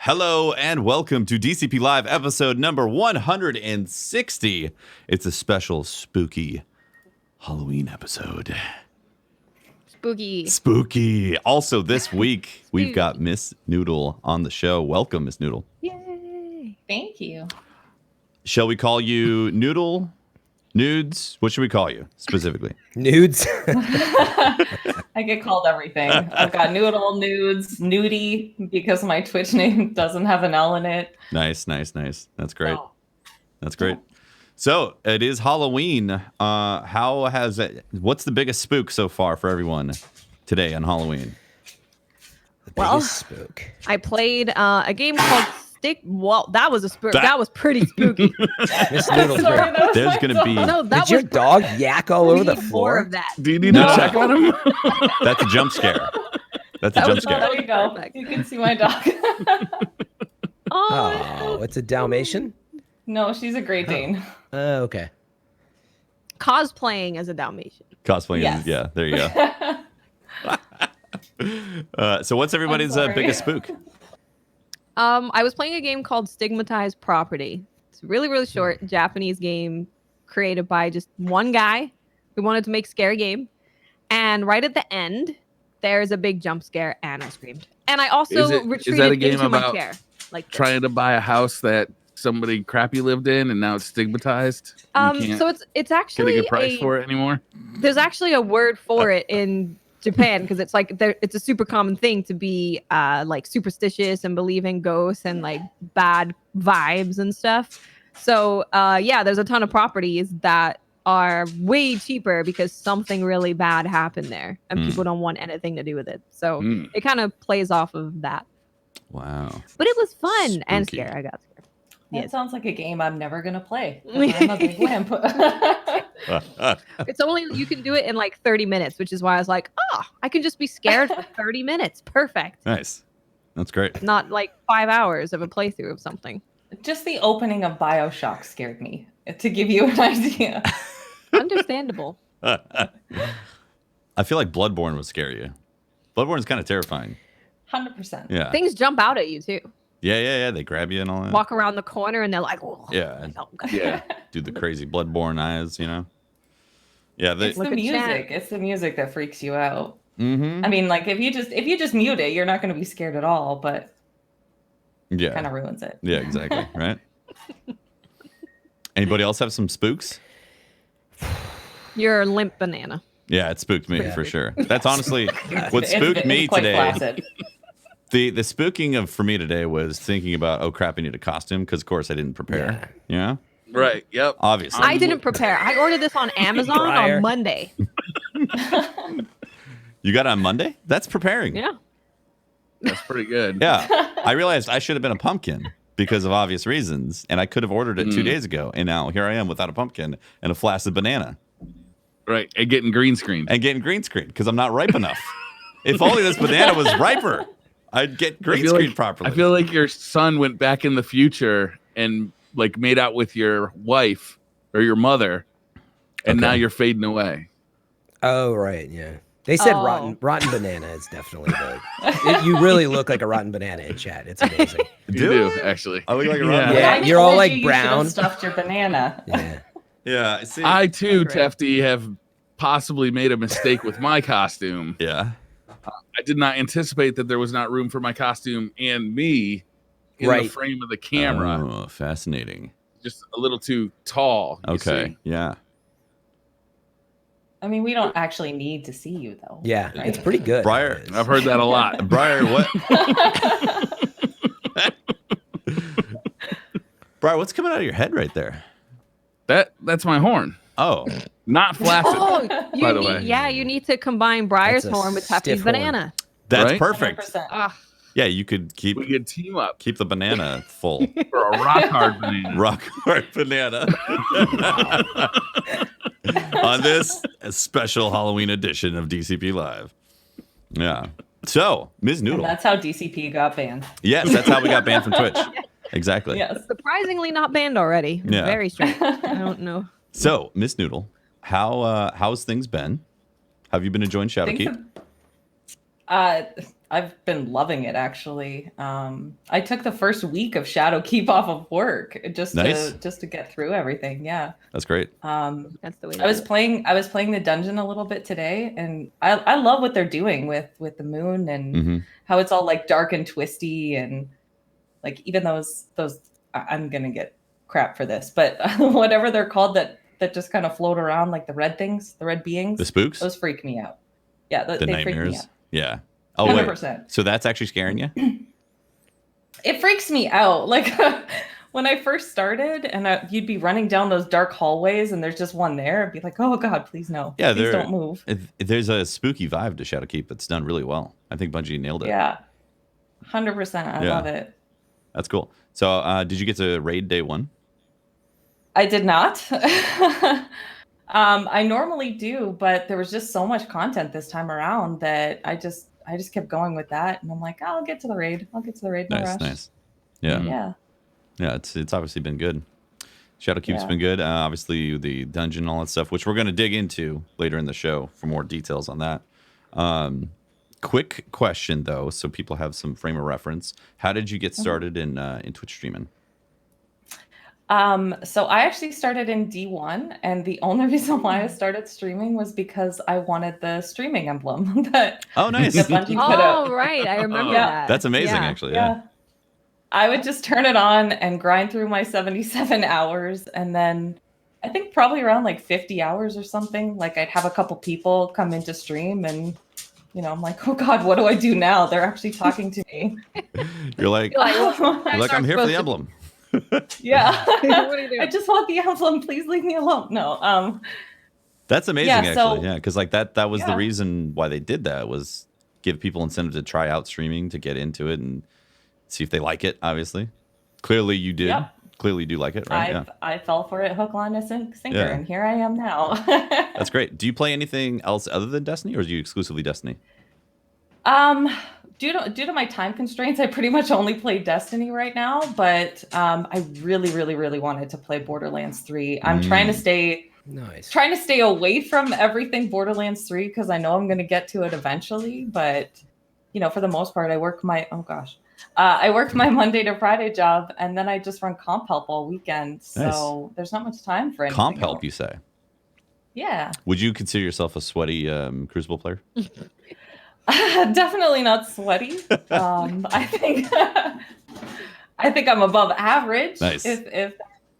Hello and welcome to DCP Live episode number 160. It's a special spooky Halloween episode. Spooky. Also this week, we've got Miss Noodle on the show. Welcome, Miss Noodle. Yay. Thank you. Shall we call you Noodle? Nudes? What should we call you specifically? Nudes. I get called everything. I've got Noodle, Nudes, Nudie, because my Twitch name doesn't have an L in it. Nice. That's great. That's great. So it is Halloween. What's the biggest spook so far for everyone today on Halloween? The biggest spook. I played a game called Stick. Well, that was a spook. That was pretty spooky. Miss Noodle. There's going to be... No, that Did your dog yak all over the more floor? of that. Do you need to check on him? That's a jump scare. That's a jump scare. There you go. Perfect. You can see my dog. Oh, it's a Dalmatian? No, she's a Great Dane. Okay. Cosplaying as a Dalmatian. Cosplaying. Yes. Yeah, there you go. So what's everybody's biggest spook? I was playing a game called Stigmatized Property. It's really, really short Japanese game created by just one guy who wanted to make a scary game. And right at the end, there's a big jump scare, and I screamed. And I also retreated into my chair. Like trying to buy a house that somebody crappy lived in, and now it's stigmatized? So it's actually get a good price for it anymore? There's actually a word for it in Japan, because it's like it's a super common thing to be like superstitious and believe in ghosts and like bad vibes and stuff. So yeah, there's a ton of properties that are way cheaper because something really bad happened there and people don't want anything to do with it. So it kind of plays off of that. Wow. But it was fun Spooky. and scary. I got scared. That sounds like a game I'm never going to play. I'm a big wimp. It's only, you can do it in like 30 minutes, which is why I was like, I can just be scared for 30 minutes. Perfect. Nice. That's great. Not like 5 hours of a playthrough of something. Just the opening of BioShock scared me, to give you an idea. Understandable. I feel like Bloodborne would scare you. Bloodborne's kind of terrifying. 100%. Yeah. Things jump out at you too. Yeah. They grab you and all that. Walk around the corner and they're like, oh. Yeah. Oh, God. Yeah. Do the crazy Bloodborne eyes, you know? Yeah. It's the Look at music. chat. It's the music that freaks you out. Mm-hmm. I mean, like if you just mute it, you're not going to be scared at all, but Yeah. kind of ruins it. Yeah, exactly. Right? Anybody else have some spooks? You're a limp banana. Yeah, it spooked me Yeah. for sure. That's honestly what It's spooked me quite today. flaccid. The spooking for me today was thinking about, oh crap, I need a costume, because of course I didn't prepare. Yeah. Right. Yep. Obviously. I didn't prepare. I ordered this on Amazon Briar. on Monday. You got it on Monday? That's preparing. Yeah. That's pretty good. Yeah. I realized I should have been a pumpkin because of obvious reasons, and I could have ordered it 2 days ago, and now here I am without a pumpkin and a flaccid banana. Right. And getting green screen. And getting green screen because I'm not ripe enough. If only this banana was riper, I'd get green screen properly. I feel like your son went back in the future and like made out with your wife or your mother, and now you're fading away. Oh, right. Yeah. They said Oh. rotten banana is definitely you really look like a rotten banana in chat. It's amazing. You Do do, I? actually. I look like a Yeah. rotten Yeah, I you're all told like you should have brown. stuffed your banana. Yeah. Yeah. See, I too, That's right. Tefty, have possibly made a mistake with my costume. yeah. I did not anticipate that there was not room for my costume and me in the Right. frame of the camera. Oh, fascinating. Just a little too tall. you Okay. see. Yeah. I mean, we don't actually need to see you, though. Yeah. Right? It's pretty good. Briar. It's- I've heard that a lot. Briar, what? Briar, what's coming out of your head right there? That's my horn. Oh, Not flaccid. Oh, By the way. you need to combine Briar's That's a horn with stiff Tuffy's horn. banana. that's Right? perfect. 100%. Ah, Yeah, you could keep We could team up the banana full. for a rock hard banana. Rock hard banana. On this special Halloween edition of DCP Live. Yeah. So, Ms. And Noodle. that's how DCP got banned. Yes, that's how we got banned from Twitch. Exactly. Yes. surprisingly not banned already. Yeah. Very strange. I don't know. So, Miss Noodle, how's things been? Have you been enjoying Shadowkeep? Things have- I've been loving it actually. I took the first week of Shadowkeep off of work just to get through everything. Yeah. That's great. That's the way. I was playing the dungeon a little bit today, and I love what they're doing with the moon and how it's all like dark and twisty, and like even those I'm gonna get crap for this, but whatever they're called that just kind of float around, like the red things, the red beings, The spooks, those freak me out. Yeah, the they freak me nightmares. out. Yeah. Oh 100%. wait. So that's actually scaring you? It freaks me out. Like when I first started, and you'd be running down those dark hallways, and there's just one there. I'd be like, "Oh God, please no! Yeah, please don't move." There's a spooky vibe to Shadowkeep that's done really well. I think Bungie nailed it. Yeah, 100%. I love it. That's cool. So, did you get to raid day 1? I did not. I normally do, but there was just so much content this time around that I just kept going with that, and I'm like, I'll get to the raid. No rush. Nice. Yeah. It's obviously been good. Shadowkeep's been good. Obviously, the dungeon, all that stuff, which we're going to dig into later in the show for more details on that. Quick question though, so people have some frame of reference. How did you get started in Twitch streaming? So I actually started in D1, and the only reason why I started streaming was because I wanted the streaming emblem that nice. that Bungie put out. Oh, right. I remember that. That's amazing, actually. Yeah. I would just turn it on and grind through my 77 hours, and then I think probably around like 50 hours or something, like I'd have a couple people come into stream, and I'm like, oh God, what do I do now? They're actually talking to me. You're like I'm here for the emblem. Yeah. What are you doing? I just want the emblem. Please leave me alone. No. That's amazing, actually. So, Yeah, because like that was the reason why they did that, was give people incentive to try out streaming, to get into it and see if they like it. Obviously, clearly you did. Yep. Clearly, you do like it, right? I fell for it, hook, line, and sinker, and here I am now. That's great. Do you play anything else other than Destiny, or are you exclusively Destiny? Due to my time constraints, I pretty much only play Destiny right now. But I really, really, really wanted to play Borderlands 3. I'm trying to stay away from everything Borderlands 3 because I know I'm going to get to it eventually. But for the most part, I work my Monday to Friday job, and then I just run comp help all weekend. So there's not much time for anything Comp help, else. you say? Yeah. Would you consider yourself a sweaty Crucible player? Definitely not sweaty. I think I'm above average. Nice. If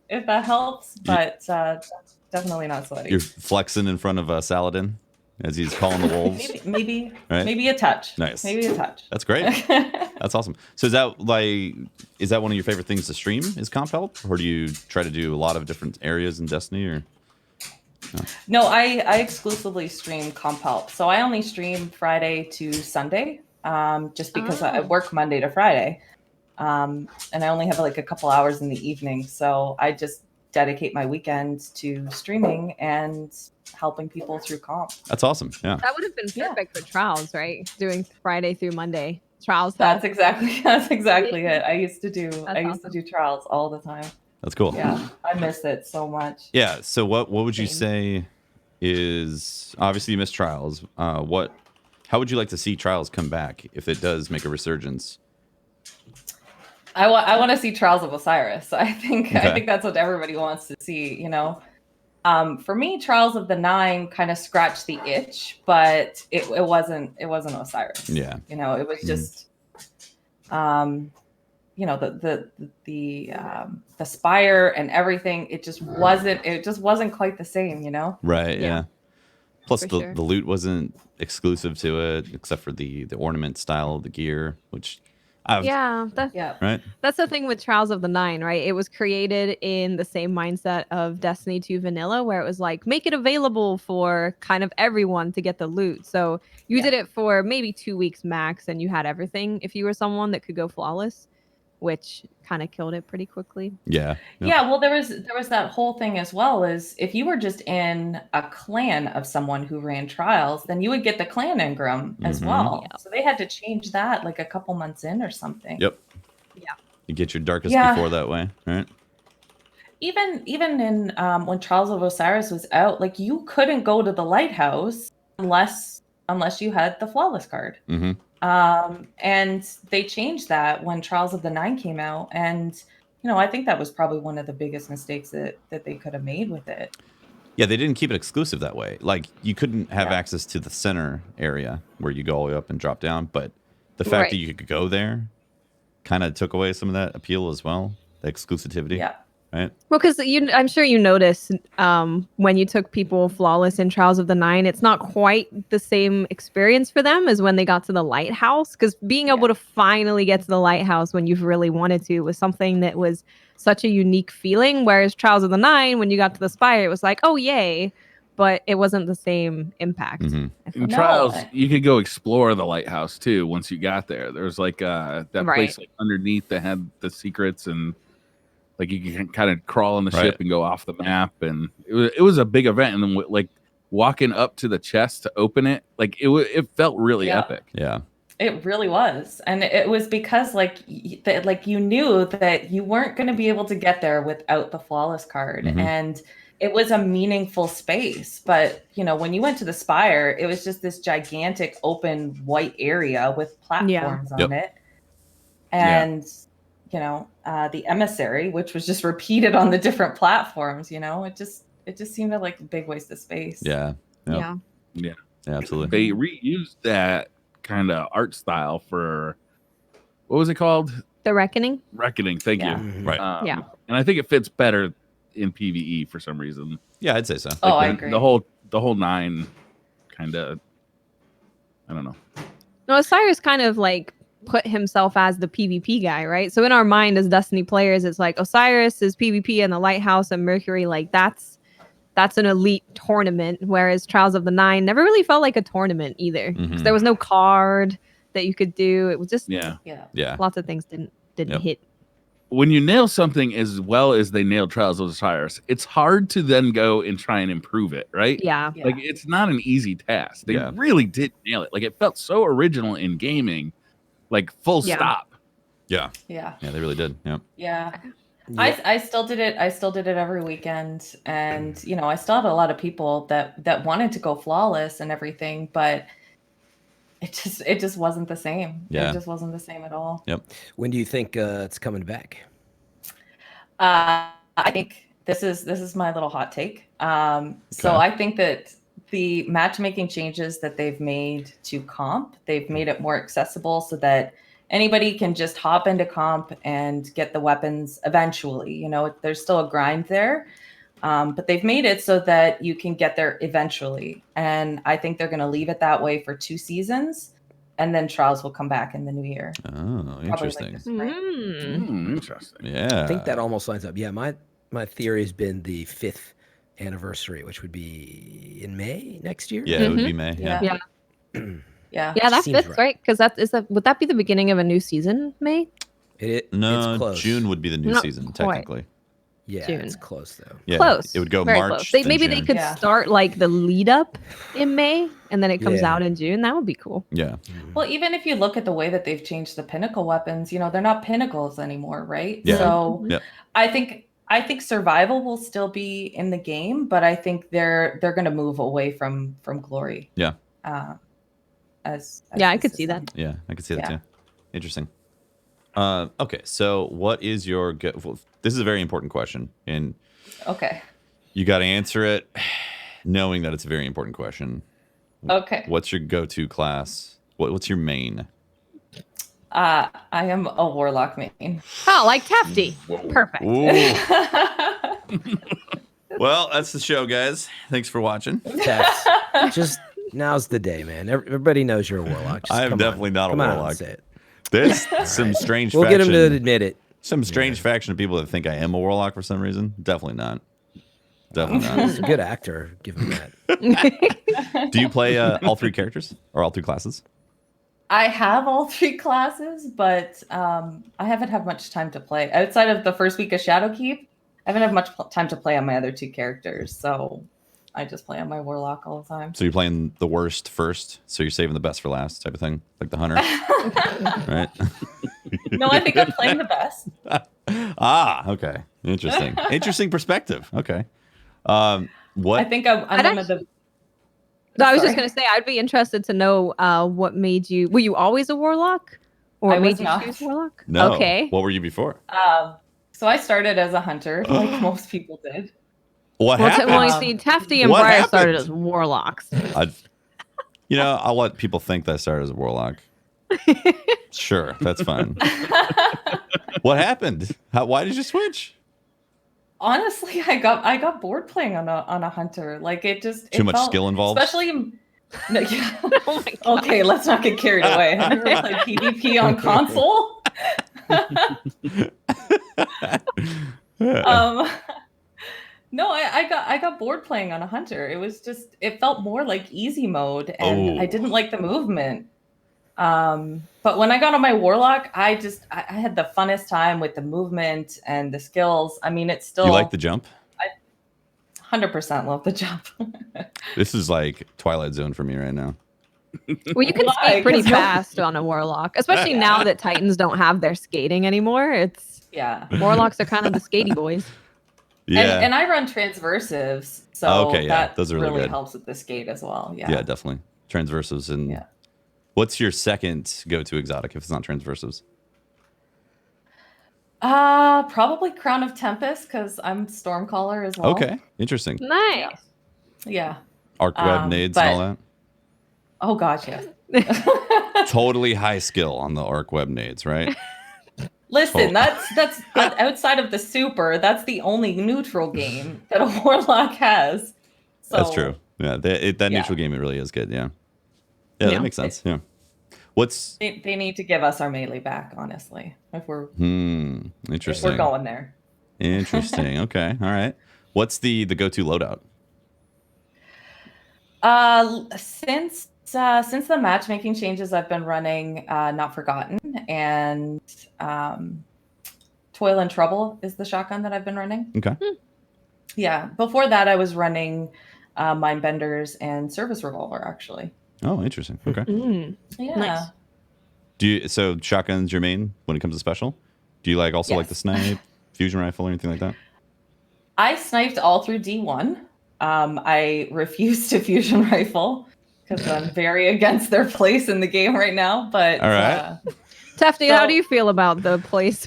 that helps, but definitely not sweaty. You're flexing in front of Saladin as he's calling the wolves. maybe Right? a touch. Nice. Maybe a touch. That's great. That's awesome. So is that one of your favorite things to stream, is comp help, or do you try to do a lot of different areas in Destiny, or? No, I exclusively stream comp help. So I only stream Friday to Sunday, just because I work Monday to Friday. And I only have like a couple hours in the evening. So I just dedicate my weekends to streaming and helping people through comp. That's awesome. Yeah. That would have been perfect for trials, right? Doing Friday through Monday trials. That's exactly it. I used to do trials all the time. That's cool. Yeah, I miss it so much. Yeah. So what would you say is, obviously you miss trials. How would you like to see trials come back if it does make a resurgence? I want to see Trials of Osiris. I think that's what everybody wants to see. For me, Trials of the Nine kind of scratched the itch, but it wasn't Osiris. Yeah. It was just the spire and everything. It just wasn't quite the same. Right. Yeah. Plus For the loot wasn't exclusive to it, except for the ornament style of the gear, which That's right. That's the thing with Trials of the Nine, right? It was created in the same mindset of Destiny 2 Vanilla, where it was like, make it available for kind of everyone to get the loot. So you did it for maybe 2 weeks max, and you had everything if you were someone that could go flawless, which kind of killed it pretty quickly. Yeah. Yeah. Well, there was that whole thing as well, is if you were just in a clan of someone who ran trials, then you would get the clan engram as well. So they had to change that like a couple months in or something. Yep. Yeah. You get your darkest before that way, right? Even in when Trials of Osiris was out, like you couldn't go to the lighthouse unless you had the flawless card. Mm-hmm. And they changed that when Trials of the Nine came out. And, I think that was probably one of the biggest mistakes that they could have made with it. Yeah, they didn't keep it exclusive that way. Like, you couldn't have access to the center area where you go all the way up and drop down. But the fact that you could go there kind of took away some of that appeal as well, the exclusivity. Yeah. Right? Well, because I'm sure you noticed when you took people flawless in Trials of the Nine, it's not quite the same experience for them as when they got to the lighthouse. Because being able to finally get to the lighthouse when you've really wanted to was something that was such a unique feeling. Whereas Trials of the Nine, when you got to the Spire, it was like, oh, yay. But it wasn't the same impact. In Trials, you could go explore the lighthouse too once you got there. There was like that place like underneath that had the secrets, and like you can kind of crawl on the ship and go off the map, and it was a big event. And then like walking up to the chest to open it, like it felt really epic. Yeah, it really was, and it was because like you knew that you weren't going to be able to get there without the flawless card, and it was a meaningful space. But when you went to the Spire, it was just this gigantic open white area with platforms on it, and the emissary, which was just repeated on the different platforms. It just seemed like a big waste of space. Yeah, absolutely. They reused that kind of art style for, what was it called? The Reckoning. Reckoning. Thank you. Right. And I think it fits better in PvE for some reason. Yeah, I'd say so. I agree. The whole 9 kind of, I don't know. No, Osiris kind of like put himself as the PvP guy, right? So in our mind as Destiny players, it's like Osiris is PvP and the Lighthouse and Mercury, like that's an elite tournament, whereas Trials of the Nine never really felt like a tournament either. There was no card that you could do. It was just lots of things didn't hit. When you nail something as well as they nailed Trials of Osiris, it's hard to then go and try and improve it, right? Yeah. Like it's not an easy task. They really did nail it. Like it felt so original in gaming, like full stop. Yeah, they really did. Yeah. I still did it. I still did it every weekend, and I still had a lot of people that wanted to go flawless and everything, but it just wasn't the same. Yeah. It just wasn't the same at all. Yep. When do you think it's coming back? I think this is my little hot take. So I think that the matchmaking changes that they've made to comp, they've made it more accessible so that anybody can just hop into comp and get the weapons eventually. There's still a grind there. But they've made it so that you can get there eventually. And I think they're going to leave it that way for 2 seasons. And then Trials will come back in the new year. Oh, interesting. Interesting. Yeah. I think that almost lines up. Yeah, my theory has been the 5th anniversary, which would be in May next year. Yeah, it would be May. Yeah. Yeah, that fits right. Because would that be the beginning of a new season, May? It's close. June would be the new season, technically. Yeah, June. it's close though. Yeah, close. It would go very March. Close. Maybe they could start like the lead up in May, and then it comes out in June. That would be cool. Yeah. Well, even if you look at the way that they've changed the pinnacle weapons, they're not pinnacles anymore, right? Yeah. So I think survival will still be in the game, but I think they're going to move away from glory. Yeah. I could see that. Yeah, I could see that too. Interesting. Okay, so what is your well, this is a very important question, and you got to answer it knowing that it's a very important question. Okay. What's your go-to class? What's your main? I am a warlock main. Oh, like Tafty. Perfect. Well, that's the show, guys. Thanks for watching. Just now's the day, man. Everybody knows you're a warlock. I am definitely not a warlock. Come on and say it. There's some strange We'll faction. get him to admit it. Some strange faction of people that think I am a warlock for some reason. Definitely not. Definitely not. He's a good actor. Give him that. Do you play all 3 characters or all 3 classes? I have all 3 classes, but I haven't had much time to play. Outside of the first week of Shadowkeep, I haven't had much time to play on my other 2 characters. So I just play on my warlock all the time. So you're playing the worst first, so you're saving the best for last type of thing, like the hunter, right? No, I think I'm playing the best. Okay. Interesting perspective. Okay. What? I think I'm one of the. So I was just gonna say, I'd be interested to know what made you. Were you always a warlock, or I made was you not. choose warlock? No. Okay. What were you before? So I started as a hunter, like most people did. What happened? Well, you see, Tefty and What Briar started happened? as warlocks. I'll let people think that I started as a warlock. Sure, that's fine. What happened? Why did you switch? Honestly, I got bored playing on a hunter. Like Too much skill involved. Especially. No, yeah. Oh my God. Okay, let's not get carried away. Have you ever played PvP on console? No, I got bored playing on a hunter. It felt more like easy mode, and I didn't like the movement. But when I got on my warlock, I had the funnest time with the movement and the skills. I mean, it's still. You like the jump? 100% love the jump. This is like Twilight Zone for me right now. Well, you can skate pretty fast on a warlock, especially now that Titans don't have their skating anymore. Warlocks are kind of the skatey boys. Yeah, and I run transversives, so that those are really good. Helps with the skate as well. Yeah, definitely transversives. And what's your second go-to exotic if it's not transversives? Probably Crown of Tempest, because I'm Stormcaller as well. Okay, interesting. Nice. Yeah. Arc web nades and all that. Oh gosh, yes. Totally high skill on the arc web nades, right? Listen, that's outside of the super. That's the only neutral game that a warlock has. So, that's true. Yeah, that neutral game, it really is good. Yeah, that makes sense. Yeah. They need to give us our melee back, honestly. If we're interesting. If we're going there. Interesting. Okay. All right. What's the go-to loadout? Since the matchmaking changes, I've been running Not Forgotten, and Toil and Trouble is the shotgun that I've been running. Okay. Yeah. Before that, I was running Mindbenders and Service Revolver, actually. Oh, interesting. Okay. Yeah. Nice. So shotgun's your main when it comes to special? Do you like the snipe, fusion rifle, or anything like that? I sniped all through D1. I refuse to fusion rifle because I'm very against their place in the game right now. But all right. Tefty, how do you feel about the place?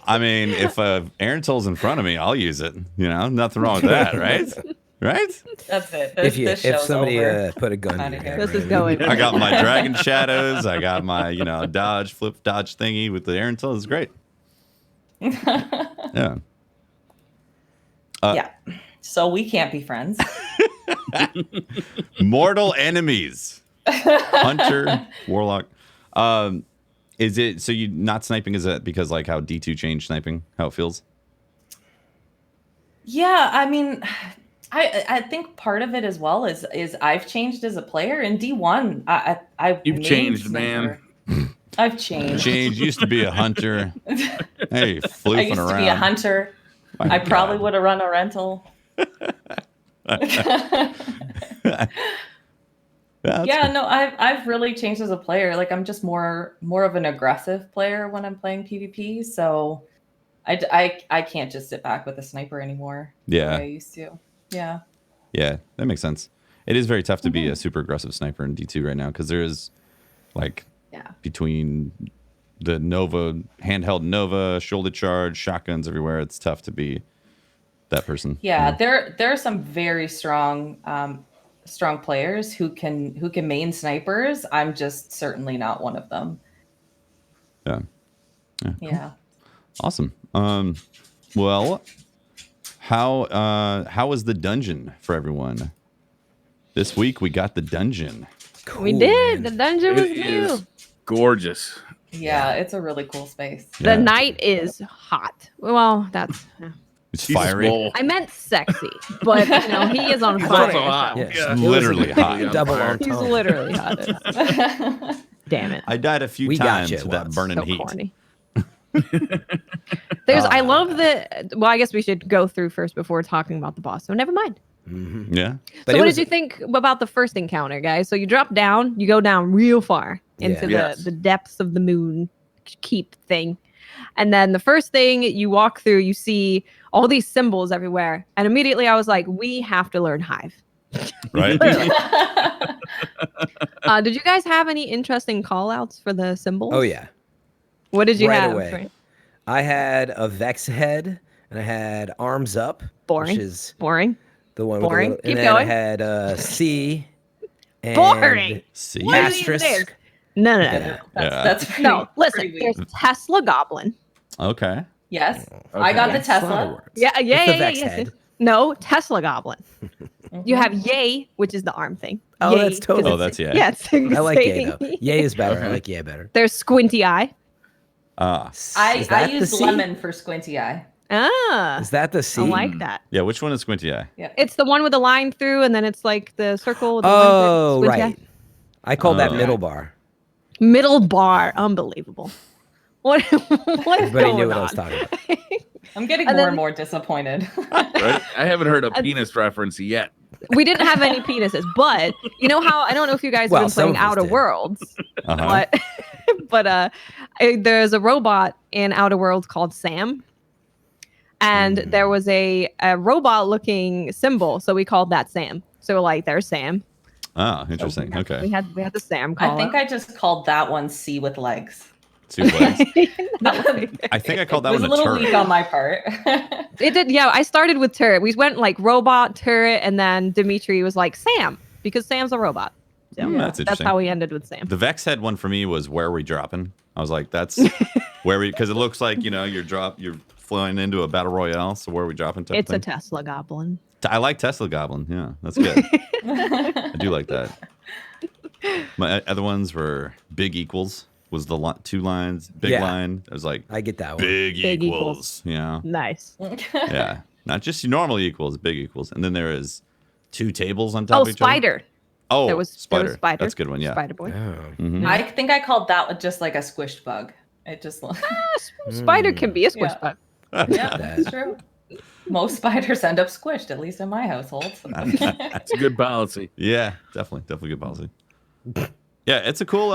I mean, if Erentil's in front of me, I'll use it. Nothing wrong with that, right? Right? That's it. If somebody put a gun in your this is going. I got my Dragon Shadows. I got my flip dodge thingy with the Erentil. It's great. Yeah. Yeah. So we can't be friends. Mortal enemies. Hunter, Warlock. Is it so you not sniping? Is that because like how D2 changed sniping, how it feels? Yeah, I mean, I think part of it as well is I've changed as a player. In D1, You've changed, man. I've changed. Used to be a hunter. Hey, floofing around. I used to be a hunter. I probably would have run a rental. I've really changed as a player. Like I'm just more of an aggressive player when I'm playing PvP. So I can't just sit back with a sniper anymore. Yeah, the way I used to. Yeah. Yeah, that makes sense. It is very tough to be a super aggressive sniper in D2 right now because there is like between the Nova, handheld Nova, shoulder charge, shotguns everywhere. It's tough to be that person. Yeah, there are some very strong players who can main snipers. I'm just certainly not one of them. Yeah. Awesome. Well, how was the dungeon for everyone? This week we got the dungeon. Cool, we did. The dungeon was new. Gorgeous. Yeah, it's a really cool space. The night is hot. Well, that's it's fiery. I meant sexy, but he is on fire. Hot. Yeah. It's literally hot. Double on He's literally hot. Damn it. I died a few times with that burning heat. Corny. I love well, I guess we should go through first before talking about the boss. So never mind. Mm-hmm. Yeah. So what did you think about the first encounter, guys? So you drop down, you go down real far into the depths of the moon keep thing. And then the first thing you walk through, you see all these symbols everywhere. And immediately I was like, we have to learn Hive. Right? Did you guys have any interesting call outs for the symbols? Oh yeah. What did you Right have? away. I had a Vex head, and I had arms up. Boring. Which is boring. the one Boring. with the Keep and then going. I had C. And Boring. See? What do you think it is? asterisk. No. Yeah. That's pretty, No, listen. pretty weak. There's Tesla Goblin. Okay. Yes, Okay. I got the That's a lot of Tesla. words. Yeah. With the Vex Yes. head. No, Tesla Goblin. You Mhm. have Yay, which is the arm thing. Oh, Yay, that's totally- 'cause Oh, it's- that's Yay. Yeah, it's I like Yay saying- though. Yay is better. I Okay. like Yay better. There's Squinty Eye. Is I that the used C? lemon for squinty eye. Ah, Is that the C? I like that. Yeah, which one is Squinty Eye? Yeah. It's the one with the line through, and then it's like the circle. With the line Oh, through. Squinty right. Eye. I call that Oh. middle bar. Middle bar, unbelievable. What? What is Everybody going knew what on? I was talking about. I'm getting And more then- and more disappointed. Right? I haven't heard a penis reference yet. We didn't have any penises, but you know how I don't know if you guys Well, have been some playing of us Outer did. Worlds, Uh-huh. but there's a robot in Outer Worlds called Sam, and there was a robot looking symbol, so we called that Sam. So like, there's Sam. Oh, interesting. We Okay. had the Sam call. I think I just called that one C with legs. Two legs. I I think I called It that was one a a little weak turret. on my part. It did, yeah. I started with turret. We went like robot, turret, and then Dimitri was like Sam because Sam's a robot. So That's interesting. how we ended with Sam. The Vex head one for me was where are we dropping? I was like, that's where we, because it looks like, you're flying into a battle royale. So where are we dropping? Type It's a thing. Tesla Goblin. I like Tesla Goblin. Yeah, that's good. I do like that. My other ones were big equals. Was the two lines, big Yeah. line. I was like, I get that one. big Big equals. Yeah. Nice. Yeah. Not just normal equals, big equals. And then there is two tables on top Oh, of each other. Spider. Oh, There was Spider. Spider. That's a good one. Yeah. Spider Boy. Oh. Mhm. I think I called that one just like a squished bug. It just Spider can be a squish Yeah. bug. yeah, that's true. Most spiders end up squished, at least in my household. It's a good policy. Yeah, definitely good policy. Yeah, it's a cool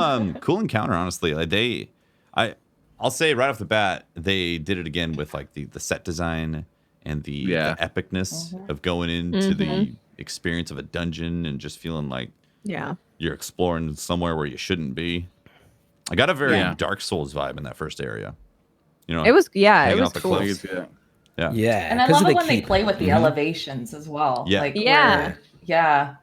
encounter, honestly. Like I'll say right off the bat, they did it again with like the set design and the epicness of going into the experience of a dungeon and just feeling like Yeah. you're exploring somewhere where you shouldn't be. I got a very Yeah. Dark Souls vibe in that first area. It It was, yeah, it Hanging was off the cool. cliffs. Yeah. Yeah. And I 'cause love of it the when they keep. play with the elevations as well. Yeah. Like Yeah. where- yeah.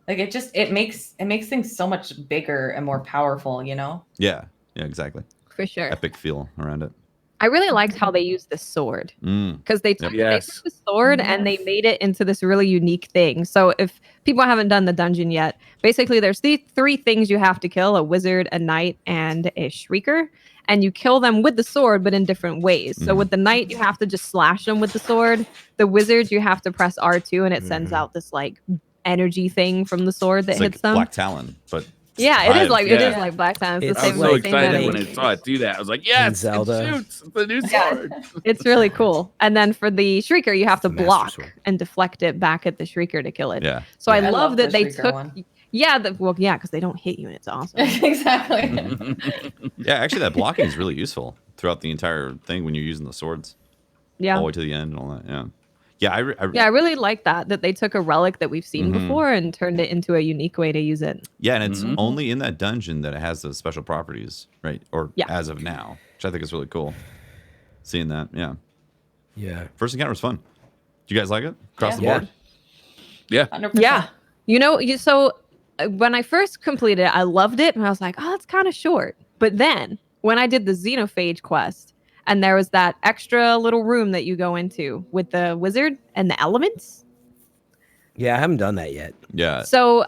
Like it makes things so much bigger and more powerful, Yeah, exactly. For sure. Epic feel around it. I really liked how they used the sword because they took Yes. the sword and they made it into this really unique thing. So if people haven't done the dungeon yet, basically there's these three things you have to kill: a wizard, a knight, and a shrieker. And you kill them with the sword, but in different ways. So with the knight, you have to just slash them with the sword. The wizard, you have to press R2 and it sends out this like energy thing from the sword that It's hits like them. Black Talon, but Yeah, it is like it is Yeah. like Black Talon. It's It's the I same was so like same excited energy. when I saw it do that. I was like, In yes, Zelda. it shoots. It's the new Yeah. sword. It's really cool. And then for the shrieker, you have to The Master block Sword. and deflect it back at the shrieker to kill it. yeah. So I I love love that the they Shrieker took. one. Yeah, because they don't hit you and it's awesome. exactly. Yeah, actually that blocking is really useful throughout the entire thing when you're using the swords. Yeah. All the way to the end and all that. Yeah. Yeah, Yeah, I really like that they took a relic that we've seen Mhm. before and turned it into a unique way to use it. Yeah, and it's Mhm. only in that dungeon that it has those special properties, right? Or Yeah. as of now, which I think is really cool. Seeing that, yeah. Yeah. First encounter was fun. Did you guys like it? Across the Yeah. board? Yeah. 100%. Yeah. So when I first completed it, I loved it and I was like, oh, it's kind of short. But then when I did the Xenophage quest and there was that extra little room that you go into with the wizard and the elements. Yeah, I haven't done that yet. Yeah. So,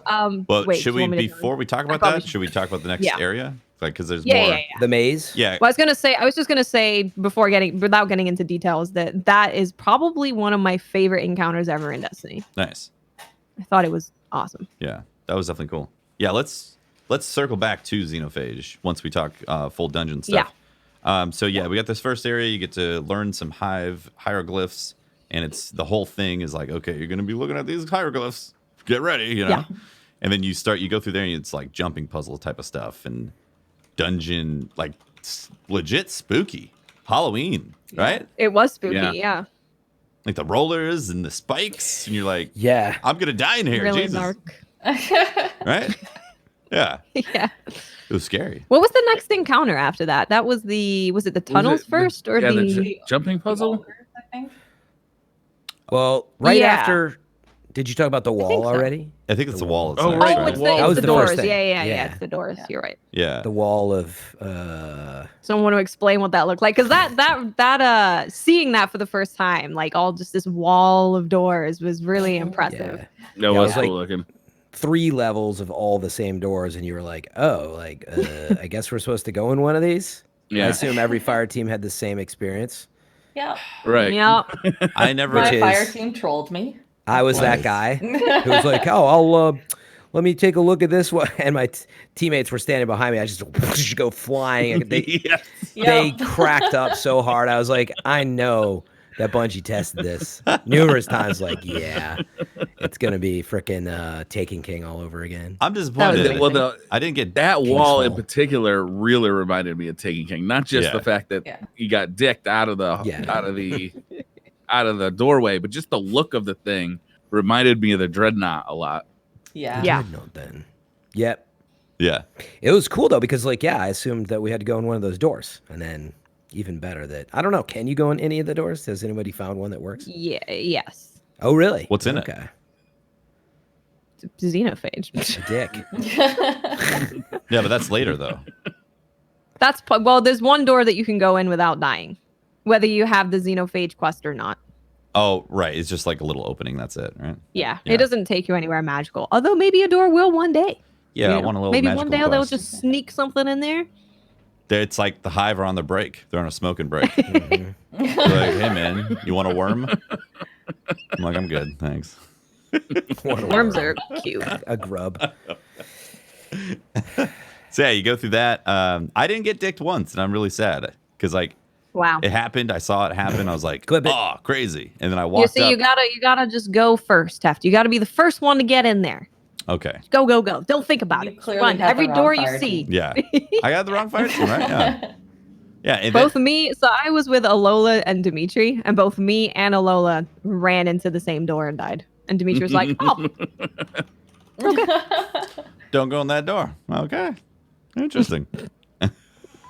Well, wait, should do you we, want me to before we talk about probably that, should we talk about the next Yeah. area? Like, because there's Yeah, more. yeah, yeah. The maze. Yeah. Well, I was just gonna say without getting into details that is probably one of my favorite encounters ever in Destiny. Nice. I thought it was awesome. Yeah, that was definitely cool. Yeah, let's circle back to Xenophage once we talk full dungeon stuff. So yeah, we got this first area. You get to learn some Hive hieroglyphs, and it's the whole thing is like, okay, you're gonna be looking at these hieroglyphs. Get ready, Yeah. And then you go through there, and it's like jumping puzzle type of stuff and dungeon, like legit spooky Halloween, right? It was spooky, Yeah. yeah. like the rollers and the spikes, and you're like, yeah, I'm gonna die in here. Really Jesus. dark. Right? Yeah. Yeah. It was scary. What was the next encounter after that? That was was it the tunnels first or the jumping puzzle? I think. Well, right Yeah. after, did you talk about the wall so. already? I think it's the wall. Oh, itself, right. Oh, it's Wall. That the, was it's the the first doors. thing. Yeah, Yeah. it's the doors. Yeah. You're right. Yeah. The wall of Someone want to explain what that looked like? Because that seeing that for the first time, like all just this wall of doors was really impressive. yeah. That was like cool looking. 3 levels of all the same doors, and you were like, oh, like I guess we're supposed to go in one of these. I Yeah. assume every fire team had the same experience. Yeah. Right. Yeah. I never. My Which fire is- team trolled me. I was that Nice. guy who was like, oh, I'll let me take a look at this one. And my teammates were standing behind me. I just go flying. They Yep. cracked up so hard. I was like, I know that Bungie tested this numerous times. Like, yeah, it's gonna be freaking Taken King all over again. I'm disappointed. Well, I didn't get that King's wall in Fall. particular really reminded me of Taken King. Not just Yeah. the fact that Yeah. he got dicked out of the out of the doorway, but just the look of the thing reminded me of the Dreadnought a lot. Yeah. Yeah. Dreadnought then. Yep. Yeah. It was cool though because like I assumed that we had to go in one of those doors, and then even better that I don't know. Can you go in any of the doors? Has anybody found one that works? Yeah. Yes. Oh really? What's in it? Okay. Xenophage. A dick. Yeah, but that's later though. Well, there's one door that you can go in without dying, whether you have the Xenophage quest or not. Oh, right. It's just like a little opening. That's it, right? Yeah, Yeah. it doesn't take you anywhere magical. Although maybe a door will one day. Yeah, You I know? want a little Maybe magical one day they'll quest. just sneak something in there. It's like the Hive are on the break. They're on a smoking break. Mhm. They're like, hey man, you want a worm? I'm like, I'm good, thanks. What a Worms worm. are cute. A grub. So yeah, you go through that. I didn't get dicked once, and I'm really sad because like Wow. it happened. I saw it happen. I was like, Clip it. oh, crazy. And then I You walked see, up. you gotta just go first, Heft. You gotta be the first one to get in there. Okay. Go, go, go. Don't think about You it. clearly Run. had the Every wrong door you fire see. team. Yeah. I got the wrong fire team, right? Yeah. Yeah. And Both me, so I was with Alola and Dimitri, and both me and Alola ran into the same door and died. And Dimitri was like, "Oh, don't go in that door. Okay. Interesting.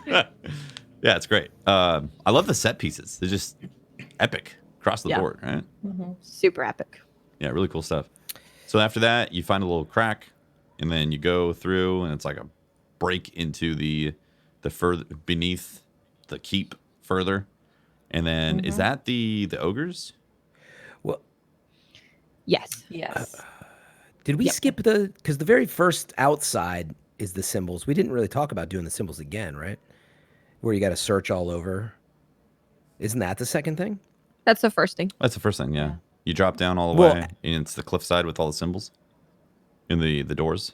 Yeah, it's great. I love the set pieces. They're just epic across the Yeah. board, right? super epic." Yeah, really cool stuff. So after that, you find a little crack, and then you go through, and it's like a break into the further beneath the keep further. And then is that the ogres? Well, Yes. Yes. did we Yep. skip because the very first outside is the symbols. We didn't really talk about doing the symbols again, right? Where you got to search all over. Isn't that the second thing? That's the first thing. That's the first thing, yeah. You drop down all the Well- way, and it's the cliffside with all the symbols in the doors.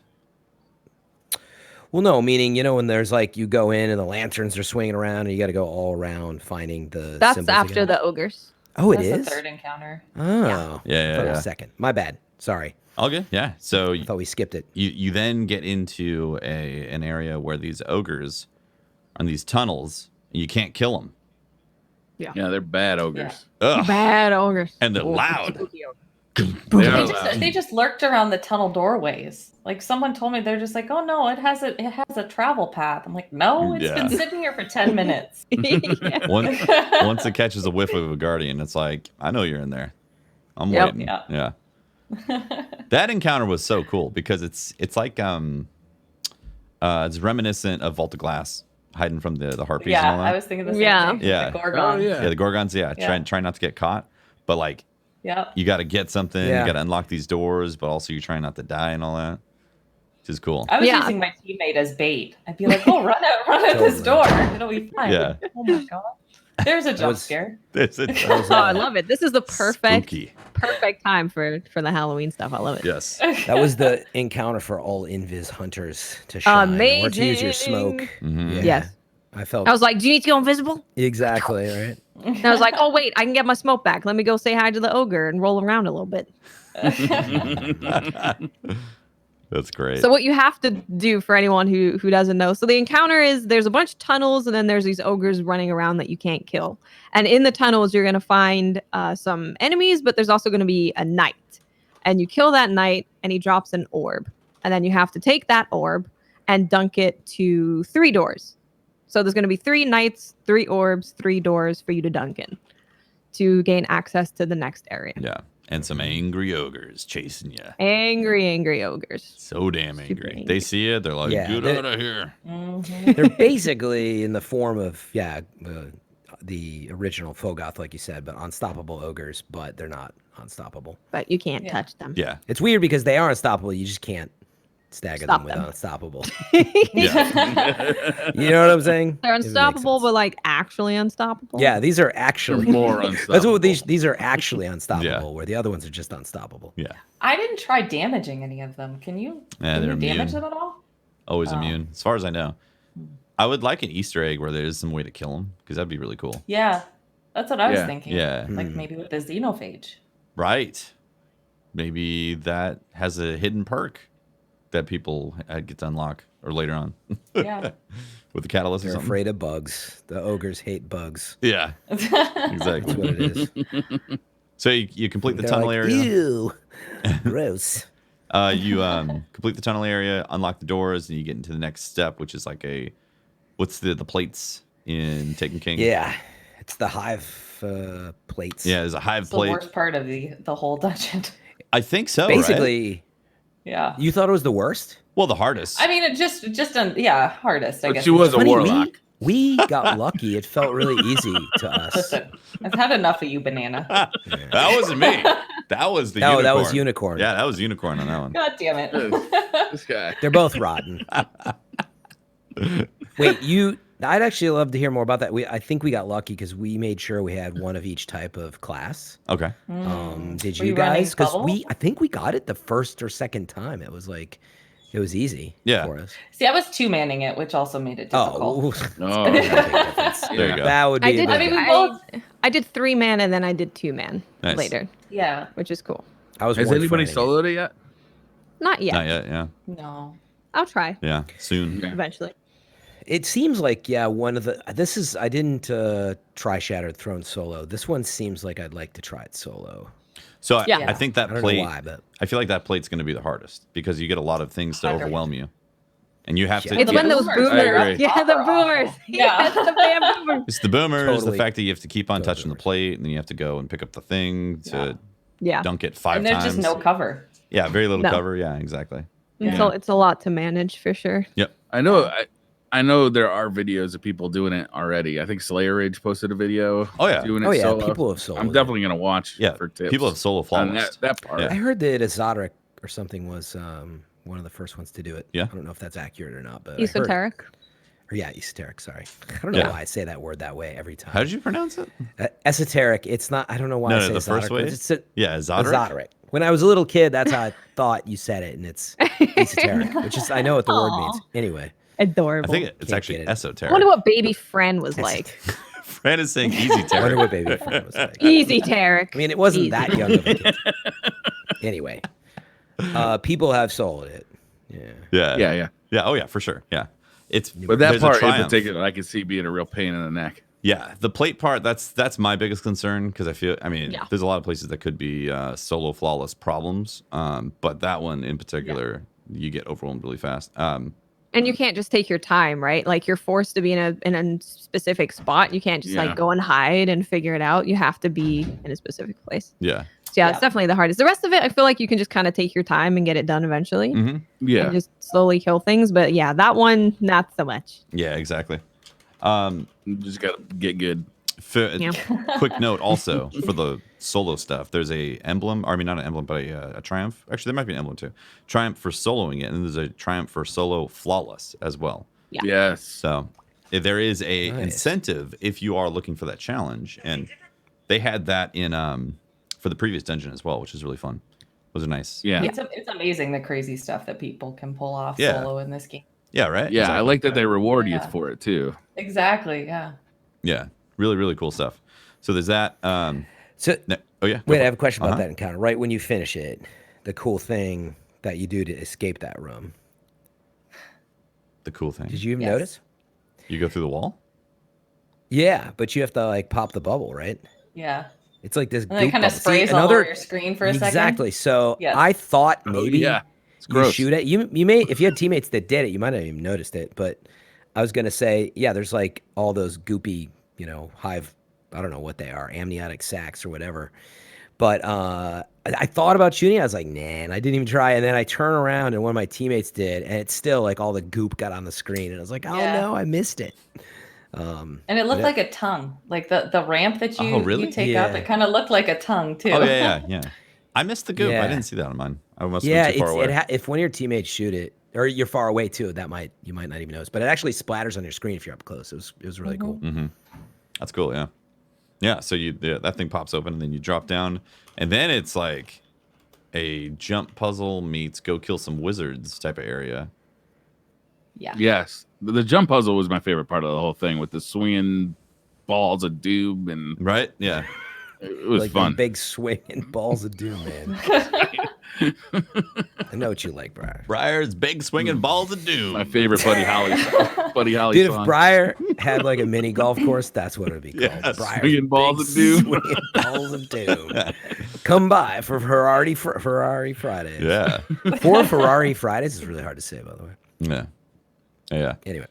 Well, no, meaning, when there's like you go in and the lanterns are swinging around and you got to go all around finding the That's symbols after again. the ogres. Oh, it That's is? the third encounter. Oh. Yeah, Thought it yeah. was second. My bad. Sorry. All good. Yeah. So I thought we skipped it. you then get into an area where these ogres are in these tunnels, and you can't kill them. Yeah, they're bad ogres. Ugh. Bad ogres. And they're loud. They They are just, loud. they just lurked around the tunnel doorways. Like someone told me, they're just like, "Oh no, it has a travel path." I'm like, "No, it's Yeah. been sitting here for 10 minutes." Yeah. Once it catches a whiff of a guardian, it's like, I know you're in there. I'm Yep. waiting. Yeah. Yeah. That encounter was so cool because it's like it's reminiscent of Vault of Glass, hiding from the harpies and all Yeah, that. I was thinking the same Yeah. thing. Yeah. The Gorgon. Oh, yeah. Yeah, the Gorgons, yeah. Yeah. Try not to get caught. But like Yep. you gotta get something, Yeah. you gotta unlock these doors, but also you're trying not to die and all that. Which is cool. I was Yeah. using my teammate as bait. I'd be like, "Oh, run out this door. It'll be fine." Yeah. Oh my god. There's a jump was- scare. It's Oh, I love it. This is the perfect spooky. time for the Halloween stuff. I love it. Yes. That was the encounter for all invis hunters to shine or to use your smoke. Mhm. Yeah. Yes. I felt I was like, "Do you need to go invisible?" exactly right. And I was like, "Oh wait, I can get my smoke back. Let me go say hi to the ogre and roll around a little bit." That's great. So what you have to do for anyone who doesn't know, so the encounter is there's a bunch of tunnels and then there's these ogres running around that you can't kill. And in the tunnels, you're going to find some enemies, but there's also going to be a knight. And you kill that knight and he drops an orb. And then you have to take that orb and dunk it to 3 doors. So there's going to be 3 knights, 3 orbs, 3 doors for you to dunk in to gain access to the next area. Yeah. And some angry ogres chasing you. Angry ogres. So damn angry. They see it, they're like, get out of here. They're basically in the form of, the original Fogoth, like you said, but unstoppable ogres, but they're not unstoppable. But you can't touch them. Yeah. It's weird because they are unstoppable. You just can't stagger Stop them with them. unstoppable. Yeah. You know what I'm saying? They're If it makes unstoppable, sense. but like actually unstoppable. Yeah, these are actually They're more unstoppable. That's what these are actually unstoppable, Yeah. where the other ones are just unstoppable. Yeah. I didn't try damaging any of them. Can you, Yeah, they're damage immune. them at all? Always immune, as far as I know. I would like an Easter egg where there is some way to kill them, because that'd be really cool. Yeah, that's what I was Yeah. thinking. Yeah. Like maybe with the Xenophage. Right. Maybe that has a hidden perk that people get to unlock or later on Yeah. with the catalyst or They're something. afraid of bugs. The ogres hate bugs. Yeah, exactly. That's what it is. So you complete the They're tunnel like, area. Ew, gross. You complete the tunnel area, unlock the doors, and you get into the next step, which is like what's the plates in Taken King? Yeah, it's the hive plates. Yeah, there's a hive It's the plate. worst part of the whole dungeon. I think so. Right? Basically, Yeah. you thought it was the worst? Well, the hardest. I mean, it just hardest, I But guess. she was a Funny, warlock. we got lucky. It felt really easy to us. Listen, I've had enough of you, Banana. That wasn't me. That was the unicorn. That was unicorn. Yeah, that was unicorn on that one. God damn it. This guy. They're both rotten. Wait, I'd actually love to hear more about that. I think we got lucky because we made sure we had one of each type of class. Okay. Did Were you you running guys? Because bubble? I think we got it the first or second time. It was easy Yeah. for us. See, I was 2-manning it, which also made it difficult. Oh, Oh, that's a big difference. There you go. That would be I a did. big I mean, we difference. both- I did 3-man and then I did 2-man Nice. later, Yeah. which is cool. I was has one anybody finding it. soloed it yet? Not yet. Not yet. Yeah. No. I'll try Yeah. Soon. Okay. eventually. It seems like one of the. I didn't try Shattered Throne solo. This one seems like I'd like to try it solo. So Yeah. I think that I don't plate. know why, but I feel like that plate's going to be the hardest because you get a lot of things to 100. overwhelm you, and you have to. It's Yeah. when those Boomers. boomers. I agree. Yeah, the Are boomers. awful. Yeah. Yes, the damn boomers. It's the boomers, Totally. the fact that you have to keep on Totally touching the boomers. plate, and then you have to go and pick up the thing to Yeah. dunk it 5 And there's times. just no cover. Yeah, very little No. cover. Yeah, exactly. It's, Yeah. it's a lot to manage for sure. Yep. I know there are videos of people doing it already. I think Slayer Rage posted a video. Oh, yeah. doing it Oh yeah, solo. people have soloed. I'm definitely gonna watch. Yeah. for tips. People have solo on flawless. that part. Yeah. I heard that Exotic or something was one of the first ones to do it. Yeah. I don't know if that's accurate or not, but I heard it. Esoteric. Or yeah, esoteric. Sorry, I don't know Yeah. why I say that word that way every time. How did you pronounce it? Esoteric. It's not. I don't know why No, I no, say the exotic, first but way? It's Yeah, Zoderic. exotic. When I was a little kid, that's how I thought you said it, and it's esoteric, which is I know what the word means. Aw. Anyway, I Adorable. think it's Can't actually get it. I esoteric. wonder what baby Fran was like. Fran is saying easy I wonder terror. what baby friend was like. Easy, Tarek. I mean, it wasn't Easy. that young of a kid. Anyway, people have sold it. Yeah. Yeah. Oh yeah, for sure. Yeah. It's But that there's a part in triumph. particular, I can see being a real pain in the neck. Yeah, the plate part, that's my biggest concern because I mean, Yeah. there's a lot of places that could be solo flawless problems, but that one in particular, you get overwhelmed really fast. And you can't just take your time, right? Like you're forced to be in a specific spot. You can't just Yeah. like go and hide and figure it out. You have to be in a specific place. Yeah. So yeah, Yeah. it's definitely the hardest. The rest of it, I feel like you can just kind of take your time and get it done eventually. hmm Yeah. And just slowly kill things. But yeah, that one, not so much. Yeah, exactly. You just gotta get good. Yeah. Quick note also for the solo stuff. There's a emblem, or I mean not an emblem, but a triumph. Actually, there might be an emblem too. Triumph for soloing it, and there's a triumph for solo flawless as well. Yeah. Yes. So there is a Nice. incentive if you are looking for that challenge, and they had that in for the previous dungeon as well, which is really fun. Those are nice. Yeah. It's amazing the crazy stuff that people can pull off Yeah. solo in this game. Yeah, right. Yeah, I Exactly. like that they reward you Yeah. for it too. Exactly. Yeah. Yeah, really, really cool stuff. So there's that. So Oh yeah. wait, I have a question about Uh-huh. that encounter. Right when you finish it, the cool thing that you do to escape that room. The cool thing. Did you even notice? You go through the wall? Yeah, but you have to like pop the bubble, right? Yeah. It's like this. And it kind of sprays all over your screen for a second. Exactly. So I thought maybe you shoot it. You may, if you had teammates that did it, you might not even noticed it. But I was gonna say, yeah, there's like all those goopy, hive. I don't know what they are, amniotic sacs or whatever. But I thought about shooting. I was like, nah, and I didn't even try. And then I turn around and one of my teammates did, and it's still like all the goop got on the screen, and I was like, oh no, I missed it. And it looked like a tongue, like the ramp that you take up. It kind of looked like a tongue too. Oh yeah. I missed the goop. I didn't see that on mine. I must have been too far away. If one of your teammates shoot it, or you're far away too, you might not even notice. But it actually splatters on your screen if you're up close. It was really cool. Mm-hmm. That's cool. Yeah. Yeah. So that thing pops open and then you drop down, and then it's like a jump puzzle meets go kill some wizards type of area. Yeah. Yes. The jump puzzle was my favorite part of the whole thing, with the swinging balls of doom and right. Yeah. It was like fun. Big swinging balls of doom, man. I know what you like, Briar. Briar's big swinging balls of doom. My favorite Buddy Holly Dude, song. if Briar had like a mini golf course, that's what it would be called. Yes. Briar's Swinging balls of doom. Swinging balls of doom. Come by for Ferrari Fridays. Yeah. For Ferrari Fridays is really hard to say, by the way. Yeah. Yeah. Anyway,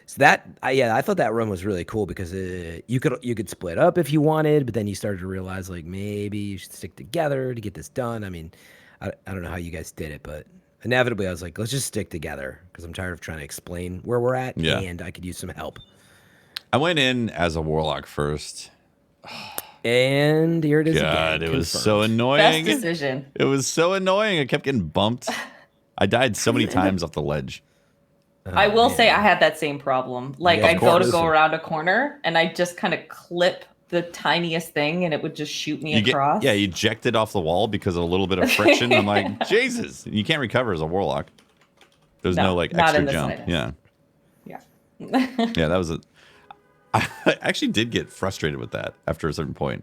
so I thought that run was really cool because you could split up if you wanted, but then you started to realize like maybe you should stick together to get this done. I mean, I don't know how you guys did it, but inevitably I was like, let's just stick together because I'm tired of trying to explain where we're at, and I could use some help. I went in as a warlock first. And here it is God, again. It was so annoying. Best decision. It was so annoying. I kept getting bumped. I died so many times off the ledge. I will say I had that same problem. Like I'd go around a corner and I just kind of clip the tiniest thing and it would just shoot me across. You ejected off the wall because of a little bit of friction. I'm like, Jesus. You can't recover as a warlock. There's no like extra jump. Yeah. Yeah. Yeah, that was I actually did get frustrated with that after a certain point.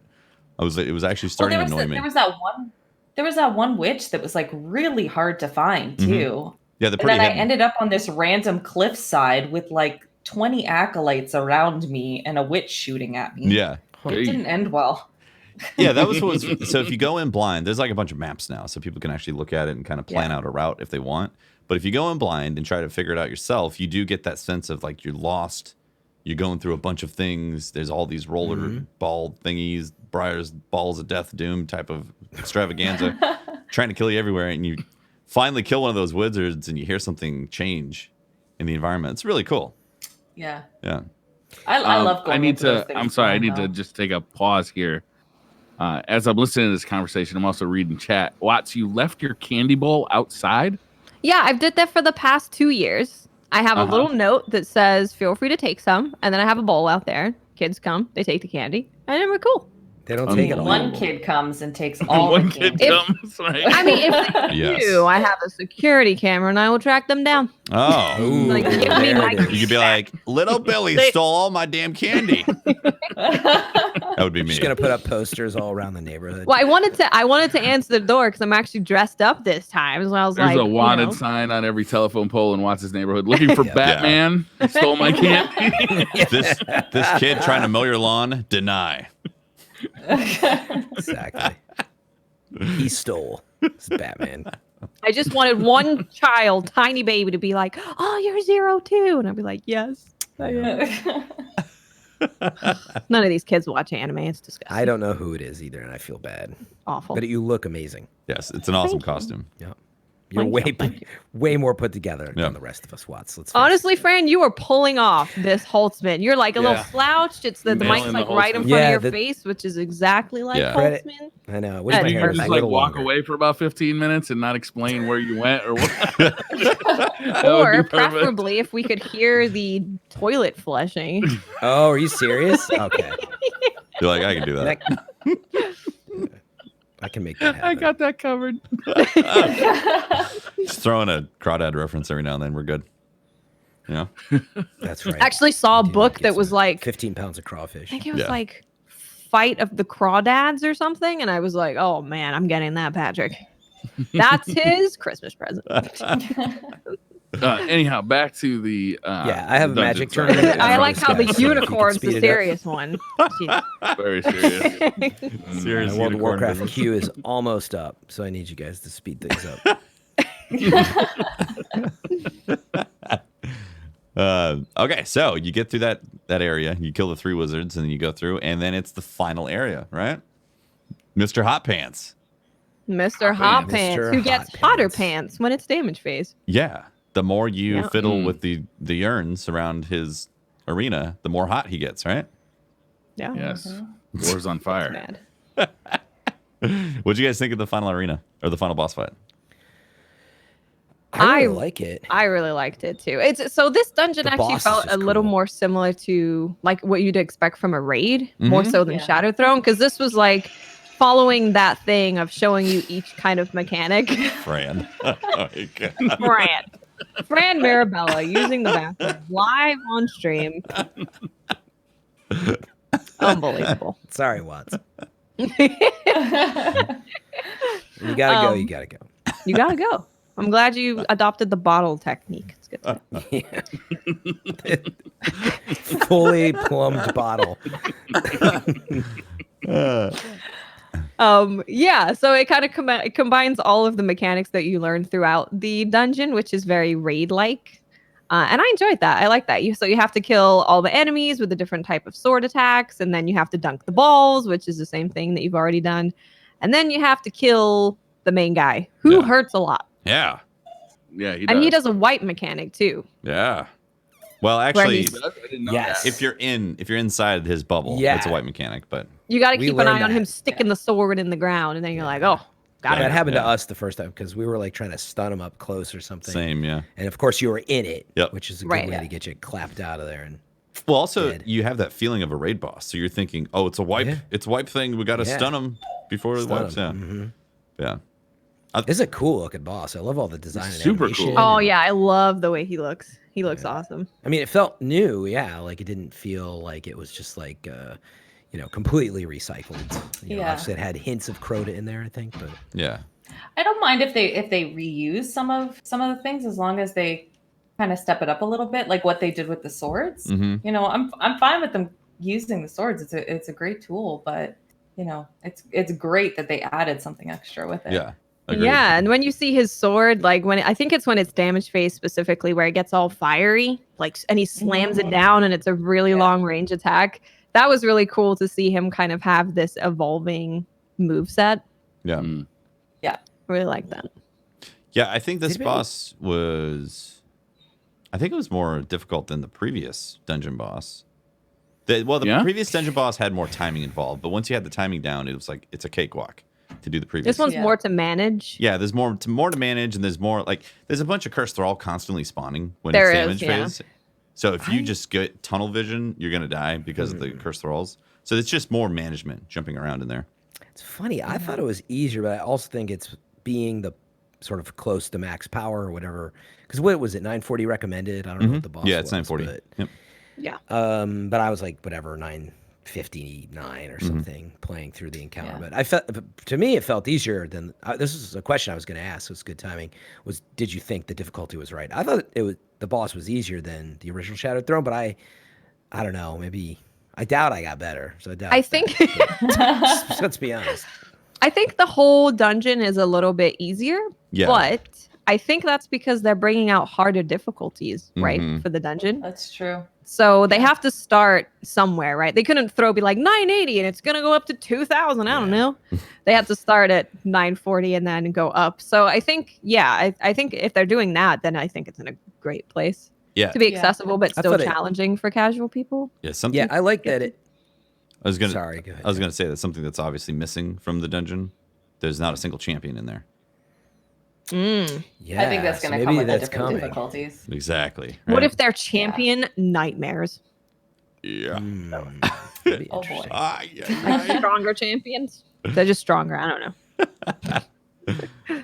It was actually starting to annoy me. There was that one witch that was like really hard to find too. Mm-hmm. Yeah, and then I ended up on this random cliffside with like 20 acolytes around me and a witch shooting at me. Yeah. It didn't end well. Yeah, that was what was. So if you go in blind, there's like a bunch of maps now, so people can actually look at it and kind of plan out a route if they want. But if you go in blind and try to figure it out yourself, you do get that sense of like you're lost. You're going through a bunch of things. There's all these roller ball thingies, Briar's balls of death, doom type of extravaganza, trying to kill you everywhere, and you finally kill one of those wizards and you hear something change in the environment. It's really cool. Yeah. Yeah. I love going into those things. I'm sorry, I need to just take a pause here. As I'm listening to this conversation, I'm also reading chat. Watts, you left your candy bowl outside? Yeah, I've did that for the past 2 years. I have a little note that says, feel free to take some. And then I have a bowl out there. Kids come, they take the candy. And then we're cool. They don't take it all. One kid comes and takes all the candy. Comes, right? I mean, if they do, I have a security camera and I will track them down. Oh. Like, give me my You could be like, little Billy stole all my damn candy. That would be me. She's gonna put up posters all around the neighborhood. Well, I wanted to answer the door because I'm actually dressed up this time. So I was There's a wanted sign on every telephone pole in Watts' neighborhood looking for Batman. He stole my candy. This kid trying to mow your lawn, deny. Exactly. He stole. It's Batman. I just wanted one child, tiny baby, to be like, "Oh, you're 0 too," and I'd be like, "Yes, I am." None of these kids watch anime. It's disgusting. I don't know who it is either, and I feel bad. Awful. But you look amazing. Yes, it's an awesome costume. Yeah. You're way more put together than the rest of us, Watts. Honestly, Fran, you are pulling off this Holtzman. You're like a little slouched. It's the mic's like right in front of your face, which is exactly like Holtzman. I know. Did you just like walk away for about 15 minutes and not explain where you went or what? Or preferably if we could hear the toilet flushing. Oh, are you serious? Okay. You're like, I can do that. I can make that happen. I got that covered. Just throwing a crawdad reference every now and then. We're good. Yeah. That's right. Actually saw a book that was like 15 pounds of crawfish. I think it was like Fight of the Crawdads or something. And I was like, oh man, I'm getting that, Patrick. That's his Christmas present. Anyhow, back to the I have a magic side. tournament. I like how the Guys, so if you could unicorn's speed the it up. serious one. Very serious. Serious My World of unicorn Warcraft business. queue is almost up, so I need you guys to speed things up. Okay, so you get through that area, you kill the 3 wizards, and then you go through, and then it's the final area, right? Mr. Hot Pants. Mr. Hot Mr. Pants, who gets Hot hotter Pants. pants when it's damage phase. Yeah. The more you Yeah. fiddle with the urns around his arena, the more hot he gets, right? Yeah. Yes. War's on fire. Mad. What'd you guys think of the final arena or the final boss fight? I really like it. I really liked it too. It's so this dungeon The actually boss is felt just a little cool. more similar to like what you'd expect from a raid, more so than Yeah. Shadow Throne, because this was like following that thing of showing you each kind of mechanic. Fran. Oh my God. Fran Mirabella using the bathroom live on stream. Unbelievable. Sorry, Watts. You You gotta go. You gotta go. gotta go. I'm glad you adopted the bottle technique. It's good. Fully plumbed bottle. Yeah, so it kind of it combines all of the mechanics that you learned throughout the dungeon, which is very raid-like. And I enjoyed that. I like that. So you have to kill all the enemies with a different type of sword attacks, and then you have to dunk the balls, which is the same thing that you've already done. And then you have to kill the main guy, who hurts a lot. Yeah. Yeah, he does. And he does a wipe mechanic too. Yeah. Well, actually, he's- I didn't know Yes. that. if you're inside his bubble, Yeah. it's a white mechanic, but You got to We keep an eye learned on him that. sticking the sword in the ground, and then you're like, oh, got That it. happened to Yeah. us the first time because we were like trying to stun him up close or something. same, yeah. And of course, you were in it, Yep. which is a good Right. way to get you clapped out of there. And Well, also Dead. you have that feeling of a raid boss, so you're thinking, "Oh, it's a wipe. Yeah. It's a wipe thing. We got to Yeah. stun him before it stun wipes." him. Yeah, This is a cool looking boss. I love all the design. And Super animation. cool. Oh yeah, I love the way he looks. He looks awesome. I mean, it felt new. Yeah, like it didn't feel like it was just like completely recycled. Yeah. Obviously it had hints of Crota in there, I think, but yeah, I don't mind if they reuse some of the things as long as they kind of step it up a little bit, like what they did with the swords. Mhm. You know, I'm fine with them using the swords. It's a great tool, but you know, it's great that they added something extra with it. yeah. Agreed. Yeah, and when you see his sword, like I think it's when it's damage phase specifically, where it gets all fiery, like, and he slams it down, and it's a really long range attack. That was really cool to see him kind of have this evolving moveset. Yeah. Mm. Really like that. Yeah, I think this Did we- boss was. I think it was more difficult than the previous dungeon boss. The Yeah? previous dungeon boss had more timing involved, but once you had the timing down, it was like it's a cakewalk to do the previous. This one's Yeah. more to manage. Yeah, there's more to manage, and there's more like there's a bunch of cursed thrall constantly spawning when There it's is, damage yeah. phase. So if you just get tunnel vision, you're gonna die because of the cursed thralls. So it's just more management jumping around in there. it's funny. I thought it was easier, but I also think it's being the sort of close to max power or whatever. Because what was it, 940 recommended? I don't know what the boss Yeah, it's was, 940. but- Yep. Yeah. But I was like, whatever, 959 or something playing through the encounter. Yeah. But I felt, to me, it felt easier than this is a question I was going to ask. So it's good timing. Was did you think the difficulty was right? I thought the boss was easier than the original Shadow Throne, but I don't know. Maybe I doubt I got better. So I doubt. I think Let's be honest. I think the whole dungeon is a little bit easier, Yeah. but I think that's because they're bringing out harder difficulties, right, Mhm. for the dungeon. That's true. So they have to start somewhere, right? They couldn't be like 980 and it's going to go up to 2000. I don't know. They had to start at 940 and then go up. So I think, I think if they're doing that, then I think it's in a great place Yeah. to be Yeah. accessible, but I still thought it- challenging for casual people. Yeah. Something. Yeah, I like that it. I was gonna. Sorry, go ahead. I was gonna say that's something that's obviously missing from the dungeon. There's not a single champion in there. Yeah, I think that's so going to maybe come with the that's different coming. difficulties. Exactly. What right? if they're champion nightmares? Yeah. That'd be Oh, boy. interesting. Like stronger champions? They're just stronger. I don't know.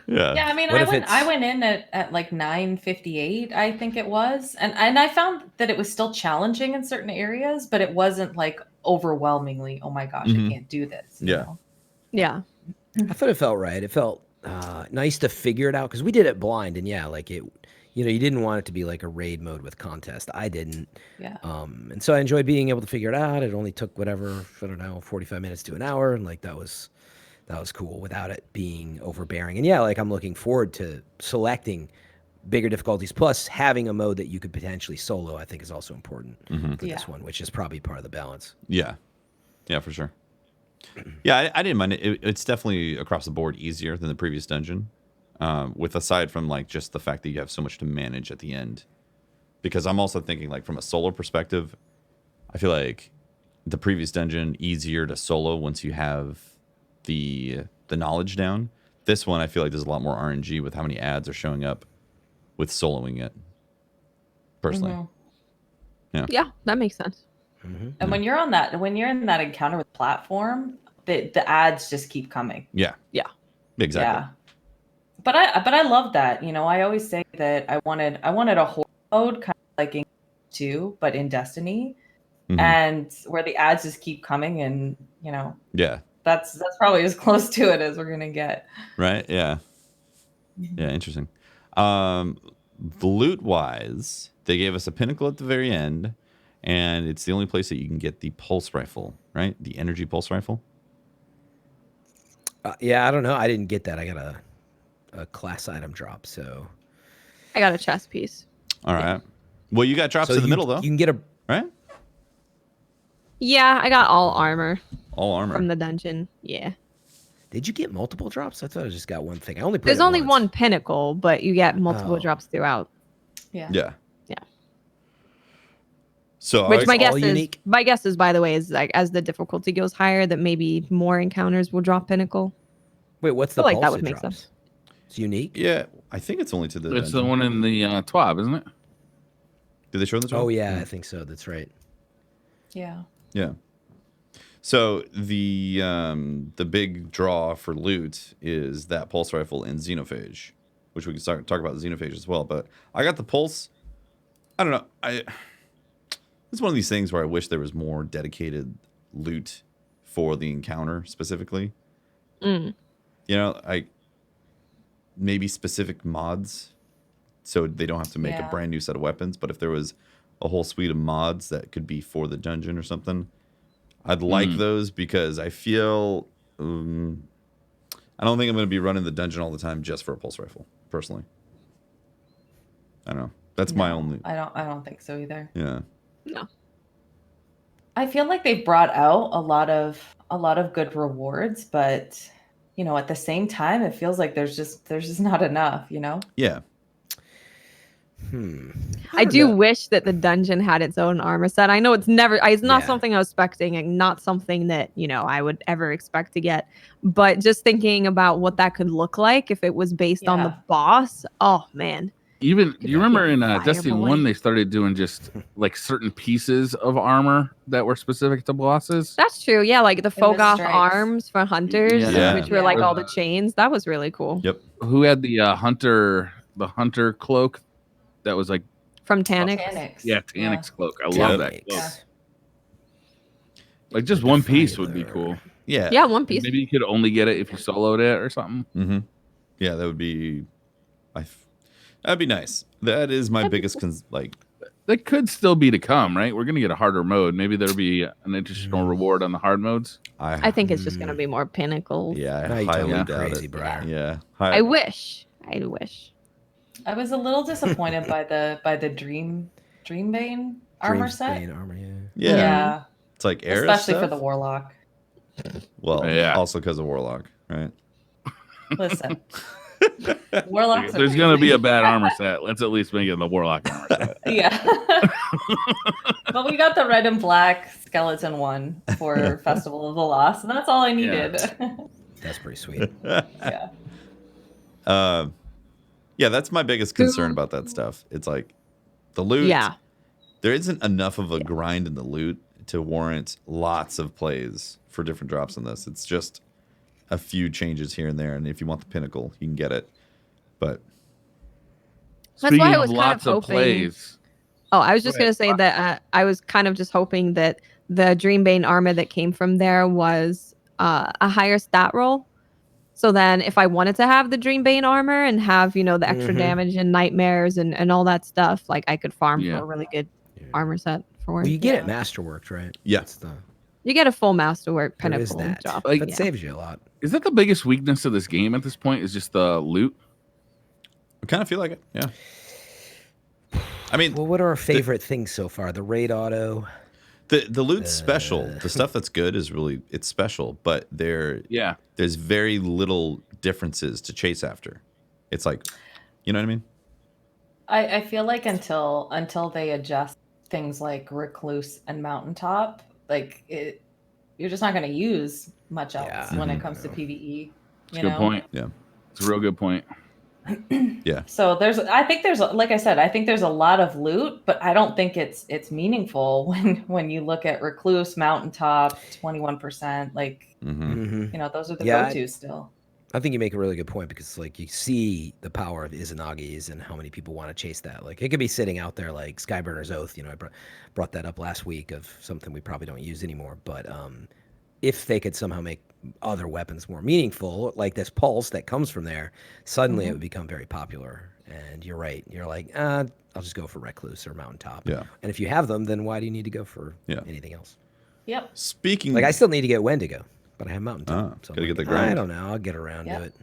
Yeah. Yeah, I mean, What if I went in at like 958, I think it was, and I found that it was still challenging in certain areas, but it wasn't like overwhelmingly, oh my gosh, Mhm. I can't do this. Yeah. know? Yeah. I thought it felt right. It felt nice to figure it out because we did it blind, and yeah, like it, you didn't want it to be like a raid mode with contest. I didn't. Yeah. And so I enjoyed being able to figure it out. It only took whatever, I don't know, 45 minutes to an hour, and like that was cool without it being overbearing. And yeah, like I'm looking forward to selecting bigger difficulties, plus having a mode that you could potentially solo. I think is also important for this one, which is probably part of the balance. Yeah, for sure. Yeah, I didn't mind it. It's definitely across the board easier than the previous dungeon. With aside from like just the fact that you have so much to manage at the end, because I'm also thinking like from a solo perspective, I feel like the previous dungeon easier to solo once you have the knowledge down. This one I feel like there's a lot more RNG with how many ads are showing up with soloing it. Personally, yeah, that makes sense. And when you're in that encounter with platform, the ads just keep coming. Yeah, exactly. Yeah. But I love that. I always say that I wanted a horror mode kind of like in 2, but in Destiny, and where the ads just keep coming, and that's probably as close to it as we're gonna get. Right? Yeah. Yeah. Interesting. Loot wise, they gave us a pinnacle at the very end, and it's the only place that you can get the pulse rifle, right? The energy pulse rifle. Yeah, I don't know. I didn't get that. I got a class item drop, so I got a chest piece. All right. Well, you got drops in the middle though. You can get right. Yeah, I got all armor. All armor from the dungeon. Yeah. Did you get multiple drops? I thought I just got one thing. I only There's only one pinnacle, but you get multiple drops throughout. Yeah. So which my guess is, by the way, is like as the difficulty goes higher, that maybe more encounters will drop pinnacle. Wait, what's the like that would make sense. It's unique. Yeah, I think it's only to the. It's the one in the TWAB, isn't it? Did they show the TWAB? Oh yeah, I think so. That's right. Yeah. Yeah. So the big draw for loot is that pulse rifle and Xenophage, which we can talk about the Xenophage as well. But I got the pulse. I don't know. It's one of these things where I wish there was more dedicated loot for the encounter specifically. Maybe specific mods, so they don't have to make a brand new set of weapons. But if there was a whole suite of mods that could be for the dungeon or something, I'd like those, because I feel I don't think I'm going to be running the dungeon all the time just for a pulse rifle, personally. I don't know. That's my only. I don't think so either. Yeah. No. I feel like they've brought out a lot of good rewards, but at the same time, it feels like there's just not enough. Yeah. I do wish that the dungeon had its own armor set. I know it's not something I was expecting, and not something that I would ever expect to get. But just thinking about what that could look like if it was based on the boss. Oh man. Even do you remember in Destiny 1 they started doing just like certain pieces of armor that were specific to bosses? That's true. Yeah, like the Fogoth arms for hunters, which were like all the chains. That was really cool. Yep. Who had the hunter cloak that was like from Tanic? Yeah, Tanic's cloak. I love that cloak. Yeah. Like just one piece would be cool. Yeah. Yeah, one piece. Maybe you could only get it if you soloed it or something. Mm-hmm. Yeah, that would be that'd be nice. That is my biggest that could still be to come, right? We're gonna get a harder mode. Maybe there'll be an additional reward on the hard modes. I think it's just gonna be more pinnacles. Yeah, I highly doubt crazy, it. Briar. Yeah, I wish. I was a little disappointed by the Dreambane armor set. Dreambane armor, Yeah. It's like air, especially stuff? for the Warlock. Well, also because of Warlock, right? Listen. Warlocks. There's gonna be a bad armor set. Let's at least make it the Warlock armor set. Yeah. But we got the red and black skeleton one for Festival of the Lost, and that's all I needed. That's pretty sweet. Yeah. Yeah, that's my biggest concern about that stuff. It's like the loot. Yeah. There isn't enough of a grind in the loot to warrant lots of plays for different drops in this. It's just a few changes here and there, and if you want the pinnacle, you can get it. But that's why I was lots kind of plays. Oh, I was just going to say that I was kind of just hoping that the Dreambane armor that came from there was a higher stat roll. So then if I wanted to have the Dreambane armor and have, the extra damage and nightmares and all that stuff, like I could farm for a really good armor set for Well, you get it masterworked, right? Yeah. You get a full masterwork pinnacle that. job. Like, it saves you a lot. Is that the biggest weakness of this game at this point? Is just the loot? I kind of feel like it. Yeah. I mean, well, what are our favorite things so far? The raid auto. The loot's special. The stuff that's good is it's special, but there's very little differences to chase after. It's like, you know what I mean? I feel like until they adjust things like Recluse and Mountaintop, like you're just not going to use much else when it comes to PvE. That's a good point. Yeah, it's a real good point. Yeah. So I think there's like I said, I think there's a lot of loot, but I don't think it's meaningful when you look at Recluse, Mountaintop, 21%. Like those are the go-tos still. I think you make a really good point because like you see the power of Izanagi's and how many people want to chase that. Like it could be sitting out there like Skyburner's Oath. I brought that up last week of something we probably don't use anymore. But if they could somehow make other weapons more meaningful, like this pulse that comes from there, suddenly it would become very popular. And you're right. You're like, I'll just go for Recluse or Mountaintop. Yeah. And if you have them, then why do you need to go for anything else? Yep. Speaking, like I still need to get Wendigo, but I have Mountaintop. So gotta get the grind. I don't know. I'll get around to it.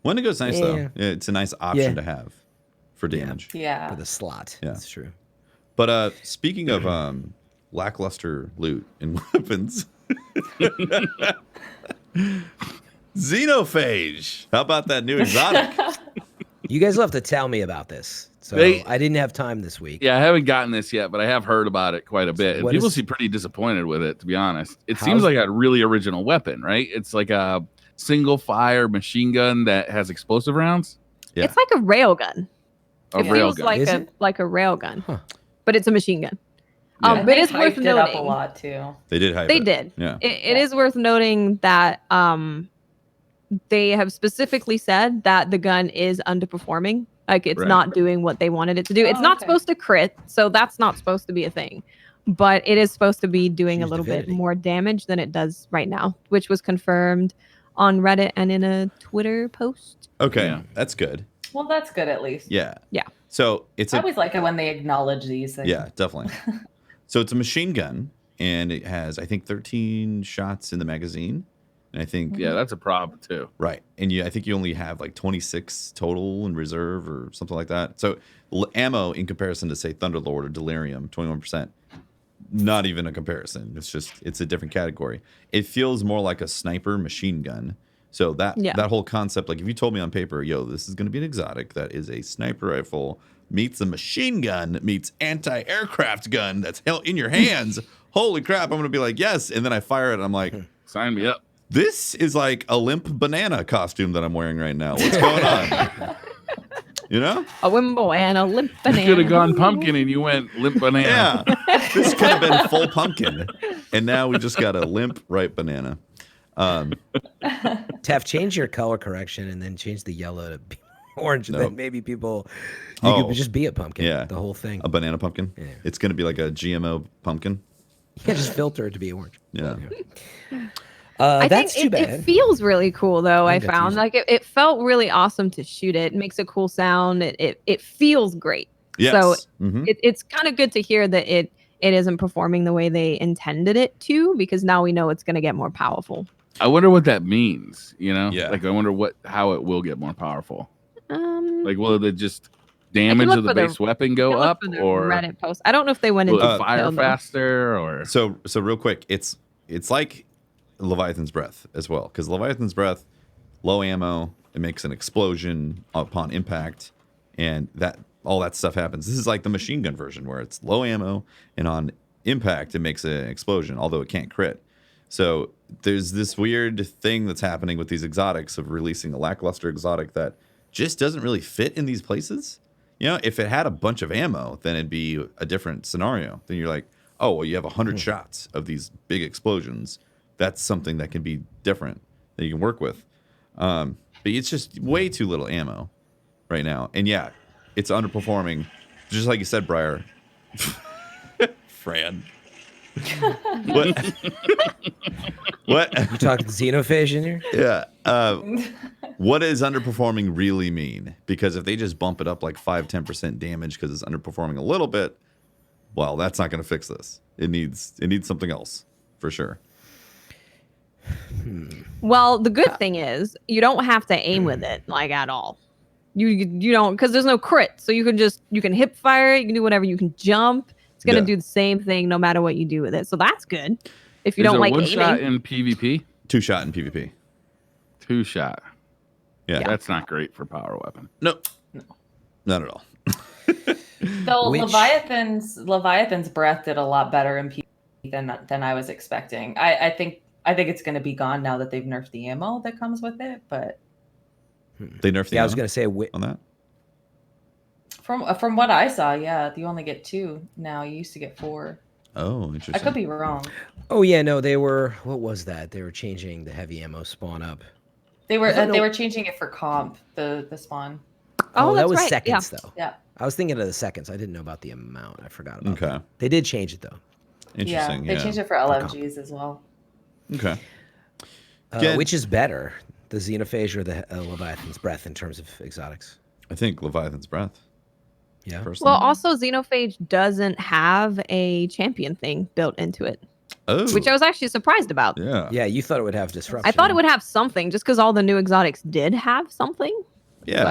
Wendigo's nice though. Yeah, it's a nice option to have for damage. Yeah. For the slot. Yeah, that's true. But speaking of lackluster loot and weapons. Xenophage. How about that new exotic? You guys will have to tell me about this. So I didn't have time this week. Yeah, I haven't gotten this yet, but I have heard about it quite a bit. And people seem pretty disappointed with it, to be honest. It seems like a really original weapon, right? It's like a single fire machine gun that has explosive rounds. Yeah. It's like a railgun. It feels like a railgun, but it's a machine gun. Yeah. But it's worth noting. Up a lot too. They did hype They it. did. Yeah. It is worth noting that they have specifically said that the gun is underperforming. Like it's not doing what they wanted it to do. It's not supposed to crit, so that's not supposed to be a thing. But it is supposed to be doing a little bit more damage than it does right now, which was confirmed on Reddit and in a Twitter post. Okay, that's good. Well, that's good at least. Yeah. Yeah. So it's I always like it when they acknowledge these things. Yeah, definitely. So it's a machine gun, and it has, I think, 13 shots in the magazine. And I think that's a problem too. Right. And I think you only have like 26 total in reserve or something like that. So ammo in comparison to say Thunderlord or Delirium, 21%, not even a comparison. It's a different category. It feels more like a sniper machine gun. So that whole concept, like if you told me on paper, this is going to be an exotic that is a sniper rifle meets a machine gun meets anti-aircraft gun that's held in your hands. Holy crap. I'm going to be like, yes. And then I fire it. And I'm like, sign me up. This is like a limp banana costume that I'm wearing right now. What's going on? A wimbo and a limp banana. You could have gone pumpkin and you went limp banana. Yeah. This could have been full pumpkin. And now we just got a limp ripe banana. Tef, change your color correction and then change the yellow to orange. And then maybe people, you could just be a pumpkin. Yeah. The whole thing. A banana pumpkin. Yeah. It's going to be like a GMO pumpkin. You can just filter it to be orange. Yeah. I that's think too bad. It feels really cool though. I found like it felt really awesome to shoot it. It makes a cool sound. It feels great. Yes. So it's kind of good to hear that it isn't performing the way they intended it to, because now we know it's going to get more powerful. I wonder what that means. Yeah. Like I wonder how it will get more powerful. Like will it just damage of the base weapon go up, or Reddit post? I don't know if they went into fire faster or so real quick. It's like Leviathan's Breath as well, because Leviathan's Breath, low ammo, it makes an explosion upon impact, and all that stuff happens. This is like the machine gun version where it's low ammo and on impact it makes an explosion, although it can't crit. So there's this weird thing that's happening with these exotics of releasing a lackluster exotic that just doesn't really fit in these places. If it had a bunch of ammo, then it'd be a different scenario. Then you're like, oh, well, you have 100 shots of these big explosions. That's something that can be different that you can work with. But it's just way too little ammo right now. And yeah, it's underperforming. Just like you said, Briar. Fran. What? What? You talking Xenophage in here? Yeah. What does underperforming really mean? Because if they just bump it up like 5-10% damage because it's underperforming a little bit, well, that's not going to fix this. It needs something else for sure. Well, the good thing is you don't have to aim with it like at all. You don't, because there's no crit, so you can hip fire it. You can do whatever. You can jump. It's gonna do the same thing no matter what you do with it. So that's good. If you don't like aiming. Shot in PvP, 2-shot in PvP. 2-shot. Yeah, that's not great for power weapon. No, not at all. Though Leviathan's breath did a lot better in PvP than I was expecting. I think it's going to be gone now that they've nerfed the ammo that comes with it. But they nerfed the ammo. I was going to say on that. From what I saw, yeah, you only get 2 now. You used to get 4. Oh, interesting. I could be wrong. Oh yeah, no, they were. What was that? They were changing the heavy ammo spawn up. They were changing it for comp the spawn. Oh, that was right. seconds though. Yeah. I was thinking of the seconds. I didn't know about the amount. I forgot about that. Okay. They did change it though. Interesting. Yeah, they changed it for LMGs as well. Okay. Which is better, the Xenophage or the Leviathan's breath in terms of exotics? I think Leviathan's breath. Yeah. Well, also Xenophage doesn't have a champion thing built into it. Oh. Which I was actually surprised about. Yeah. Yeah, you thought it would have disruption. I thought it would have something just because all the new exotics did have something. Yeah, so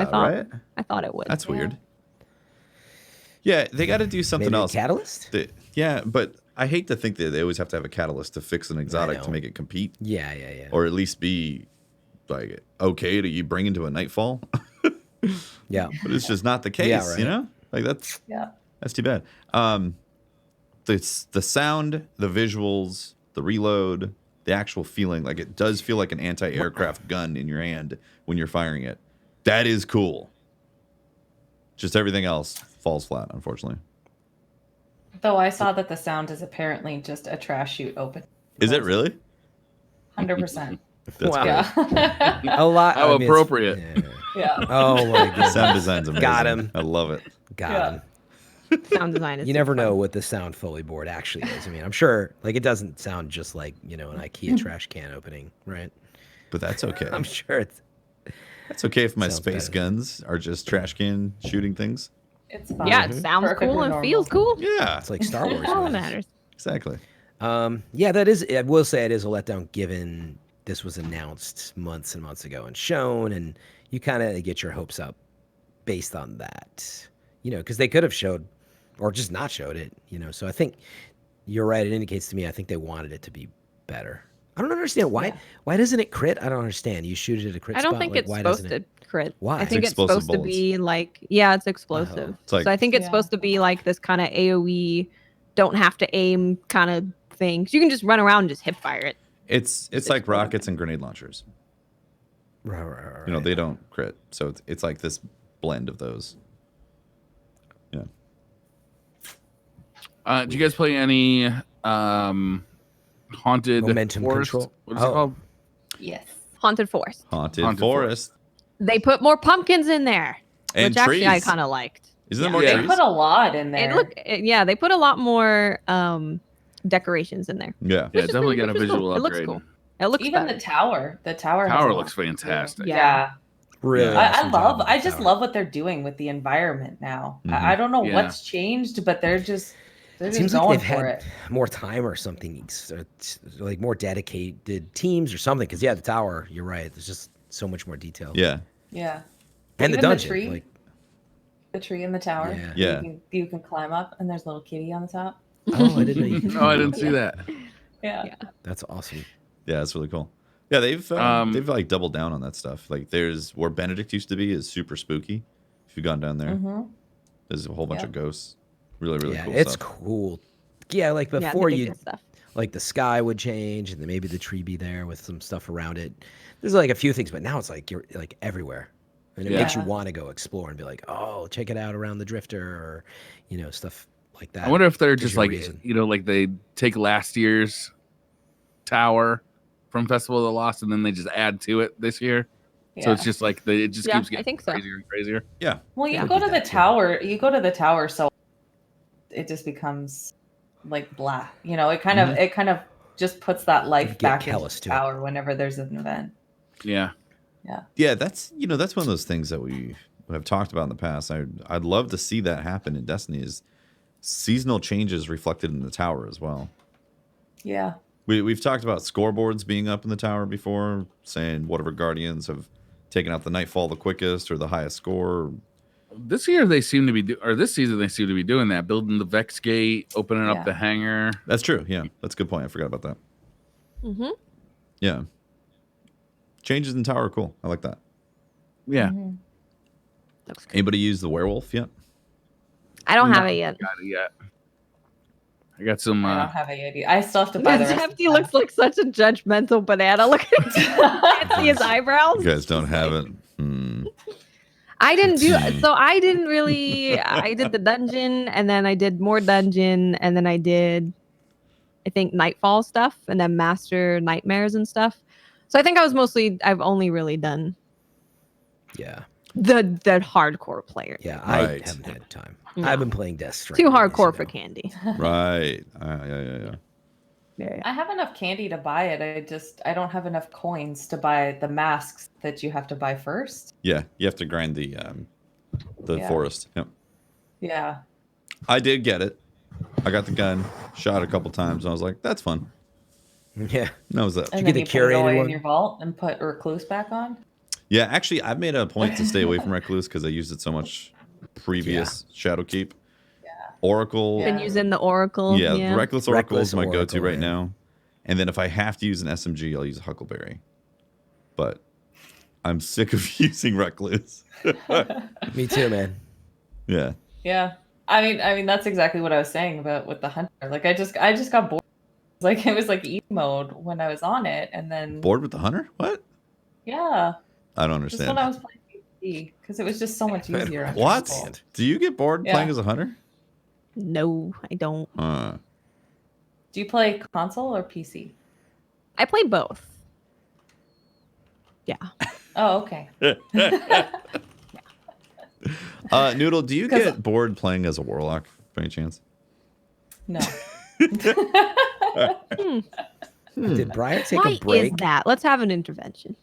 I thought it would. That's weird. Yeah, they got to do something Maybe else. A catalyst? Yeah, but I hate to think that they always have to have a catalyst to fix an exotic to make it compete. Yeah. Or at least be like okay to you bring into a nightfall. Yeah. But it's just not the case, you know? Like that's too bad. The sound, the visuals, the reload, the actual feeling, like it does feel like an anti-aircraft gun in your hand when you're firing it. That is cool. Just everything else falls flat, unfortunately. Though I saw that the sound is apparently just a trash chute open. Is it really? 100%. That's wow. A lot. How appropriate. Yeah. Oh my god. Sound design's amazing. Got him. I love it. Got him. Sound design is You never know what the sound Foley board actually is. I mean, I'm sure like it doesn't sound just like, an IKEA trash can opening, right? But that's okay. I'm sure That's okay if my Sounds space better. guns are just trash can shooting things. It's fine. Yeah, it sounds Perfectly cool and normal. feels cool. Yeah. It's like Star Wars. That's all that movies. matters. Exactly. Yeah, that is. I will say it is a letdown given this was announced months and months ago and shown, and you kind of get your hopes up based on that, because they could have showed or just not showed it, So I think you're right. It indicates to me I think they wanted it to be better. I don't understand why. Yeah. Why doesn't it crit? I don't understand. You shoot it at a crit I don't spot, think like, it's why supposed doesn't to crit. Why? I think It's it's supposed to explosive be like, it's explosive. It's like- so I think it's supposed to be like this kind of AoE, don't have to aim kind of thing. So you can just run around and just hip fire it. It's like rockets and grenade launchers. Right. They don't crit. So it's like this blend of those. Yeah. Do you guys play any Haunted Momentum Forest? Control? What is it called? Yes. Haunted Forest. Haunted Forest. They put more pumpkins in there, And which actually I trees. kind of liked. Isn't there Yeah. more They trees? put a lot in there. They put a lot more decorations in there. Yeah. Yeah, is definitely got a which is cool. visual It looks upgrade. cool. It looks Even better. the tower. The tower. has Tower a lot looks fantastic. Yeah. Really. Yeah. I just love what they're doing with the environment now. Mhm. I don't know Yeah. what's changed, but they're just It seems going like they've for had it. more time or something, like more dedicated teams or something. Because the tower, you're right. There's just so much more detail. Yeah. Yeah. and the Even dungeon. tree, like, the tree in the tower. Yeah. Yeah. You can climb up, and there's a little kitty on the top. oh, I didn't know. You Oh, I didn't see that. Yeah. That's awesome. Yeah, that's really cool. Yeah, they've like doubled down on that stuff. Like there's where Benedict used to be is super spooky. If you've gone down there, Mm-hmm. there's a whole bunch of ghosts. Really, really Yeah, cool it's stuff. cool. Yeah, like Yeah, before they did you, good stuff. like the sky would change, and then maybe the tree be there with some stuff around it. There's like a few things, but now it's like you're like everywhere, and it makes you Yeah. want to go explore and be like, oh, check it out around the drifter, or stuff like that. I wonder if they're Gives just you a like, reason. like they take last year's tower from Festival of the Lost and then they just add to it this year. So it's just like it just Yeah, keeps I getting think so. crazier and crazier. Yeah. Well, you Yeah. go to Could be the that, too. tower. You go to the tower, so it just becomes like blah. It kind of just puts that life Get back into callous the to it. tower whenever there's an event. Yeah. Yeah, that's that's one of those things that we have talked about in the past. I'd love to see that happen in Destiny, is seasonal changes reflected in the tower as well. Yeah. We've talked about scoreboards being up in the tower before, saying whatever guardians have taken out the nightfall the quickest or the highest score. This year they seem to be, this season they seem to be doing that, building the Vex gate, opening up the hangar. That's true. Yeah, that's a good point. I forgot about that. Mm-hmm. Yeah. Changes in tower are cool. I like that. Yeah. Anybody use the werewolf yet? I don't have it yet. Got it yet. I got some. I don't have it yet. I still have to buy the rest. Hefty looks like such a judgmental banana. Look at can't see his eyebrows. You guys don't have it. I didn't do so. I didn't really. I did the dungeon, and then I did more dungeon, and then I did, I think, Nightfall stuff, and then Master Nightmares and stuff. So I think I've only really done the hardcore player. Yeah, I haven't had time. No. I've been playing Death Too Stranding. hardcore for candy. Right. Yeah. I have enough candy to buy it. I don't have enough coins to buy the masks that you have to buy first. Yeah, you have to grind the forest. Yep. Yeah. I did get it. I got the gun, shot a couple times, and I was like, "That's fun." Yeah. That was it. And then you put it away in your vault and put Recluse back on? Yeah, actually, I've made a point to stay away from Recluse because I used it so much previous Shadowkeep. Yeah. Oracle. Been using the Oracle. Yeah, the Reckless Oracle is my go-to right now. And then if I have to use an SMG, I'll use a Huckleberry. But I'm sick of using Recluse. Me too, man. Yeah. Yeah. I mean that's exactly what I was saying about with the Hunter. Like I just got bored. Like it was like E mode when I was on it, and then bored with the Hunter? What? Yeah. I don't understand. Just when I was playing PC, because it was just so much easier. What? Do you get bored playing as a Hunter? No, I don't. Do you play console or PC? I play both. Yeah. Oh, okay. Noodle, do you get bored playing as a warlock by any chance? No. Did Brian take Why a break? Is that? Let's have an intervention.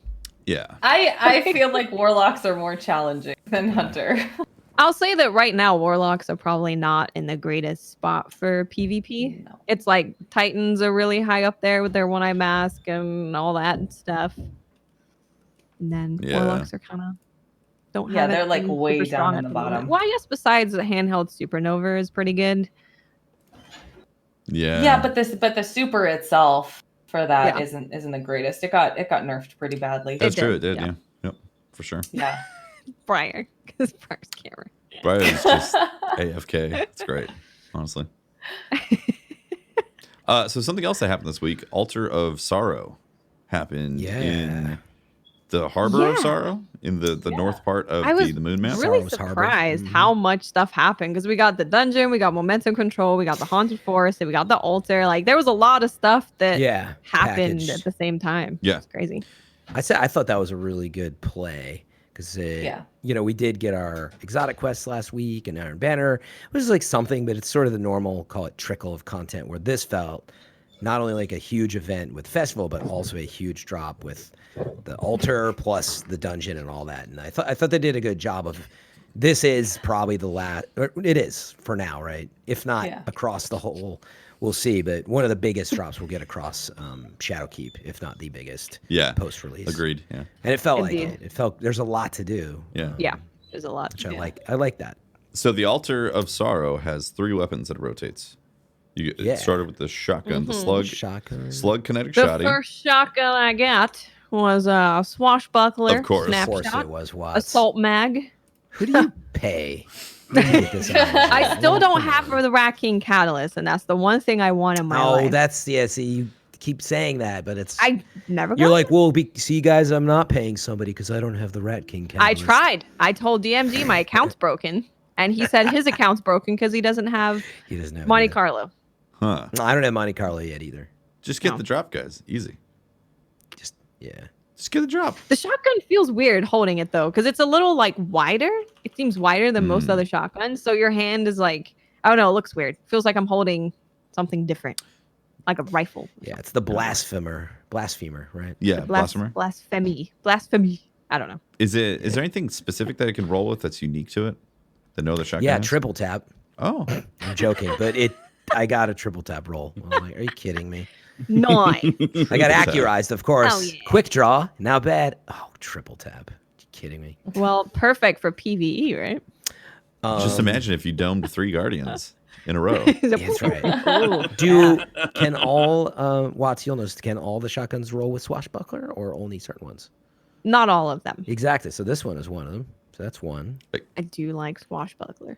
Yeah. I feel like warlocks are more challenging than Hunter. I'll say that right now, warlocks are probably not in the greatest spot for PvP. No. It's like Titans are really high up there with their one-eye mask and all that and stuff. And then warlocks are kind of don't have. Yeah, they're like way down in the bottom. Well, I guess besides the handheld supernova is pretty good. Yeah. Yeah, but the super itself for that isn't the greatest. It got nerfed pretty badly. That's true. It did. Yeah. Yep. For sure. Yeah. Briar, because Briar's camera. Briar is just AFK. It's great, honestly. So something else that happened this week: Altar of Sorrow happened in the Harbor of Sorrow in the north part of the moon map. I was really surprised how much stuff happened because we got the dungeon, we got momentum control, we got the haunted forest, and we got the altar. Like there was a lot of stuff that happened at the same time. Yeah, it's crazy. I thought that was a really good play because we did get our exotic quests last week and Iron Banner, which is like something, but it's sort of the normal, call it trickle of content, where this felt not only like a huge event with festival, but also a huge drop with the altar plus the dungeon and all that. And I thought they did a good job of. This is probably the last. It is for now, right? If not across the whole, we'll see. But one of the biggest drops we'll get across Shadowkeep, if not the biggest. Yeah. Post release. Agreed. Yeah. And it felt like it. It felt there's a lot to do. Yeah. Yeah. There's a lot. Which I like. I like that. So the Altar of Sorrow has 3 weapons that it rotates. It started with the shotgun, the slug kinetic shotty. The first shotgun I got was a swashbuckler, of course, snapshot, it was assault mag. Who do you pay? I still don't have for the Rat King Catalyst, and that's the one thing I want in my life. Oh, that's see, you keep saying that, but it's I never. You're like, well, see, guys, I'm not paying somebody because I don't have the Rat King Catalyst. I tried. I told DMG my account's broken, and he said his account's broken because he doesn't have Monte Carlo. Huh? No, I don't have Monte Carlo yet either. Just get the drop, guys. Easy. Just get the drop. The shotgun feels weird holding it though, because it's a little like wider. It seems wider than most other shotguns. So your hand is like, I don't know, it looks weird. It feels like I'm holding something different, like a rifle. Yeah, it's the blasphemer, right? Yeah, blasphemer. Blasphemy. I don't know. Is there anything specific that it can roll with that's unique to it? That no other shotgun Yeah, has? triple tap. Oh, I'm joking, but I got a triple tap roll. I'm like, are you kidding me? Nice. I got accurized, of course. Oh, yeah. Quick draw, now bad. Oh, triple tap. Are you kidding me? Well, perfect for PvE, right? just imagine if you domed 3 guardians in a row. That's right. Can all Watts, you'll notice, can all the shotguns roll with swashbuckler or only certain ones? Not all of them. Exactly. So this one is one of them. So that's one. I do like swashbuckler.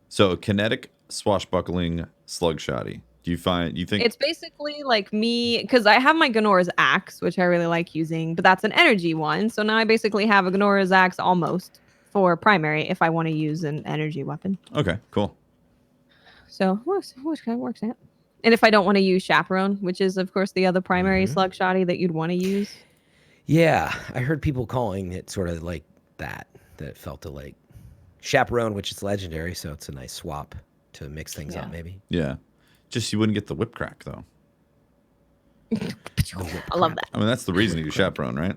So kinetic swashbuckling slug shotty. You think It's basically like me, because I have my Gnora's axe, which I really like using, but that's an energy one. So now I basically have a Gnora's axe almost for primary if I want to use an energy weapon. Okay, cool. So works out. And if I don't want to use chaperone, which is of course the other primary slug shotty that you'd want to use. Yeah, I heard people calling it sort of like that it felt to like chaperone, which is legendary, so it's a nice swap to mix things up maybe. Yeah. Just you wouldn't get the whip crack though. I love that. I mean, that's the reason you chaperone, right?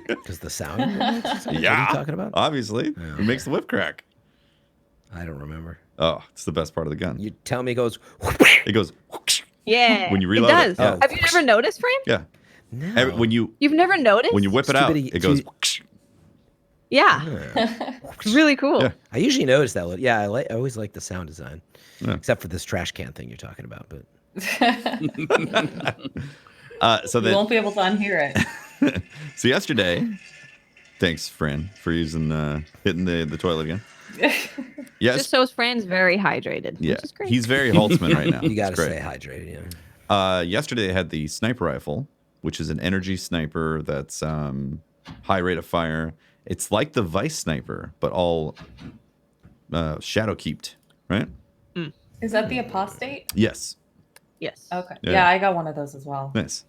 Because the sound. What are you talking about? Obviously, it makes the whip crack. I don't remember. Oh, it's the best part of the gun. You tell me it goes. It goes. Yeah. When you reload it does. it. Yeah. Have you never noticed, Frame? Yeah. No. You've never noticed? When you whip it out, it goes. Yeah. It's really cool. Yeah. I usually notice that. Yeah, I always like the sound design, Yeah. except for this trash can thing you're talking about. But So you won't be able to unhear it. So yesterday, thanks, Fran, for hitting the toilet again. Yes. Just shows Fran's very hydrated. Yeah. Which is great. He's very Holtzman right now. you got to It's stay great. hydrated. Yeah. Yesterday, I had the sniper rifle, which is an energy sniper that's high rate of fire. It's like the Vice sniper, but all shadow keeped, right? Is that the apostate? Yes. Yes. Okay. Yeah. Yeah, I got one of those as well. Nice.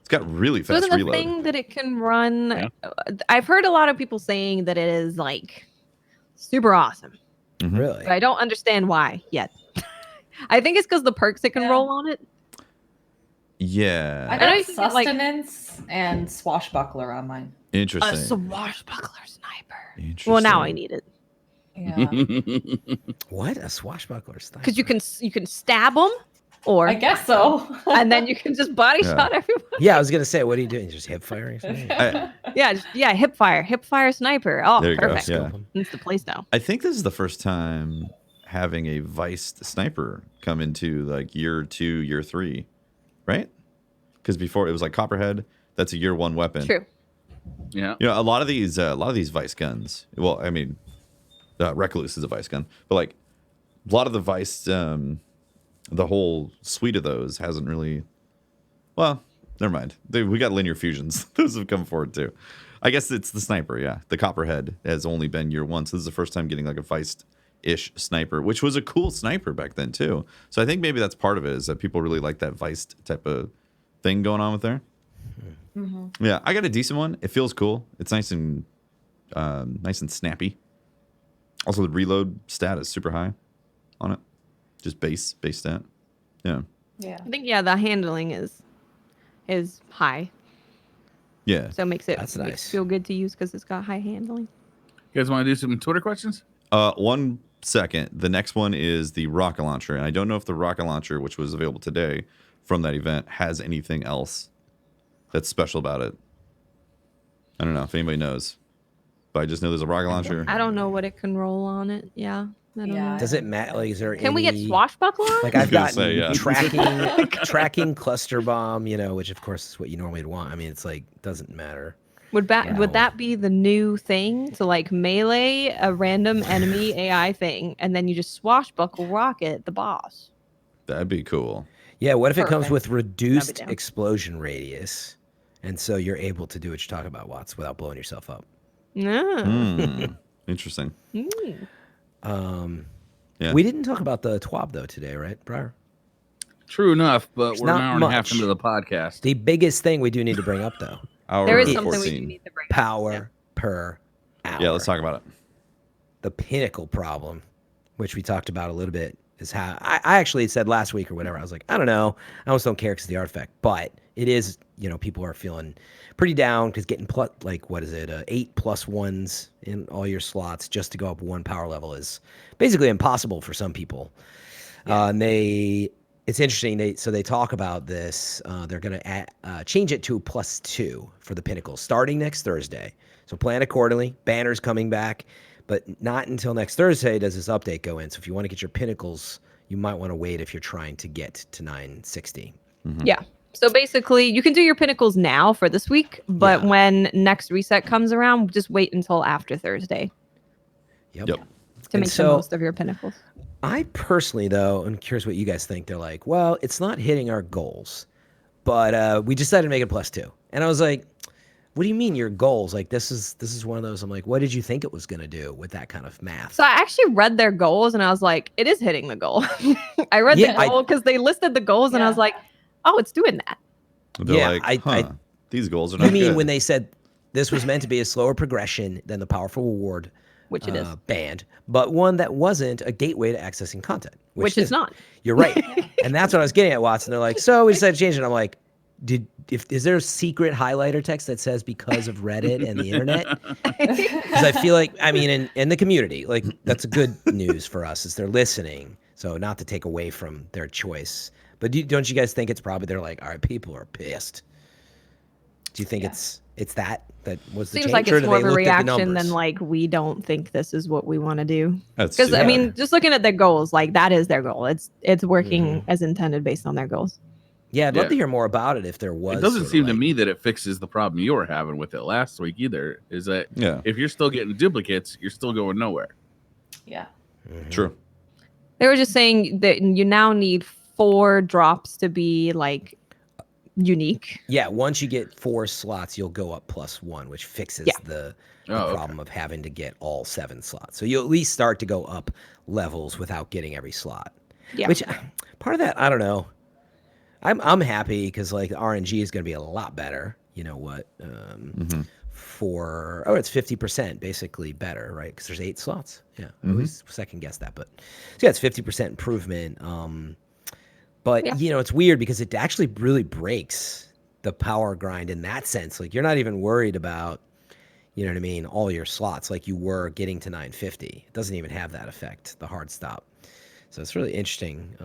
It's got really So fast is the reload. thing that it can run. I've heard a lot of people saying that it is like super awesome. Mhm. Really? But I don't understand why yet. I think it's because the perks it can roll on it. Yeah. I know got you can get, like- sustenance and swashbuckler on mine. Interesting. A swashbuckler sniper. Interesting. Well, now I need it Yeah. What? A swashbuckler sniper? because you can stab them, or I guess so. and then you can just body Yeah. shot everyone. Yeah, I was gonna say, what are you doing? Just hip firing? Yeah, hip fire sniper. Oh, There you go, perfect. yeah. It's the place now. I think this is the first time having a Vice sniper come into like year 2, year 3, right? Because before it was like Copperhead. That's a year 1 weapon. True. Yeah. You know, a lot of these Vice guns. Well, I mean, Recluse is a Vice gun, but like a lot of the Vice, the whole suite of those hasn't really. Well, never mind. We got linear fusions. Those have come forward too. I guess it's the sniper. Yeah, the Copperhead has only been year 1, so this is the first time getting like a Vice-ish sniper, which was a cool sniper back then too. So I think maybe that's part of it, is that people really like that Vice type of thing going on with there. Mm-hmm. Yeah, I got a decent one. It feels cool. It's nice and snappy. Also, the reload stat is super high on it. Just base stat. Yeah. Yeah. I think the handling is high, Yeah. so it makes it That's nice. feel good to use because it's got high handling. You guys want to do some Twitter questions? 1 second. The next one is the rocket launcher, and I don't know if the rocket launcher, which was available today from that event, has anything else that's special about it. I don't know if anybody knows, but I just know there's a rocket launcher. I don't know what it can roll on it. Yeah, I don't Yeah. know. Does it matter? Like, is there? Can we get any- swashbuckler on? Like it? I've gonna got say, yeah. tracking cluster bomb, which of course is what you normally would want. I mean, it's like doesn't matter. Would that be the new thing to like melee a random enemy AI thing, and then you just swashbuckle rocket the boss? That'd be cool. Yeah. What if it comes Perfect. with reduced down. explosion radius, and so you're able to do what you're talking about, Watts, without blowing yourself up? No. Interesting. Yeah. We didn't talk about the TWAB though today, right, Briar? True enough, but It's we're an not hour and a half much. into the podcast. The biggest thing we do need to bring up though, Hour There is 14. something we do need to bring up. power per hour. Yeah, let's talk about it. The pinnacle problem, which we talked about a little bit is how I actually said last week or whatever. I was like, I don't know. I almost don't care because of the artifact. But it is, people are feeling pretty down because getting 8 +1s in all your slots just to go up 1 power level is basically impossible for some people. Yeah. And it's interesting. They talk about this. They're going to change it to +2 for the pinnacles starting next Thursday. So plan accordingly. Banners coming back, but not until next Thursday does this update go in. So if you want to get your pinnacles, you might want to wait if you're trying to get to 960. Mm-hmm. Yeah. So basically, you can do your pinnacles now for this week, but when next reset comes around, just wait until after Thursday. Yep. To make the most of your pinnacles. I personally, though, I'm curious what you guys think. They're like, well, it's not hitting our goals, but we decided to make it +2. And I was like, what do you mean your goals? Like, this is one of those. I'm like, what did you think it was going to do with that kind of math? So I actually read their goals and I was like, it is hitting the goal. I read the goal because they listed the goals and I was like, oh, it's doing that. They're like, these goals are not good. You mean when they said this was meant to be a slower progression than the powerful reward, which it is, band, but one that wasn't a gateway to accessing content, which is not. You're right. And that's what I was getting at, Watson. They're like, so we decided to change it. I'm like, is there a secret highlighter text that says because of Reddit and the internet? Because I feel like, in the community, like that's a good news for us is they're listening. So not to take away from their choice, but don't you guys think it's probably they're like, all right, people are pissed. Do you think it's that was the change? Seems like it's more of a reaction than like we don't think this is what we want to do. Because just looking at their goals, like that is their goal. It's working as intended based on their goals. Yeah, I'd love to hear more about it if there was. It doesn't seem to me that it fixes the problem you were having with it last week either. Is that if you're still getting duplicates, you're still going nowhere. Yeah. Mm-hmm. True. They were just saying that you now need 4 drops to be like unique. Yeah, once you get 4 slots, you'll go up +1, which fixes the problem of having to get all 7 slots. So you'll at least start to go up levels without getting every slot. Yeah. Which part of that, I don't know. I'm happy because like RNG is going to be a lot better. You know what? It's 50% basically better, right? Because there's 8 slots. Yeah, I always second guess that, but so it's 50% improvement. But it's weird because it actually really breaks the power grind in that sense. Like you're not even worried about, all your slots like you were getting to 950. It doesn't even have that effect, the hard stop. So it's really interesting.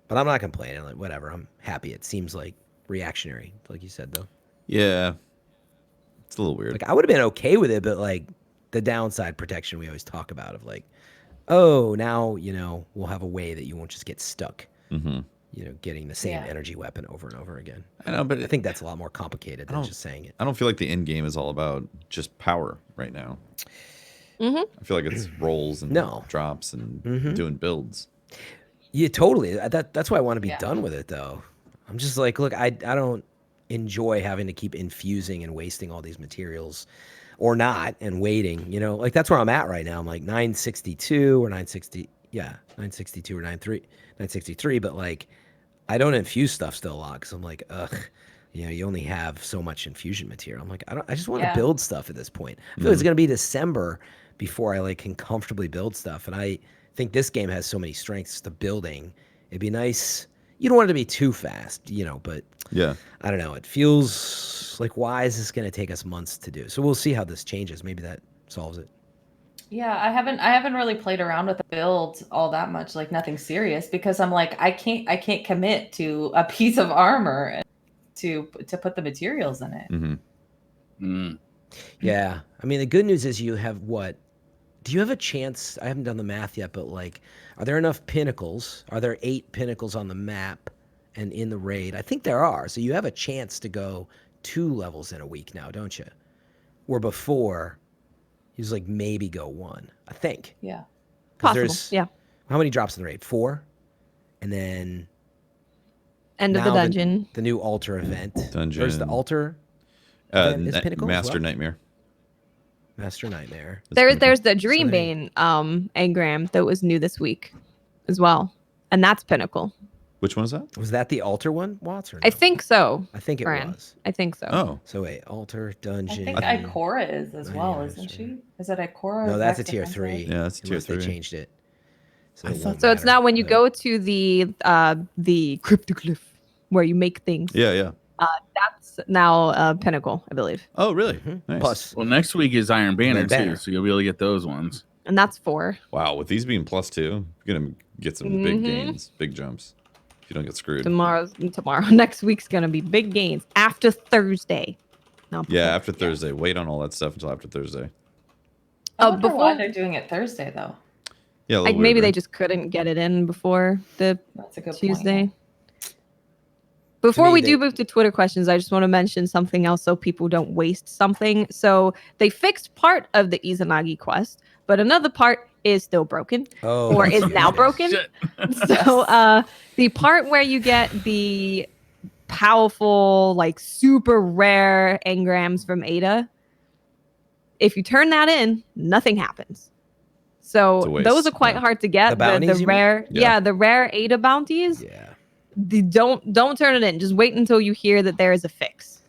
But I'm not complaining. Like whatever, I'm happy. It seems like reactionary, like you said, though. Yeah, it's a little weird. Like I would have been okay with it, but like the downside protection we always talk about of like, oh, now we'll have a way that you won't just get stuck. Getting the same energy weapon over and over again. I know, but I think that's a lot more complicated than just saying it. I don't feel like the end game is all about just power right now. I feel like it's rolls and drops and doing builds. Yeah, totally. That's why I want to be done with it, though. I'm just like, look, I don't enjoy having to keep infusing and wasting all these materials or not and waiting, like that's where I'm at right now. I'm like 962 or 960. Yeah, 962 or 963. But like, I don't infuse stuff still a lot because I'm like, ugh, you only have so much infusion material. I'm like, I just want to build stuff at this point. I feel like it's going to be December before I like can comfortably build stuff. And I think this game has so many strengths to building. It'd be nice. You don't want it to be too fast, but I don't know. It feels like, why is this going to take us months to do? So we'll see how this changes. Maybe that solves it. Yeah, I haven't really played around with the build all that much, like nothing serious, because I'm like, I can't commit to a piece of armor to put the materials in it. Yeah. I mean, the good news is you have what? Do you have a chance? I haven't done the math yet, but like, are there enough pinnacles? Are there 8 pinnacles on the map and in the raid? I think there are. So you have a chance to go 2 levels in a week now, don't you? Where before, he was like maybe go 1, I think. Yeah. Possible. Yeah. How many drops in the raid? 4? And then end of the dungeon. The new altar event. Dungeon. There's the altar event is pinnacle. Master Nightmare. Master Nightmare. There's the Dreambane engram that was new this week as well. And that's pinnacle. Which one is that? Was that the altar one, Watts? Or no? I think so. I think it was. I think so. Oh. So wait, altar, dungeon. I think Ikora is as well, isn't she? Is it Ikora? No, that's a tier 3. Yeah, that's a tier 3. They changed it. So it's now when you go to the cryptoglyph where you make things. Yeah. That's now Pinnacle, I believe. Oh, really? Mm-hmm. Nice. Plus, well, next week is Iron Banner too, so you'll be able to get those ones. And that's 4. Wow, with these being +2, you're gonna get some big gains, big jumps. If you don't get screwed. Tomorrow. Next week's gonna be big gains after Thursday. No, after Thursday. Wait on all that stuff until after Thursday. I wonder why they're doing it Thursday though. Yeah, like maybe they just couldn't get it in before the Tuesday. Point. Before we do move to Twitter questions, I just want to mention something else so people don't waste something. So they fixed part of the Izanagi quest, but another part is still broken or is now broken. So the part where you get the powerful, like super rare engrams from Ada, if you turn that in, nothing happens. So those are quite hard to get. The rare, the rare Ada bounties. Yeah. Don't turn it in. Just wait until you hear that there is a fix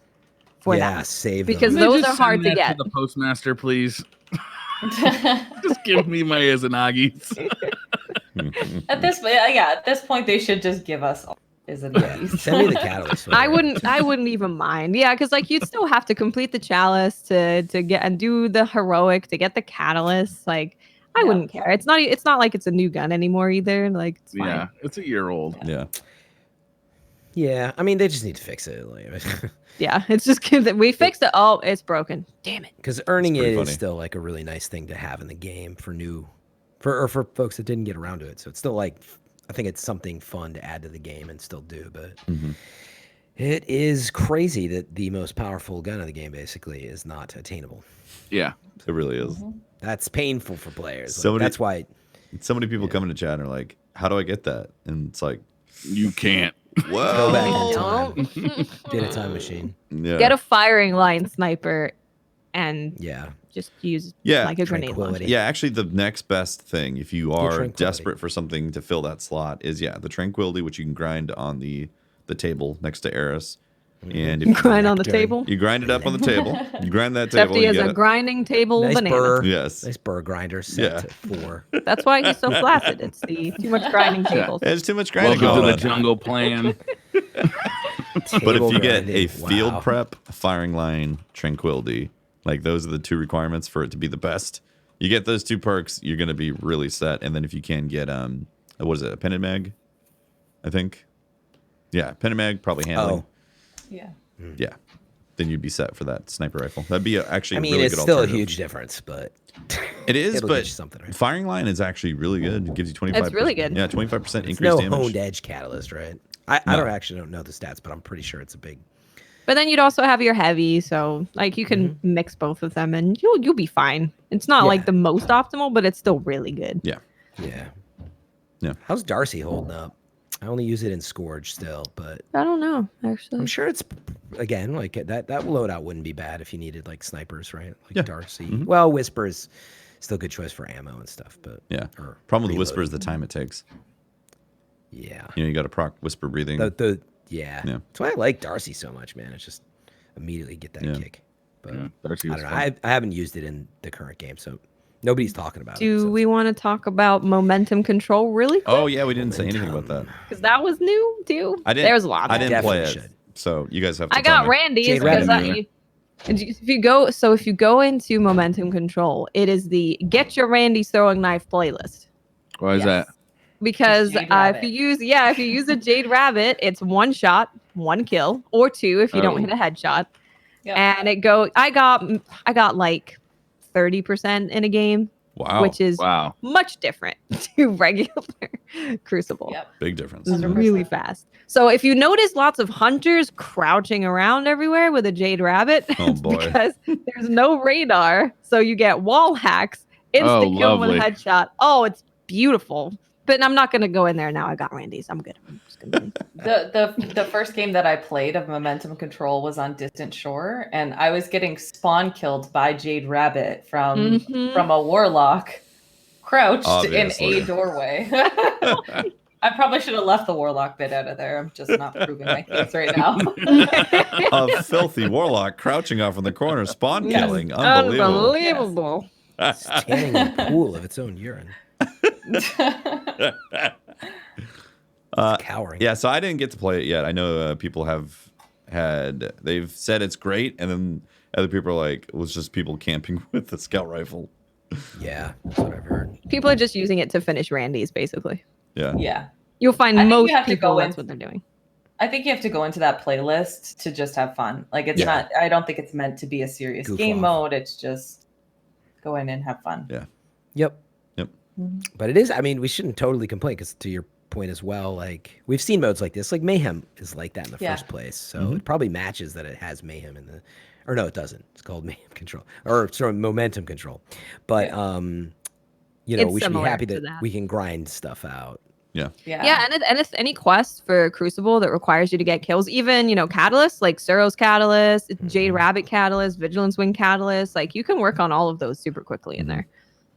for that. Save because them. those are hard to get. To the postmaster, please. Just give me my Izanagis. At this point, they should just give us all Izanagis. Send me the catalyst. I wouldn't even mind. Yeah, because like you'd still have to complete the chalice to get and do the heroic to get the catalyst. Like I wouldn't care. It's not like it's a new gun anymore either. Like it's fine. Yeah, it's a year old. Yeah. Yeah, I mean they just need to fix it. Yeah, it's just that we fixed it. Oh, it's broken. Damn it. Because earning it is still like a really nice thing to have in the game for folks that didn't get around to it. So it's still like I think it's something fun to add to the game and still do. But it is crazy that the most powerful gun of the game basically is not attainable. Yeah, it really is. That's painful for players. That's why so many people come into chat and are like, "How do I get that?" And it's like, you can't. Whoa. Go back in time. Get a time machine. Yeah. Get a firing line sniper and just use like a grenade launcher. Yeah, actually the next best thing if you are desperate for something to fill that slot is the Tranquility, which you can grind on the table next to Eris. And if you grind on the table? You grind it up on the table. You grind that table. He has a grinding table nice banana. Burr, yes. Nice burr grinder set to 4. That's why he's so flaccid. It's the too much grinding tables. It's too much grinding. Welcome to the jungle plan. But if you get a field prep, firing line, Tranquility, like those are the 2 requirements for it to be the best. You get those 2 perks, you're going to be really set. And then if you can get what is it, a Pennon Mag? I think. Yeah, Pennon Mag, probably handling. Yeah. Then you'd be set for that sniper rifle. That'd be actually a really good it's still a alternative. huge difference, but it is. But something, right? firing line is actually really good. It gives you 25%. It's really good. Yeah, 25% increased no damage. honed edge catalyst, right? I don't know the stats, but I'm pretty sure it's a big. But then you'd also have your heavy, so like you can mix both of them, and you'll be fine. It's not like the most optimal, but it's still really good. Yeah. How's Darcy holding up? I only use it in Scourge still, but I don't know actually. I'm sure it's again like that loadout wouldn't be bad if you needed like snipers, right? Like Darcy. Well, Whisper is still a good choice for ammo and stuff, but problem with the Whisper is the time it takes. Yeah, you got to proc Whisper breathing. Yeah. That's why I like Darcy so much, man. It's just immediately get that kick. But Darcy I don't know. I haven't used it in the current game, so nobody's talking about it. Do we want to talk about momentum control really quick? Oh yeah, we didn't say anything about that because that was new too. There's a lot. I didn't play it, so you guys have to. I got Randy's because if you go into momentum control, it is the Get Your Randy's Throwing Knife playlist. Why is that? Because if you use a Jade Rabbit, it's 1 shot, 1 kill, or 2 if you don't hit a headshot. Yep. And I got like 30% in a game. Wow. Which is much different to regular Crucible. Yep. Big difference. It's really fast. So if you notice lots of hunters crouching around everywhere with a Jade Rabbit, it's because there's no radar. So you get wall hacks, instant kill with a headshot. Oh, it's beautiful. But I'm not going to go in there now. I got Randy's. I'm good. I'm just gonna the first game that I played of momentum control was on Distant Shore, and I was getting spawn killed by Jade Rabbit from a warlock crouched in a doorway. I probably should have left the warlock bit out of there. I'm just not proving my case right now. A filthy warlock crouching off in the corner, spawn killing. Unbelievable. Unbelievable. Standing in a pool of its own urine. Cowering. Yeah, so I didn't get to play it yet. I know people they've said it's great, and then other people are like, it was just people camping with the scout rifle. Yeah, that's what I've heard. People are just using it to finish Randy's, basically. Yeah. Yeah. You'll find I think most you have to people go that's in- what they're doing. I think you have to go into that playlist to just have fun. Like it's not. I don't think it's meant to be a serious Goof game off. mode. It's just go in and have fun. Yeah. Yep. Mm-hmm. But it is. I mean, we shouldn't totally complain because, to your point as well, like we've seen modes like this. Like Mayhem is like that in the first place, so it probably matches that it has Mayhem in the. Or no, it doesn't. It's called Mayhem Control or sorry, Momentum Control. But you know, It's we should be similar happy to that that. we can grind stuff out. Yeah. And if any quest for Crucible that requires you to get kills, even Catalyst, like Suro's Catalyst, Jade Rabbit Catalyst, Vigilance Wing Catalyst, like you can work on all of those super quickly in there.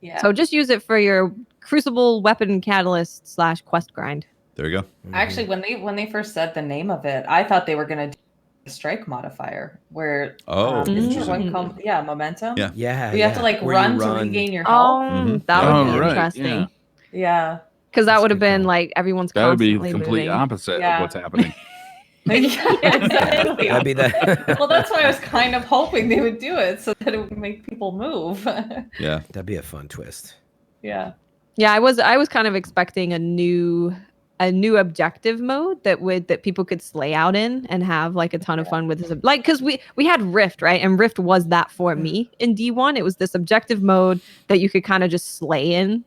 Yeah. So just use it for your Crucible weapon catalyst / quest grind. There you go. Actually, when they first said the name of it, I thought they were gonna do a strike modifier where is there one called Momentum. Yeah. You have to like run to regain your health. That would be right, interesting. Yeah. Because that That's would have good been call. like everyone's That would be constantly the complete moving. opposite Yeah. of what's happening. Exactly. That'd be the. Well, that's why I was kind of hoping they would do it so that it would make people move. Yeah. That'd be a fun twist. Yeah. Yeah, I was kind of expecting a new objective mode that people could slay out in and have like a ton of fun with this. Like because we had Rift, right? And Rift was that for me in D1. It was this objective mode that you could kind of just slay in.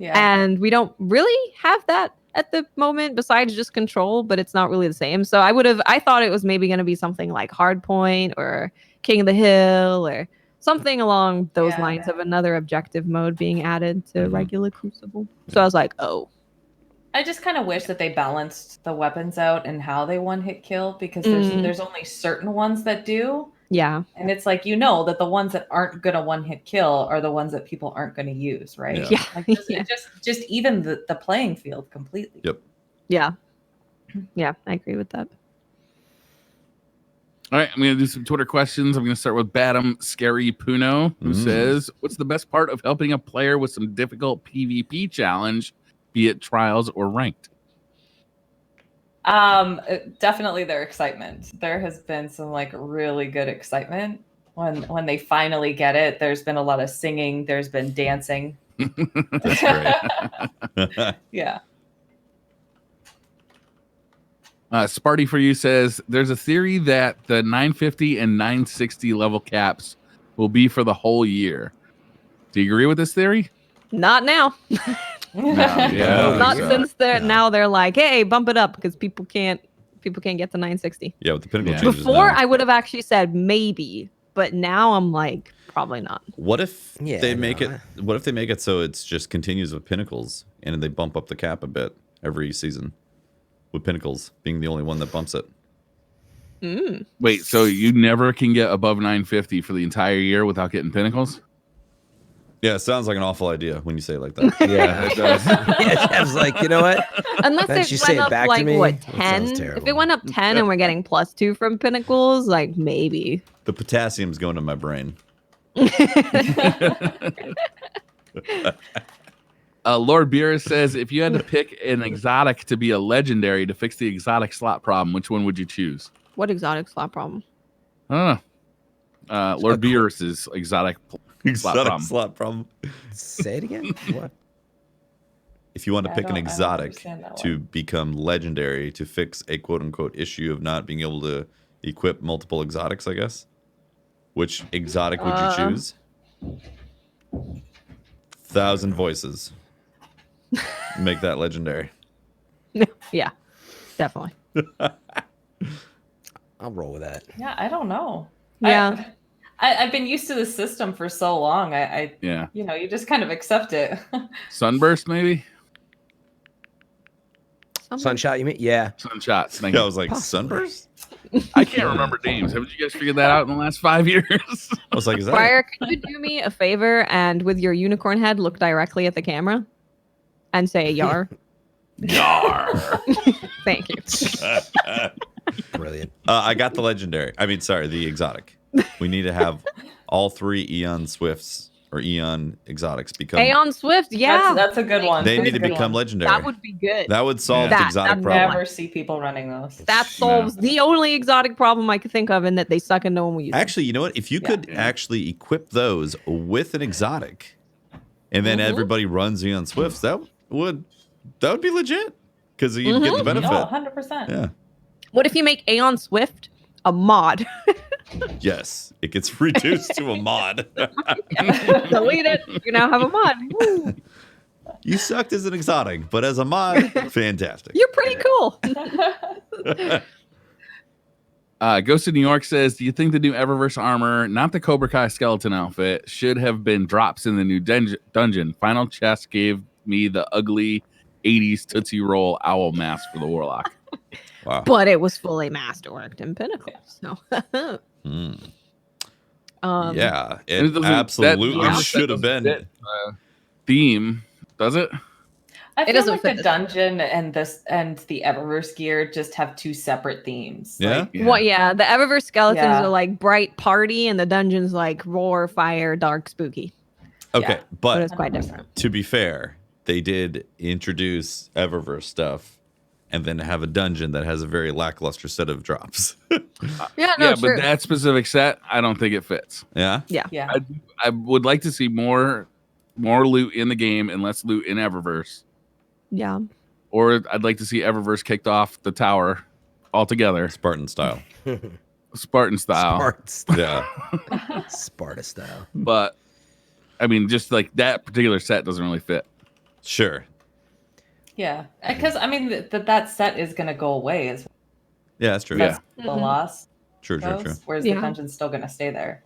Yeah. And we don't really have that at the moment besides just Control, but it's not really the same. So I thought it was maybe going to be something like Hardpoint or King of the Hill or something along those lines of another objective mode being added to regular Crucible. So I was like, oh. I just kind of wish that they balanced the weapons out and how they one hit kill because there's only certain ones that do. Yeah. And it's like, that the ones that aren't going to one hit kill are the ones that people aren't going to use, right? Yeah. Like just even the playing field completely. Yep. Yeah. Yeah, I agree with that. All right, I'm going to do some Twitter questions. I'm going to start with Badam Scary Puno, who says, what's the best part of helping a player with some difficult PvP challenge, be it trials or ranked? Definitely their excitement. There has been some like really good excitement when they finally get it. There's been a lot of singing. There's been dancing. That's great. Yeah. Sparty for you says, there's a theory that the 950 and 960 level caps will be for the whole year. Do you agree with this theory? Not now. Not since they're like, hey, bump it up because people can't get to 960. Yeah, with the pinnacle changes Before now. I would have actually said maybe, but now I'm like probably not. What if they make it? What if they make it so it's just continues with pinnacles and they bump up the cap a bit every season, with pinnacles being the only one that bumps it? Wait, so you never can get above 950 for the entire year without getting pinnacles? Yeah, it sounds like an awful idea when you say it like that. Yeah, it does. Yeah, I was like, you know what? Unless Then she it say went it up back to like me? what That sounds 10? terrible. If it went up 10 and we're getting +2 from pinnacles, like maybe. The potassium's going to my brain. Lord Beer says, if you had to pick an exotic to be a legendary to fix the exotic slot problem, which one would you choose? What exotic slot problem? I don't know. Lord Beer's is exotic slot problem. Say it again. What? If you want to pick an exotic understand that to one. become legendary to fix a quote unquote issue of not being able to equip multiple exotics, I guess. Which exotic would you choose? 1,000 voices. Make that legendary. Yeah, definitely. I'll roll with that. Yeah, I don't know. Yeah. I've been used to the system for so long. Yeah. You just kind of accept it. Sunburst, maybe? Sunshot, you mean? Yeah. Sunshots. Thank Yeah, I you. was like, sunburst? I can't remember names. Haven't you guys figured that out in the last 5 years? I was like, is that Briar, can you do me a favor and with your unicorn head look directly at the camera and say yar? Yar. Thank you. Brilliant. I got the legendary. I mean, sorry, the exotic. We need to have all 3 Eon Swifts or Eon exotics become Aeon Swift, yeah. That's a good one. They need to Good become one. legendary. That would be good. That would solve That- the exotic that problem. Never see people running those. That solves the only exotic problem I could think of, and that they suck and no one will use them. Actually, you know what? If you could actually equip those with an exotic, and then everybody runs Eon Swifts, that would be legit because you'd get the benefit. Oh, 100%. Yeah. What if you make Aeon Swift a mod? Yes, it gets reduced to a mod. Delete it. You now have a mod. Woo. You sucked as an exotic, but as a mod, fantastic. You're pretty cool. Ghost of New York says, do you think the new Eververse armor, not the Cobra Kai skeleton outfit, should have been drops in the new dungeon? Final chest gave me the ugly 80s Tootsie Roll owl mask for the Warlock. Wow. But it was fully masterworked in Pinnacle. So yeah, it absolutely should have been. Theme, does it? I feel doesn't like fit the this dungeon and the Eververse gear just have two separate themes. Yeah. Like, What? Yeah, the Eververse skeletons Yeah. are like bright party, and the dungeons like roar, fire, dark, spooky. Okay, Yeah. But but it's quite different. to be fair, they did introduce Eververse stuff and then have a dungeon that has a very lackluster set of drops. Yeah, no, Yeah, true. but that specific set, I don't think it fits. Yeah. yeah. I would like to see more loot in the game and less loot in Eververse. Yeah. Or I'd like to see Eververse kicked off the tower altogether, Spartan style. Spartan style. Sparta style. Yeah. Sparta style. But I mean, just like that particular set doesn't really fit. Sure. Yeah. Because, I mean, that set is going to go away as Yeah, that's true. Yeah. the loss True. goes, whereas Yeah. the dungeon's still going to stay there.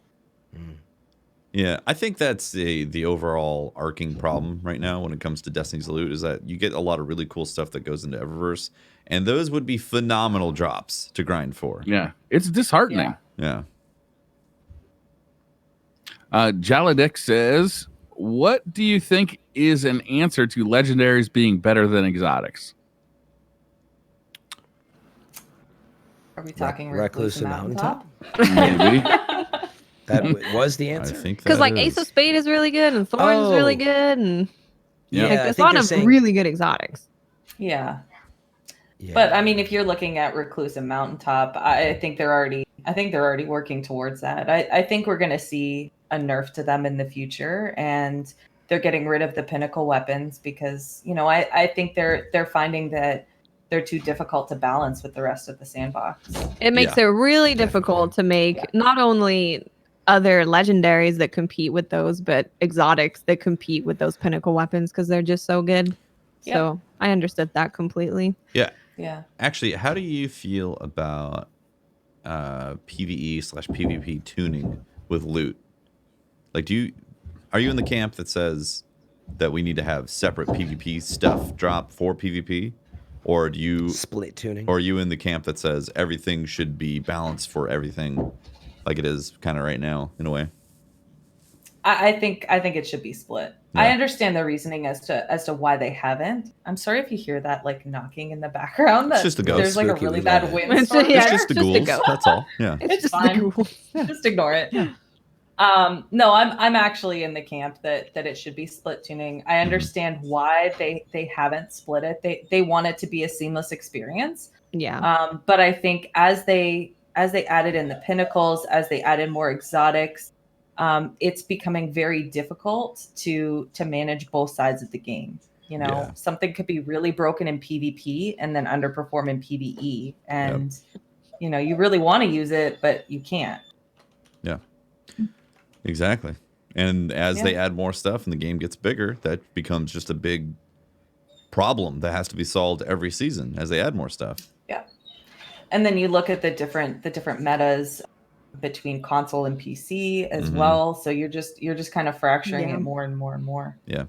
Yeah, I think that's the overall arcing problem right now when it comes to Destiny's loot is that you get a lot of really cool stuff that goes into Eververse, and those would be phenomenal drops to grind for. Yeah. It's disheartening. Yeah. Jaladek says, what do you think is an answer to legendaries being better than exotics? Are we talking Recluse and Mountaintop? Maybe. That was the I answer. think Because that like is. Ace of Spade is really good, and Thorn is really Oh. good, and Yeah. like, I there's a think lot they're of saying- really good exotics. Yeah. Yeah. But I mean, if you're looking at Recluse and Mountaintop, I think they're already working towards that. I think we're going to see a nerf to them in the future, and they're getting rid of the pinnacle weapons because, you know, I think they're finding that they're too difficult to balance with the rest of the sandbox. It makes it really difficult to make not only other legendaries that compete with those, but exotics that compete with those pinnacle weapons because they're just so good. Yep. So I understood that completely. Yeah. Yeah. Actually, how do you feel about PvE/PvP tuning with loot? Like, are you in the camp that says that we need to have separate PvP stuff drop for PvP, or do you split tuning? or are you in the camp that says everything should be balanced for everything, like it is kind of right now in a way? I think it should be split. Yeah. I understand the reasoning as to why they haven't. I'm sorry if you hear that like knocking in the background. It's just a ghost. There's like a Spooky, really we bad love it. windstorm. Yeah, It's just the just a ghouls. ghost. That's all. Yeah. It's just fine. the ghouls. Just ignore it. No, I'm actually in the camp that it should be split tuning. I understand why they haven't split it. They want it to be a seamless experience. Yeah. But I think as they added in the pinnacles, as they added more exotics, it's becoming very difficult to manage both sides of the game. You know, Yeah. something could be really broken in PvP and then underperform in PvE, and you know, you really want to use it, but you can't. Yeah. Exactly. And as they add more stuff and the game gets bigger, that becomes just a big problem that has to be solved every season as they add more stuff. Yeah. And then you look at the different metas between console and PC as well. So you're just kind of fracturing it more and more and more. Yeah.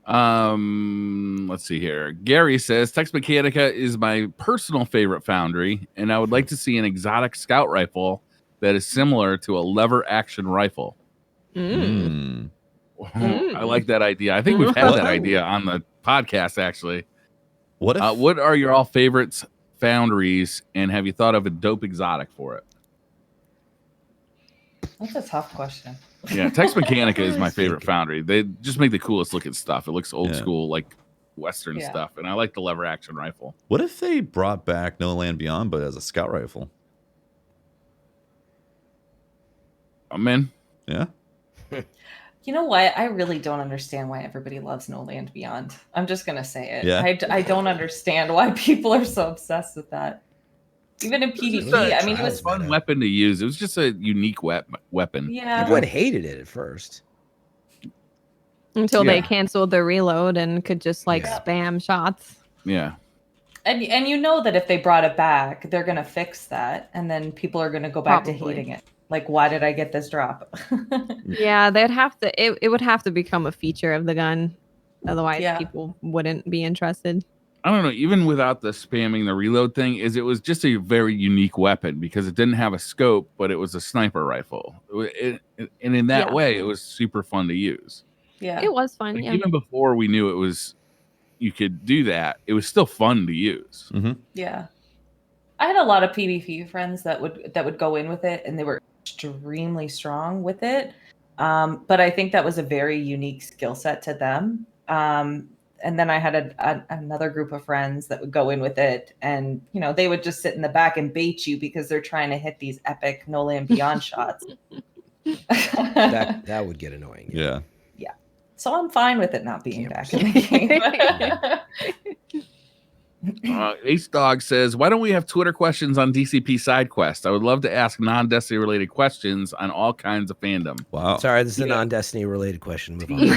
Let's see here. Gary says Tex Mechanica is my personal favorite foundry, and I would like to see an exotic scout rifle that is similar to a lever action rifle. Mm. I like that idea. I think we've had that idea on the podcast actually. What if What are your all favorites foundries, and have you thought of a dope exotic for it? That's a tough question. Yeah, Tex Mechanica is my favorite foundry. They just make the coolest looking stuff. It looks old school, like Western stuff, and I like the lever action rifle. What if they brought back No Land Beyond, but as a scout rifle? I'm in. Yeah. You know what? I really don't understand why everybody loves No Land Beyond. I'm just going to say it. Yeah. I don't understand why people are so obsessed with that. Even in PvP, I mean, it was a fun weapon to use. It was just a unique weapon. Yeah. Everyone hated it at first. Until they canceled their reload and could just like spam shots. Yeah. And you know that if they brought it back, they're going to fix that. And then people are going to go back to hating it. Like, why did I get this drop? Yeah, they'd have to. It would have to become a feature of the gun, otherwise people wouldn't be interested. I don't know. Even without the spamming the reload thing, it was just a very unique weapon because it didn't have a scope, but it was a sniper rifle. And in that way, it was super fun to use. Yeah, it was fun. Like, even before we knew you could do that, it was still fun to use. Mm-hmm. Yeah, I had a lot of PvP friends that would go in with it, and they were extremely strong with it. But I think that was a very unique skill set to them. And then I had another group of friends that would go in with it, and they would just sit in the back and bait you because they're trying to hit these epic No Land Beyond shots. That would get annoying. Yeah. So I'm fine with it not being back in the game. Ace Dog says, why don't we have Twitter questions on DCP side quest? I would love to ask non-Destiny related questions on all kinds of fandom. Wow. Sorry, this is a non-Destiny related question. Move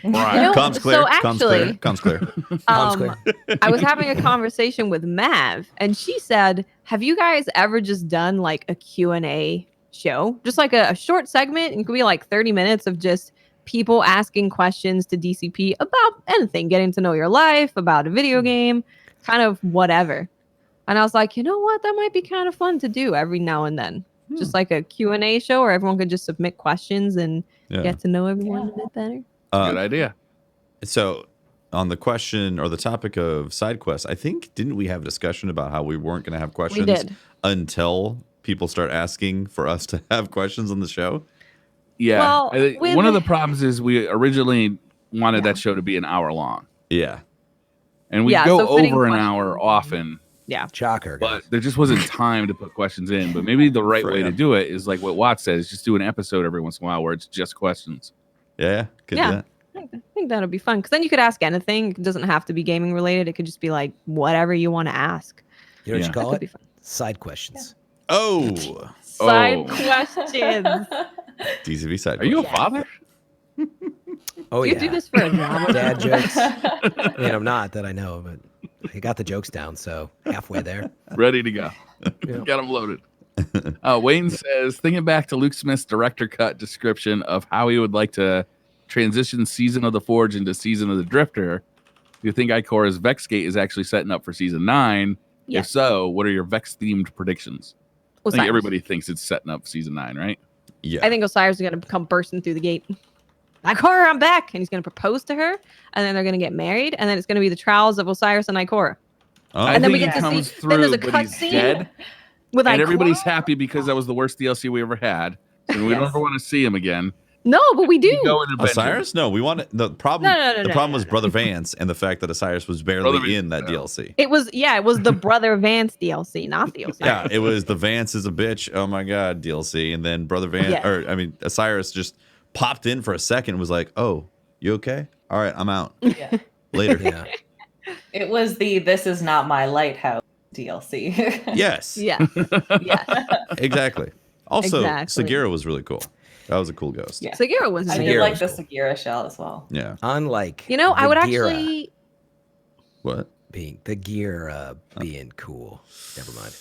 on. Right. Comes clear. So actually, comes clear. I was having a conversation with Mav, and she said, have you guys ever just done like a Q&A show? Just like a short segment, and it could be like 30 minutes of just people asking questions to DCP about anything, getting to know your life, about a video game, kind of whatever. And I was like, you know what? That might be kind of fun to do every now and then. Just like a Q&A show where everyone could just submit questions and get to know everyone a bit better. Good idea. So on the question or the topic of side quests, I think, didn't we have a discussion about how we weren't going to have questions until people start asking for us to have questions on the show? Yeah. Well, one of the problems is we originally wanted that show to be an hour long. Yeah. And we go over an hour often. Yeah. Shocker. But there just wasn't time to put questions in. But maybe the right way to do it is like what Watt says, just do an episode every once in a while where it's just questions. Yeah. Could do that. I think that'll be fun. Because then you could ask anything. It doesn't have to be gaming related. It could just be like whatever you want to ask. You know what you call it? Side Yeah. questions. Oh. Side questions. DCV side. Are you a father? Oh, you do this for a job? Dad jokes. I mean, I'm not that I know, but I got the jokes down, so halfway there. Ready to go. Got them loaded. Wayne says, thinking back to Luke Smith's director cut description of how he would like to transition Season of the Forge into Season of the Drifter, do you think Ikora's Vex Gate is actually setting up for Season 9? If so, what are your Vex-themed predictions? I think everybody thinks it's setting up Season 9, right? Yeah. I think Osiris is going to come bursting through the gate. Ikora, I'm back. And he's going to propose to her. And then they're going to get married. And then it's going to be the trials of Osiris and Ikora. Oh. And then we get to see, then there's a cutscene with Ikora. And everybody's happy because that was the worst DLC we ever had. And we don't ever want to see him again. No, but we do. Osiris? No, we want the problem. The problem was Brother Vance and the fact that Osiris was barely in that DLC. It was the Brother Vance DLC, not the Osiris. Yeah, it was the Vance is a bitch. Oh my god, DLC, and then Brother Vance, Osiris just popped in for a second and was like, "Oh, you okay? All right, I'm out. Yeah. Later." Yeah. It was the "This is not my lighthouse" DLC. Yes. Yeah. Yeah. Exactly. Also, Sagira was really cool. That was a cool ghost. Yeah. Sagira was I amazing. did like the Sagira shell as well. Yeah. Unlike I would Gira actually being the gear being cool. Never mind.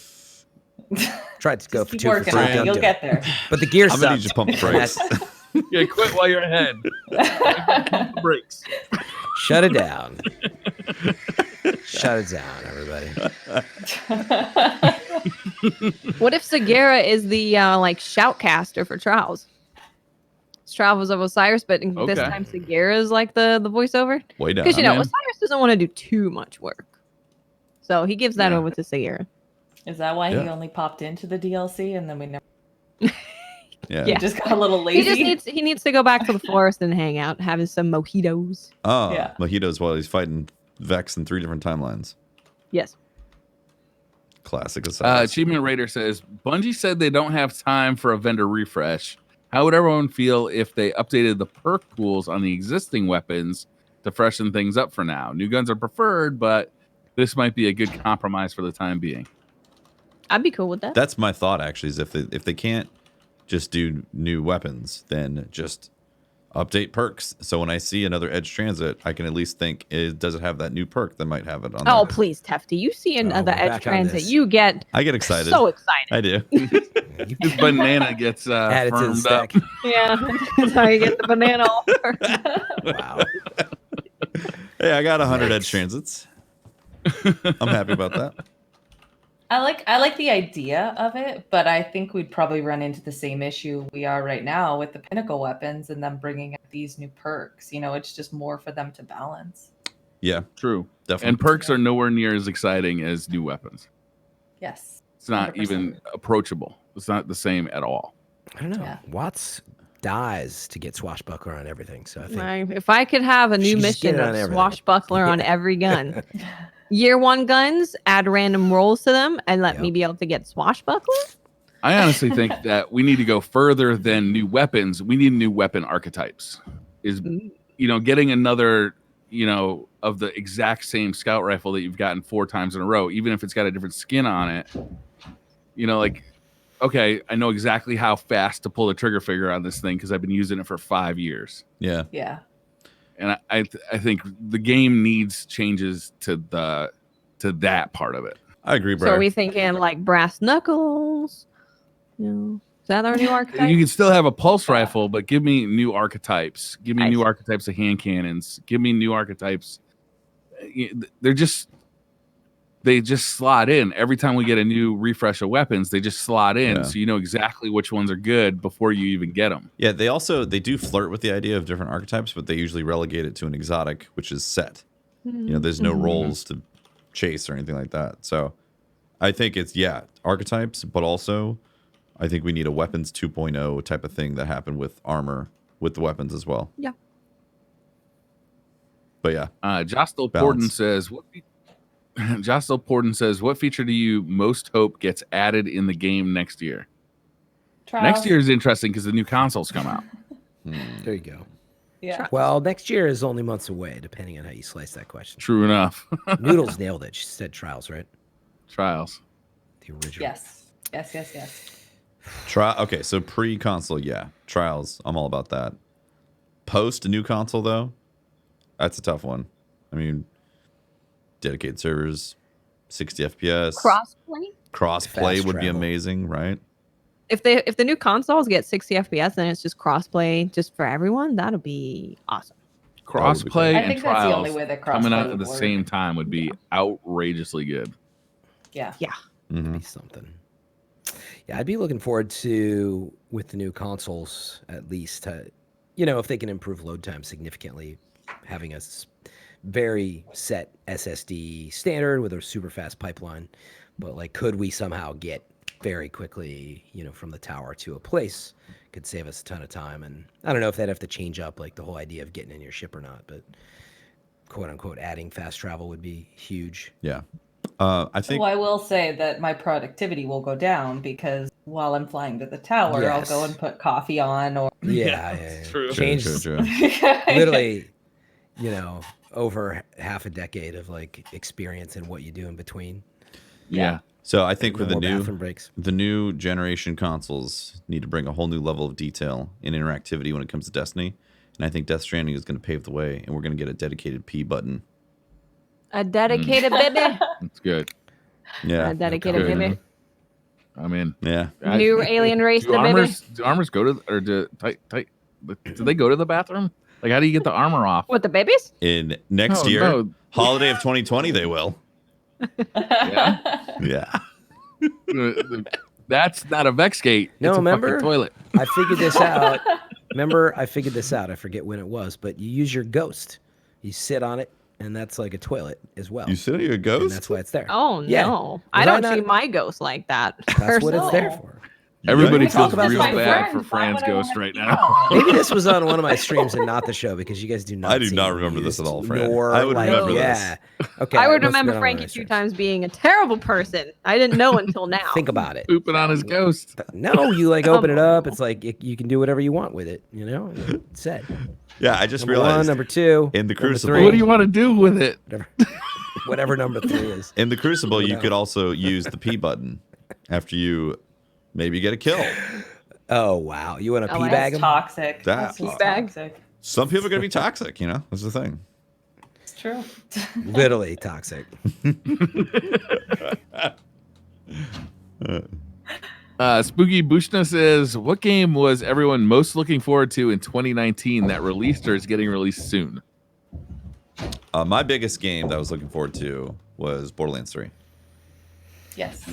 Tried to go for 2 for 3. You'll get there. But the gear I'm gonna need sucks. you to pump the brakes. Yeah, quit while you're ahead. Pump the brakes. Shut it down. Shut it down, everybody. What if Sagira is the shoutcaster for Trials? It's Trials of Osiris, but this time Sagira is like the voiceover. Way down. Because Osiris doesn't want to do too much work, so he gives that over to Sagira. Is that why he only popped into the DLC and then we never? Yeah. He just got a little lazy. He needs to go back to the forest and hang out, having some mojitos. Oh, Yeah. mojitos while he's fighting Vex in 3 different timelines. Yes. Classic aside. Achievement Raider says, Bungie said they don't have time for a vendor refresh. How would everyone feel if they updated the perk pools on the existing weapons to freshen things up for now? New guns are preferred, but this might be a good compromise for the time being. I'd be cool with that. That's my thought, actually, is if they can't just do new weapons, then just update perks. So when I see another Edge Transit, I can at least think, does it have that new perk that might have it on Oh, there? please, Tefty. You see another we're Edge back on Transit, this. you get I get excited. so excited. I do. This banana gets Added to the firmed up. stack. Yeah, that's how you get the banana offer. Wow. Hey, I got 100 Edge Yikes. Transits. I'm happy about that. I like the idea of it, but I think we'd probably run into the same issue we are right now with the pinnacle weapons and them bringing out these new perks. You know, it's just more for them to balance. Yeah, True. definitely. And perks are nowhere near as exciting as new weapons. Yes. It's not 100%. even approachable. It's not the same at all. I don't know. Yeah. Watts dies to get swashbuckler on everything. So I think If I could have a new She's mission getting of on everything. swashbuckler on every gun, year 1 guns, add random rolls to them, and let me Yep. be able to get swashbuckler. I honestly think that we need to go further than new weapons. We need new weapon archetypes. Getting another, of the exact same scout rifle that you've gotten 4 times in a row, even if it's got a different skin on it. Okay, I know exactly how fast to pull the trigger finger on this thing because I've been using it for 5 years. Yeah. Yeah. And I think the game needs changes to that part of it. I agree, So bro. are we thinking like brass knuckles? Is that our new archetype? You can still have a pulse rifle, but give me new archetypes. Give me I new see. archetypes of hand cannons. Give me new archetypes. They just slot in. Every time we get a new refresh of weapons, they just slot in. Yeah. So you know exactly which ones are good before you even get them. Yeah, they do flirt with the idea of different archetypes, but they usually relegate it to an exotic, which is set. There's no rolls to chase or anything like that. So I think it's, archetypes, but also I think we need a weapons 2.0 type of thing that happened with armor with the weapons as well. Yeah. But yeah. Jostel Balance. Porden says, what feature do you most hope gets added in the game next year? Trials. Next year is interesting because the new consoles come out. there you go. Yeah. Well, next year is only months away, depending on how you slice that question. True enough. Noodles nailed it. She said trials, right? Trials. The original. Yes. Okay, so pre-console, trials. I'm all about that. Post a new console though, that's a tough one. I mean, dedicated servers, 60 FPS. Crossplay would be travel. amazing, right? If the new consoles get 60 FPS, then it's just crossplay just for everyone. That'll be awesome. Crossplay I and think that's the trials only way that coming crossplay out at would the work. same time would be outrageously good. Yeah. Mm-hmm. Be something. Yeah, I'd be looking forward to, with the new consoles, at least, if they can improve load time significantly, having a very set SSD standard with a super fast pipeline. But could we somehow get very quickly, from the tower to a place? Could save us a ton of time. And I don't know if they'd have to change up the whole idea of getting in your ship or not, but quote unquote adding fast travel would be huge. Yeah. I think. Well, I will say that my productivity will go down because while I'm flying to the tower, Yes. I'll go and put coffee on or Yeah. True. Change True. literally, over half a decade of experience in what you do in between. Yeah. So I think with No the more new bathroom breaks. the new generation consoles need to bring a whole new level of detail and interactivity when it comes to Destiny, and I think Death Stranding is going to pave the way, and we're going to get a dedicated P button. A dedicated baby. That's good. Yeah. A dedicated Okay. baby. I'm in. Yeah. New alien race, Do the baby. armors go to, or do they go to the bathroom? How do you get the armor off? What, the babies? In next No, year, no. holiday of 2020, they will. Yeah. Yeah. That's not a Vex gate. No, it's a remember? fucking toilet. I figured this out. I forget when it was, but you use your ghost. You sit on it, and that's like a toilet as well. You sit on your And ghost? that's why it's there. Oh, Yeah. no. Was I I don't not- treat my ghost like that. That's what it's there No. for. Everybody It's feels just real my bad friend. for Fran's Why would I ghost wanna right be now. on? Maybe this was on one of my streams and not the show because you guys do not. I do seem not remember this at all, used, Fran. nor, I would like, remember yeah. this. Okay. I would it must have remember been on one of Frankie my two streams. times being a terrible person. I didn't know until now. Think about it. Pooping on his ghost. No, you like open it up. It's like you can do whatever you want with it. You know, it's set. Yeah, I just Number realized one, number two, in the number Crucible. three, What do you want to do with it? whatever number 3 is. In the Crucible, you No. could also use the P button after you maybe get a kill. Oh wow, you want to Oh, pee that's bag That's him? toxic. That- That's just Bag. toxic. Some people are going to be toxic, you know? That's the thing. It's true. Literally toxic. Spooky Bushna says, what game was everyone most looking forward to in 2019 that released or is getting released soon? My biggest game that I was looking forward to was Borderlands 3. Yes.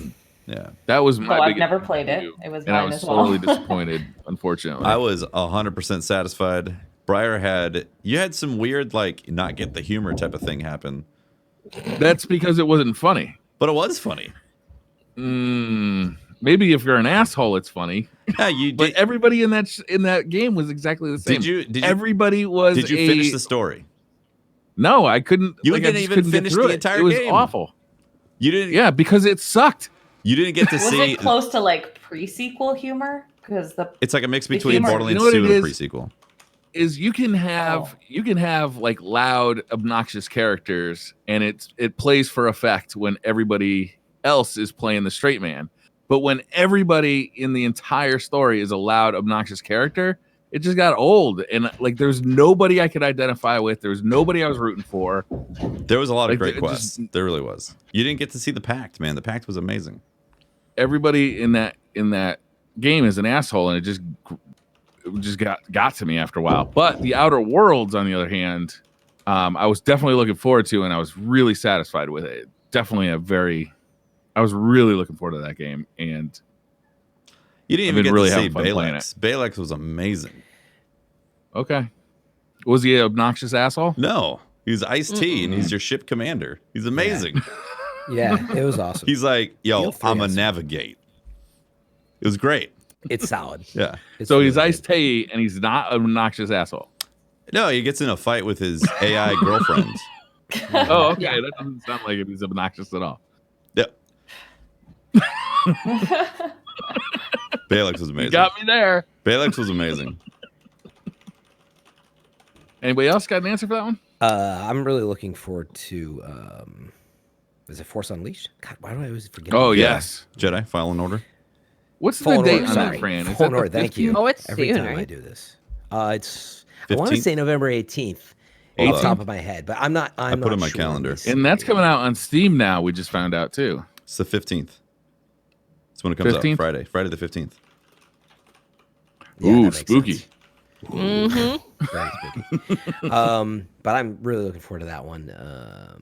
Yeah. That was So my I've biggest never played it. review, It was and I mine was as well. sorely disappointed, unfortunately. I was 100% satisfied. Briar you had some weird, like, not get the humor type of thing happen. That's because it wasn't funny. But it was funny. Maybe if you're an asshole, it's funny. Yeah, you But did. everybody in that game was exactly the same. Did you Everybody was. Did you finish the story? No, I couldn't. You like, I didn't just even couldn't get finish through the it. entire It was game. awful. You didn't. Yeah, because it sucked. You didn't get to Was see. it close to like pre-sequel humor? Because the It's like a mix the between humor- Borderlands You know what 2 it and a is? prequel. Is you can have like loud, obnoxious characters, and it plays for effect when everybody else is playing the straight man. But when everybody in the entire story is a loud, obnoxious character, it just got old. And like, there's nobody I could identify with. There was nobody I was rooting for. There was a lot of Like, great it quests. There really was. You didn't get to see the Pact, man. The Pact was amazing. Everybody in that game is an asshole, and it just got to me after a while. But the Outer Worlds, on the other hand, I was definitely looking forward to, and I was really satisfied with it. Definitely I was really looking forward to that game, and You didn't I've even been get really to see having fun playing Balex. Balex was amazing. okay. Was he an obnoxious asshole? No, he's Ice-T, and he's your ship commander. He's amazing. Yeah, it was awesome. He's like, yo, Feel free I'm a to- navigate. It was great. It's solid. Yeah. It's So he's really Ice-T, and he's not an obnoxious asshole. No, he gets in a fight with his AI girlfriend. Oh, okay. Yeah. That doesn't sound like he's obnoxious at all. Yep. Balex was You amazing. got me there. Balex was amazing. Anybody else got an answer for that one? I'm really looking forward to. Is it Force Unleashed? God, why do I always forget? Oh, Yeah. yes. Jedi Fallen Order. What's Fallen the date Order, on sorry. that, Fran? Is Fallen that Order, the thank you. 15th? Oh, it's Every soon, time I right? do this. It's. I want to 15th? say November 18th. Hold Off the on. top of my head, but I'm not. I'm put not in my sure calendar. this And that's is. coming out on Steam now. We just found out too. It's the 15th. It's when it comes 15th? out. Friday the 15th. Yeah, Ooh, that makes spooky. sense. Mm-hmm. Very spooky. But I'm really looking forward to that one.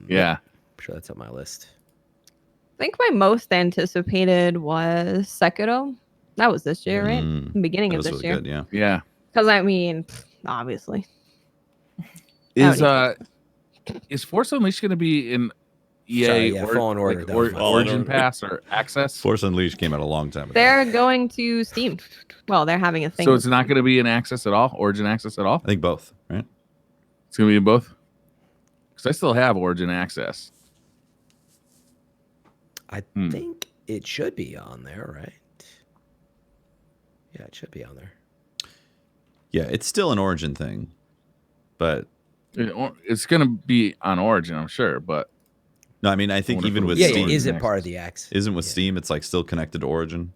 Yeah. I'm sure that's on my list. I think my most anticipated was Sekiro. That was this year, right? The beginning That of was this really year. good, yeah. Yeah. Because I mean, obviously. Is Force Unleashed going to be in EA Sorry, yeah, Fallen Order, like, that was my Origin Order. Pass or Access? Force Unleashed came out a long time ago. They're going to Steam. Well, they're having a thing. So it's not going to be in Access at all? Origin Access at all? I think both, right? It's going to be in both? Because I still have Origin Access. I think it should be on there, right? Yeah, it should be on there. Yeah, it's still an Origin thing, but It's going to be on Origin, I'm sure, but no, I mean, I think wonder if even it with was- Yeah, Steam, is it Access. part of the X? isn't with Steam, it's like still connected to Origin.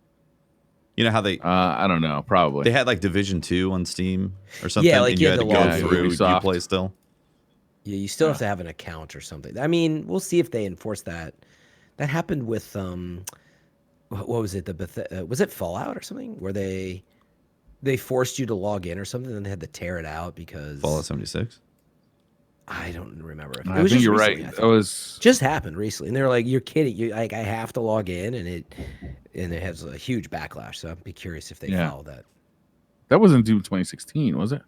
You know how they I don't know, probably. they had like Division 2 on Steam or something, Yeah, like and you you had had to to go log in. through Ubisoft. Uplay still. Yeah, you still have to have an account or something. I mean, we'll see if they enforce that. That happened with what was it? Was it Fallout or something where they forced you to log in or something, and they had to tear it out because Fallout 76. I don't remember. I think you're right. Recently, That was just happened recently, and they were like, "You're kidding! You like I have to log in," and it has a huge backlash. So I'd be curious if they follow that. that wasn't due 2016, was it?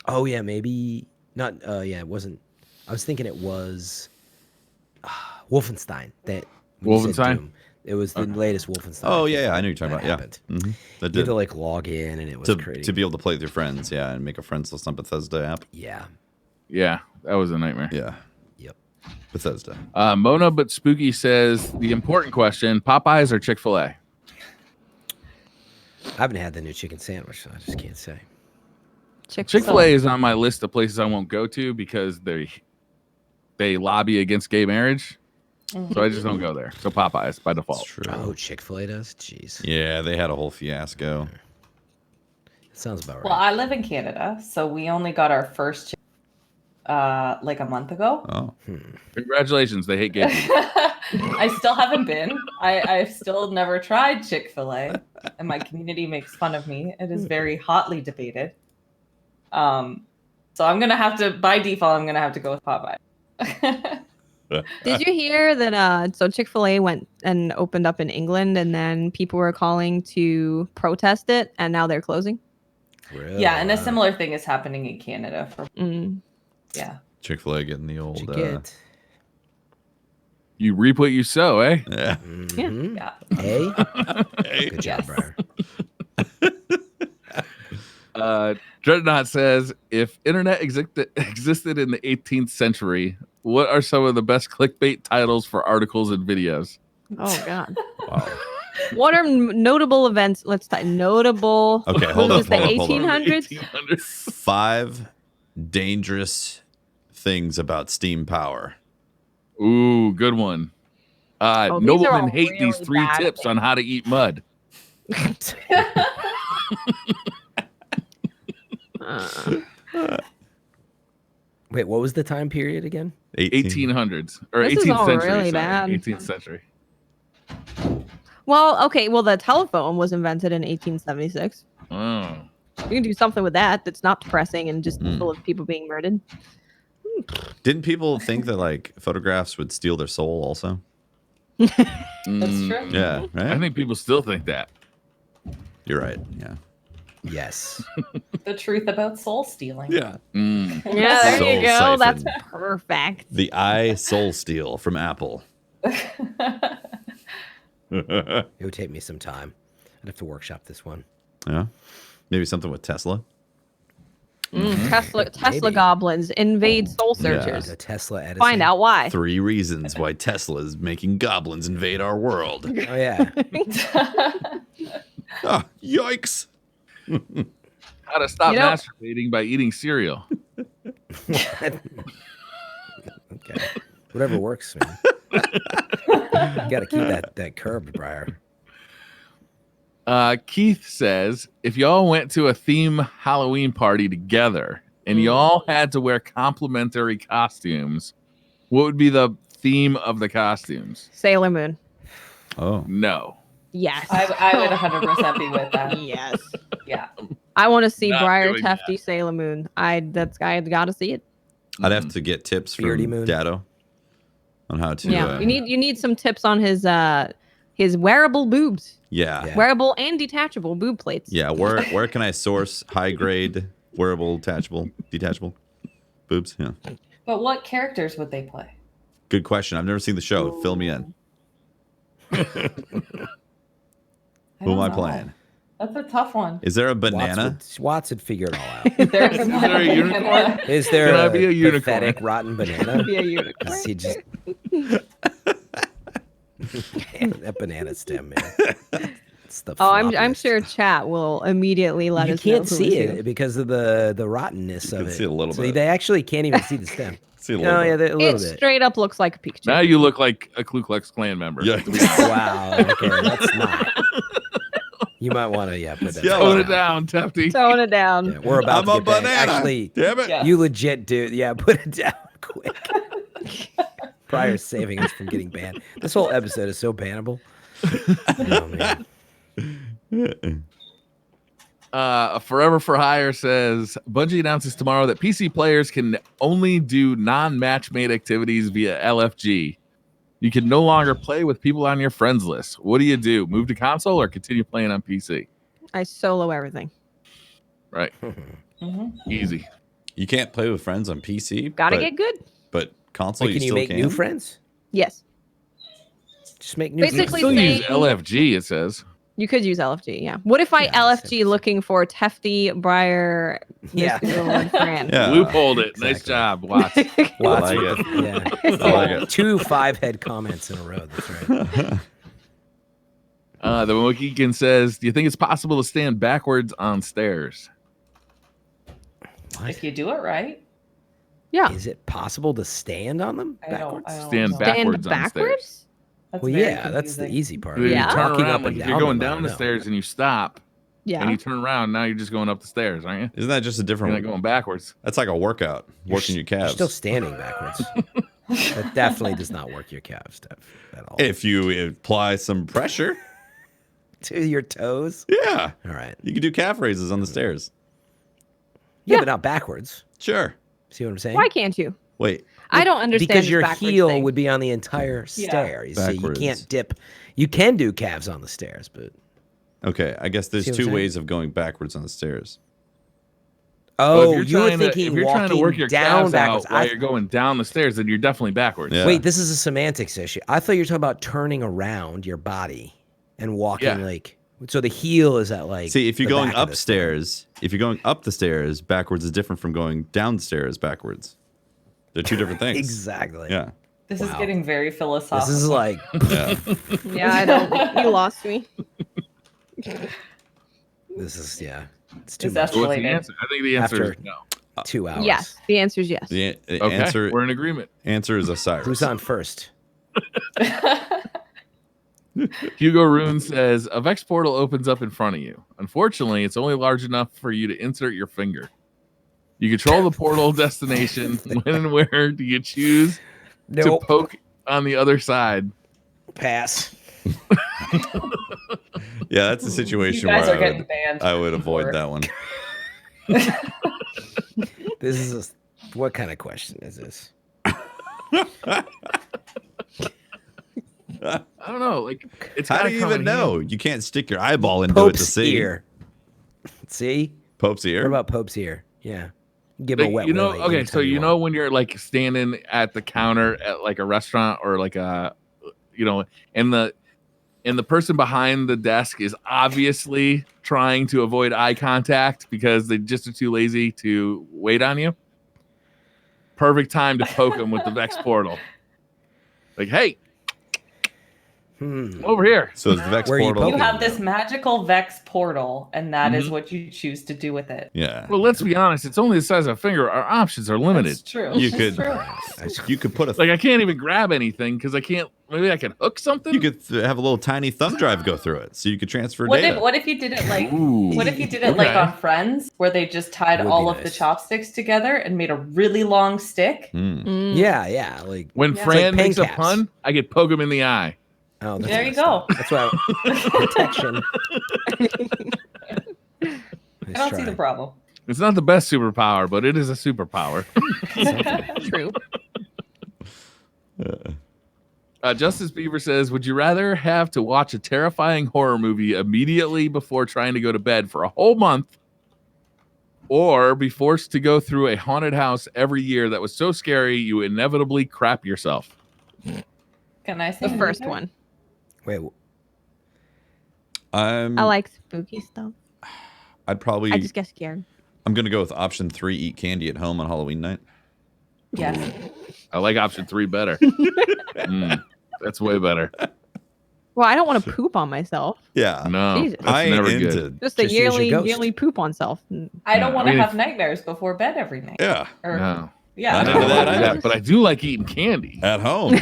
Oh yeah, maybe not. Yeah, it wasn't. I was thinking it was Wolfenstein. That when you said Wolfenstein? Doom, It was the latest Wolfenstein. Oh yeah, I know you're talking about. Happened. Yeah, that You did had to like log in, and it was crazy to be able to play with your friends. Yeah, and make a friends list on Bethesda app. Yeah. Yeah, that was a nightmare. Yeah. Yep. Bethesda. Mona but Spooky says the important question: Popeyes or Chick-fil-A? I haven't had the new chicken sandwich, so I just can't say. Chick-fil-A is on my list of places I won't go to because they lobby against gay marriage. So I just don't go there. So Popeyes by default. Oh, Chick-fil-A does? Jeez. Yeah, they had a whole fiasco. Sounds about right. Well, I live in Canada, so we only got our first like a month ago. Oh. Congratulations. They hate gay people. I still haven't been. I've still never tried Chick-fil-A, and my community makes fun of me. It is very hotly debated. So I'm gonna have to, by default, I'm gonna have to go with Popeye. Did you hear that? So Chick-fil-A went and opened up in England, and then people were calling to protest it, and now they're closing. Really? Yeah, and a similar thing is happening in Canada. Yeah. Chick-fil-A getting the old. You reap what you sow, eh? Yeah. Mm-hmm. Yeah. Hey. Hey. Good job, Briar. Dreadnought says, if internet existed in the 18th century, what are some of the best clickbait titles for articles and videos? Oh God. Wow. What are notable events? Let's type notable. Okay, hold up. The 1800s. 5 dangerous things about steam power. Ooh, good one. These are Noblemen all hate really these 3 bad tips on how to eat mud. Wait, what was the time period again? 1800s or This is 18th all century. really sorry, bad. 18th century. Well, okay. Well, the telephone was invented in 1876. Oh. You can do something with that that's not depressing and just full of people being murdered. Didn't people think that like photographs would steal their soul also? That's true. Yeah, right? I think people still think that. You're right. Yeah. Yes. The truth about soul stealing. Yeah. Yeah, there Soul you go. siphon. That's perfect. The eye soul steal from Apple. It would take me some time. I'd have to workshop this one. Yeah. Maybe something with Tesla. Tesla Maybe. goblins invade soul searchers. The Tesla Edison. Find out why. 3 reasons why Tesla is making goblins invade our world. Oh, yeah. Ah, yikes. How to stop You know- masturbating by eating cereal. Okay. Whatever works, man. Got to keep that curbed, Briar. Keith says, if y'all went to a theme Halloween party together and y'all had to wear complimentary costumes, what would be the theme of the costumes? Sailor Moon. Oh. No. Yes. I would 100% be with that. Yes. Yeah. I want to see Not Briar doing Tefty Sailor Moon. I've got to see it. I'd have to get tips from Beardy Moon. Dado on how to. Yeah. You need some tips on his wearable boobs. Yeah. Wearable and detachable boob plates. Yeah. Where can I source high grade wearable detachable boobs? Yeah. But what characters would they play? Good question. I've never seen the show. Fill me in. Who am I playing? That's a tough one. Is there a banana? Watts would figure it all out. There's Is there a unicorn? Is there Can I a, be a unicorn? pathetic rotten banana? Be a unicorn. Is he just that banana stem, man. It's the Oh, I'm floppiest. sure chat will immediately let You us know. can't who see is it who. because of the rottenness You of can it. see a little so bit. they actually can't even see the stem. See a little Oh yeah, bit. a little It bit. straight up looks like a Pikachu. Now you look like a Ku Klux Klan member. Yeah. Wow. Okay, that's not. You might want to put that. yellow. Tone it down, Tefty. Tone it down. Yeah, we're about I'm to a get back. banana. Actually, Damn it. Yeah. you legit do. Yeah, put it down quick. Prior saving us from getting banned. This whole episode is so bannable. Oh man. Forever for Hire says Bungie announces tomorrow that PC players can only do non-match made activities via LFG. You can no longer play with people on your friends list. What do? Move to console or continue playing on PC? I solo everything. Right. Easy. You can't play with friends on PC. Gotta but, get good. But console, Wait, can you still make can. new friends? Yes. Just make new. Basically Still use saying- LFG. It says. You could use LFG, yeah. What if I LFG looking for Tefty, Briar, Miss Noodle, and Fran? Yeah. Loopholed it. Exactly. Nice job, Watts. Watts I with like the- I like it. 2 5-head comments in a row. That's right. The Mohican says, "Do you think it's possible to stand backwards on stairs?" If you do it right. Yeah. Is it possible to stand on them I don't backwards? Stand know. backwards Stand on stairs. backwards? That's Well, very yeah, that's the confusing. easy part. You Yeah. turn Walking around, up like and if down you're going them, I down don't the know. stairs and you stop Yeah. and you turn around, now you're just going up the stairs, aren't you? Isn't that just a You're different? not going backwards. That's like a workout, working your You're calves. still standing backwards. That definitely does not work your calves at all. If you apply some pressure, To your toes. yeah, All right. you can do calf raises on the stairs. Yeah, Yeah. but not backwards. Sure. See what I'm saying? Why can't you? Wait. I don't understand Because this your backwards heel thing. would be on the entire stair. You see, you Backwards. can't dip. You can do calves on the stairs, but Okay. I guess there's See what I'm two saying? ways of going backwards on the stairs. oh, if you were if thinking you're trying to work walking your down calves backwards. out while you're going down the stairs, then you're definitely backwards. Yeah. Wait, this is a semantics issue. I thought you were talking about turning around your body and walking Yeah. like. So the heel is at like. See, if you're the going back of the stair. upstairs, if you're going up the stairs, backwards is different from going downstairs backwards. They're two different things. Exactly. Yeah. This is Wow. getting very philosophical. This is like. Yeah. Yeah, I don't. You lost me. This is It's too Is much. that- So what's the Related. answer? I think the answer After- is no. 2 hours. Yes. The answer is yes. The Okay, answer we're in agreement. is Osiris. Who's on first? Hugo Rune says, a Vex portal opens up in front of you. Unfortunately, it's only large enough for you to insert your finger. You control the portal destination. When and where do you choose to poke on the other side? Pass. Yeah, that's a You situation guys are where getting banned. I would for avoid it. that one. This is what kind of question is this? I don't know. Like, it's How gotta do you come even in know? handy. You can't stick your eyeball into it to Pope's see. ear. See? Pope's ear. What about Pope's ear? Yeah. Give him a Like, wet you know, willy okay, anytime so you know want. when you're like standing at the counter at like a restaurant or like a, you know, and the person behind the desk is obviously trying to avoid eye contact because they just are too lazy to wait on you. Perfect time to poke them with the Vex portal. Like, hey, over here. So it's the Vex Where are you portal. You poking? have this magical Vex portal, and that is what you choose to do with it. Yeah. Well, let's be honest. It's only the size of a finger. Our options are limited. That's true. You It's could- true. You could put a. Like, I can't even grab anything because I can't. Maybe I can hook something. You could have a little tiny thumb drive go through it, so you could transfer What data. if you did it like Ooh, what if you did it like okay. on Friends, where they just tied Would be all of the nice. chopsticks together and made a really long stick? Mm. Mm. Yeah. Like, When Yeah. Fran It's like makes a pen caps. pun, I could poke him in the eye. oh, that's There you messed up. go. That's why protection. I don't see the problem. It's not the best superpower, but it is a superpower. True. Justice Beaver says, would you rather have to watch a terrifying horror movie immediately before trying to go to bed for a whole month, or be forced to go through a haunted house every year that was so scary you inevitably crap yourself? Can I say The first neither? one. Wait, I like spooky stuff. I'd probably. I just get scared. I'm gonna go with option 3: eat candy at home on Halloween night. Yes. I like option 3 better. That's way better. Well, I don't want to poop on myself. Yeah. No, Jesus. that's I never into. good. Just a Just use your ghost. yearly poop on self. I don't Yeah, want I to mean, have nightmares before bed every night. Yeah. Or, No. yeah. Not into that either. Yeah, but I do like eating candy. At home.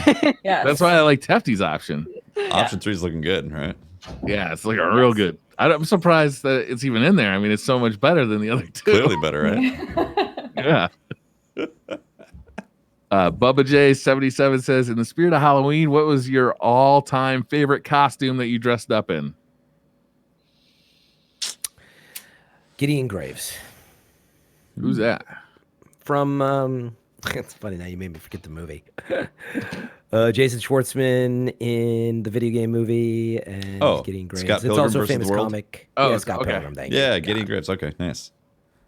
Yes. That's why I like Tefty's option. Option 3 is looking good, right? Yeah, it's like a real good. I'm surprised that it's even in there. I mean, it's so much better than the other two. Clearly better, right? Yeah. Bubba J77 says, in the spirit of Halloween, what was your all-time favorite costume that you dressed up in? Gideon Graves Who's that? from. It's funny now you made me forget the movie. Jason Schwartzman in the video game movie and Oh, Gideon Graves. Scott It's Pilgrim also a versus the famous World? comic. Oh, yeah, Scott okay. Pilgrim. Thank you. Yeah, God. Getting Grips. Okay, nice.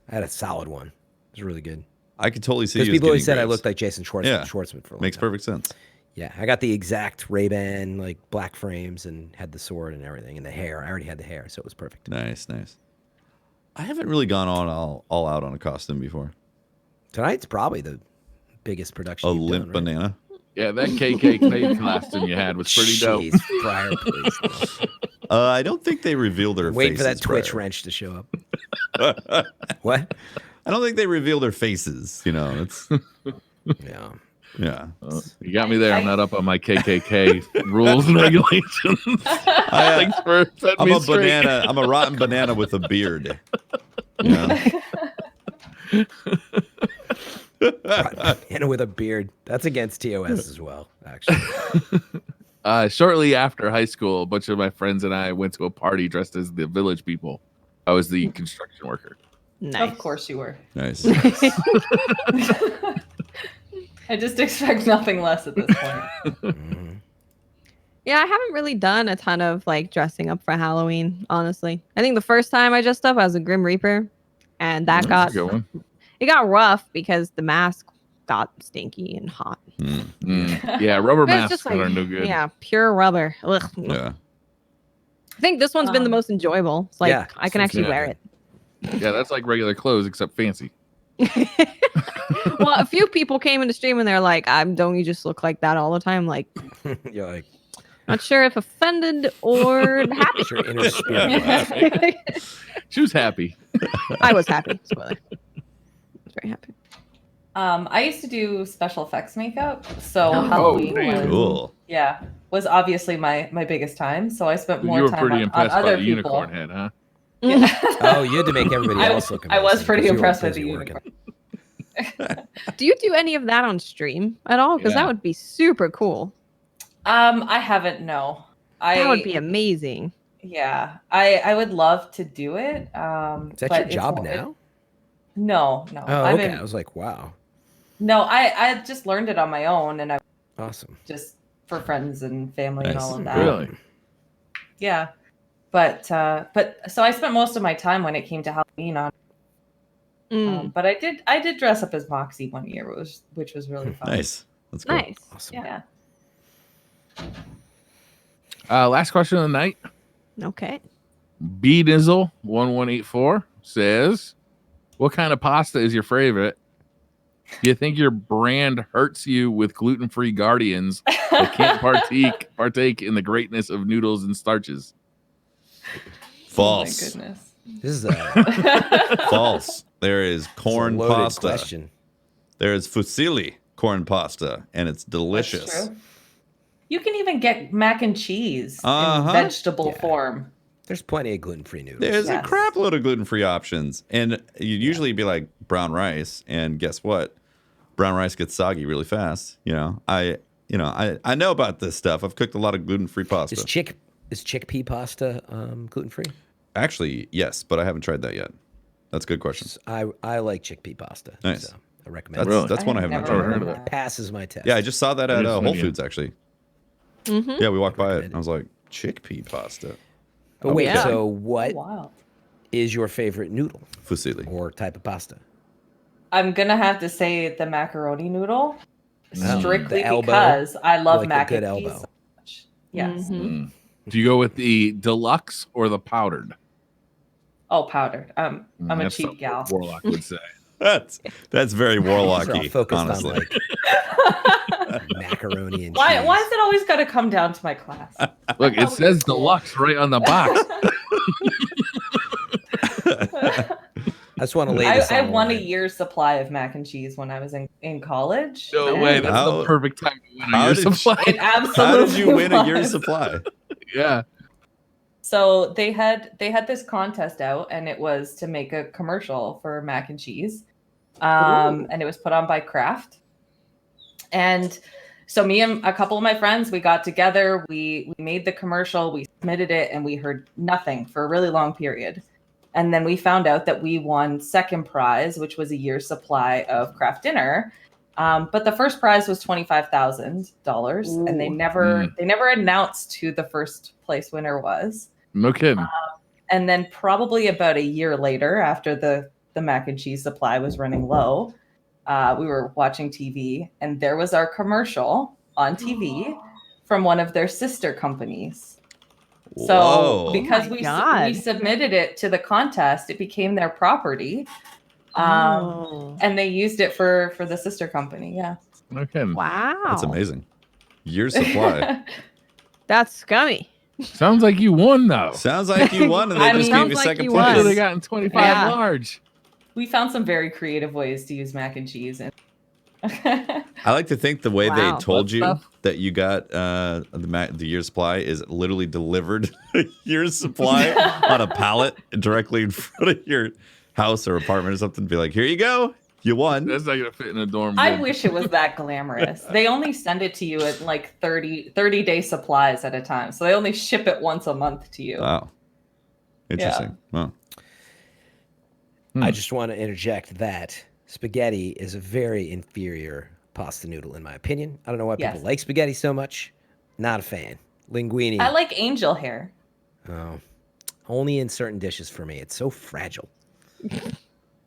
I had a solid one. It was really good. I could totally see Because you as people always Getting said I Grips. looked like Jason Schwartzman, Yeah. Schwartzman for a long Makes time. perfect sense. Yeah, I got the exact Ray-Ban, like black frames, and had the sword and everything, and the hair. I already had the hair, so it was perfect. Nice. I haven't really gone all out on a costume before. Tonight's probably the biggest production. A you've limp done, right? banana. Yeah, that KKK costume you had was pretty dope. Jeez, Briar, please. No. I don't think they revealed their Waiting faces. for that Twitch Briar. wrench to show up. What? I don't think they reveal their faces. You know, it's yeah. You got me there. I'm not up on my KKK rules and regulations. Thanks for setting I'm me a straight. banana. I'm a rotten banana with a beard. Yeah. Banana with a beard. That's against TOS as well, actually. Shortly after high school, a bunch of my friends and I went to a party dressed as the village people. I was the construction worker. Nice. Of course you were. Nice. I just expect nothing less at this point. Yeah, I haven't really done a ton of like dressing up for Halloween, honestly. I think the first time I dressed up, I was a Grim Reaper, and that That's a good one. it got rough because the mask got stinky and hot. Yeah, rubber But it's masks just are no good. Yeah, pure rubber. Ugh. Yeah. I think this one's been the most enjoyable. It's like Yeah, I can actually wear it. Yeah, that's like regular clothes except fancy. Well, a few people came in the stream and they're like, don't you just look like that all the time? Like, You're like, not sure if offended or happy. what's your inner spirit? She was happy. I was happy. Spoiler. I was very happy. I used to do special effects makeup, so Oh, Halloween damn. Cool. was obviously my biggest time. So I spent more You were time pretty on impressed by other the people. unicorn head, huh? Yeah. Oh, you had to make everybody else look I was amazing pretty 'cause you were impressed with busy the working. unicorn. Do you do any of that on stream at all? Because Yeah. that would be super cool. I haven't. No, That would be amazing. Yeah, I would love to do it. Is that but your it's job more- now? No. Oh, I've okay. been- I was like, wow. No, I just learned it on my own, and I Awesome. just for friends and family and Nice. all of that. Really? Yeah, but so I spent most of my time when it came to Halloween on. But I did dress up as Moxie one year, which was really fun. Nice. That's cool. Nice. Awesome. Yeah. Last question of the night. Okay. B Dizzle 1184 says, "What kind of pasta is your favorite? Do you think your brand hurts you with gluten-free guardians that can't partake in the greatness of noodles and starches?" False. Oh my goodness. This is a False. There is corn loaded pasta. question. There is fusilli corn pasta, and it's That's delicious. true. You can even get mac and cheese Uh-huh. in vegetable Yeah. form. There's plenty of gluten-free noodles. There's Yes. a crap load of gluten-free options, and you usually be like brown rice, and guess what? Brown rice gets soggy really fast. I know about this stuff. I've cooked a lot of gluten-free pasta. Is chickpea pasta gluten-free? Actually, yes, but I haven't tried that yet. That's a good question. I like chickpea pasta. Nice. So I recommend That's it. that's one I have not never tried. heard of it. Passes my test. Yeah, I just saw that at Interesting, Whole yeah. Foods actually. Mm-hmm. Yeah, we walked by it. Recommend And I was like, chickpea pasta. But wait, yeah. so what Oh, wow. is your favorite noodle Fusilli. or type of pasta? I'm gonna have to say the macaroni noodle, Oh, strictly the elbow. because I love like mac a good and cheese elbow. so much. Yes. Mhm. Do you go with the deluxe or the powdered? Oh, powdered. I'm a That's cheap something gal. Warlock would say. That's very These are all warlocky, focused honestly. on like macaroni and Why cheese. is it always got to come down to my class? Look, it says deluxe right on the box. I just want to lay this I on the won a line. year's supply of mac and cheese when I was in college. No way. That's How- the perfect time to win how a year did you- supply. It How absolutely did you win a year's was. supply? Yeah. So they had this contest out, and it was to make a commercial for mac and cheese, and it was put on by Kraft. And so me and a couple of my friends, we got together, we made the commercial, we submitted it, and we heard nothing for a really long period. And then we found out that we won second prize, which was a year's supply of Kraft dinner. But the first prize was $25,000, and they never announced who the first place winner was. No kidding. And then probably about a year later, after the mac and cheese supply was running low, we were watching TV, and there was our commercial on TV from one of their sister companies. Whoa. So because Oh we God. submitted it to the contest, it became their property. And they used it for the sister company. Yeah. Okay. Wow. That's amazing. Year's supply. That's scummy. Sounds like you won though. Sounds like you won, and they I just mean, gave you sounds like second you place. won. Should have gotten 25 Yeah. large. We found some very creative ways to use mac and cheese. And I like to think the way Wow. they told What you stuff? that you got the year's supply is literally delivered a year's supply on a pallet directly in front of your house or apartment or something. Be like, here you go. You won. That's not gonna fit in a dorm. I good. wish it was that glamorous. They only send it to you at like 30-day supplies at a time. So they only ship it once a month to you. Wow. Interesting. Wow. I just want to interject that spaghetti is a very inferior pasta noodle, in my opinion. I don't know why people Yes. like spaghetti so much. Not a fan. Linguine. I like angel hair. Oh, only in certain dishes for me. It's so fragile.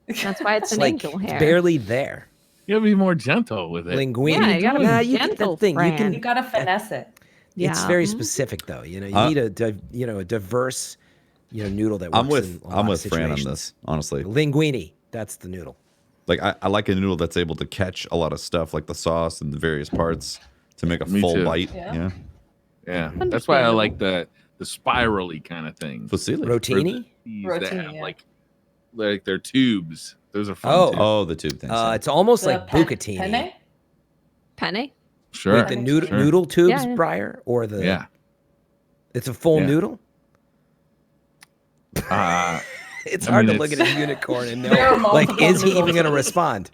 That's why it's It's an like angel it's hair. barely there. You gotta be more gentle with it. Linguine. Yeah, you gotta be Nah, you get gentle, the thing. You Fran. can. You gotta finesse it. Yeah. It's very Mhm. specific, though. You know, you need a diverse, noodle that works. I'm with in a lot of Fran on situations. this, honestly. Linguine. That's the noodle. Like I like a noodle that's able to catch a lot of stuff, like the sauce and the various parts, to make a Me full too. bite. Yeah. Yeah, that's why I like the spirally kind of thing. Fusilli. Rotini. That have yeah. like they're tubes. Those are fun Oh. too. Oh, the tube things. It's almost The like bucatini. penne? Penne? Sure. Wait, the Sure. noodle tubes, Yeah, yeah. Briar, or the Yeah. It's a full Yeah. noodle. It's I hard mean, to look at a unicorn and know, There are like, multiple is he even noodles. going to respond?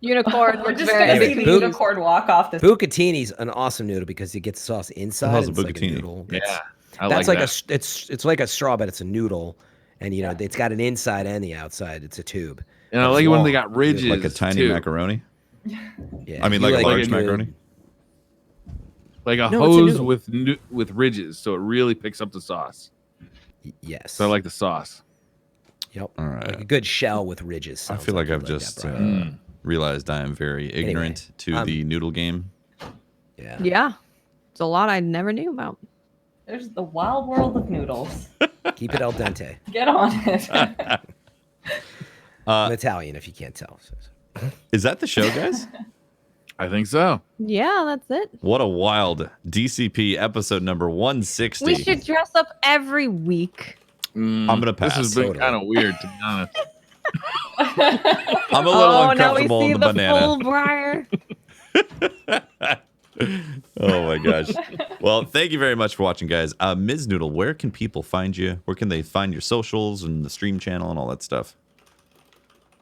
Unicorn. We're looks just very gonna see Anyway, the Boot- unicorn walk off the. Bucatini's an awesome noodle because you get the sauce inside. hell's a It's like a bucatini? noodle. Yeah, That's, I that's like like that. it's like a straw, but it's a noodle, and it's got an inside and the outside. It's a tube. And I It's like it when they long. got ridges, Like a tiny too. macaroni. Yeah, I mean, you like a large a- macaroni. like a No, it's a hose noodle. with ridges, so it really picks up the sauce. Yes. So I like the sauce. Yep. All right. Like a good shell with ridges. I Sounds feel like you I've that, just Brian. realized I am very ignorant to the noodle game. Yeah. Yeah. It's a lot I never knew about. There's the wild world of noodles. Keep it al dente. Get on it. I'm Italian, if you can't tell. So. Is that the show, guys? I think so. Yeah, that's it. What a wild DCP episode number 160. We should dress up every week. I'm gonna pass. This has been Totally. kind of weird, to be honest. I'm a little Oh, now we uncomfortable see in the the banana. full Briar. Oh my gosh. Well, thank you very much for watching, guys. Ms. Noodle, where can people find you? Where can they find your socials and the stream channel and all that stuff?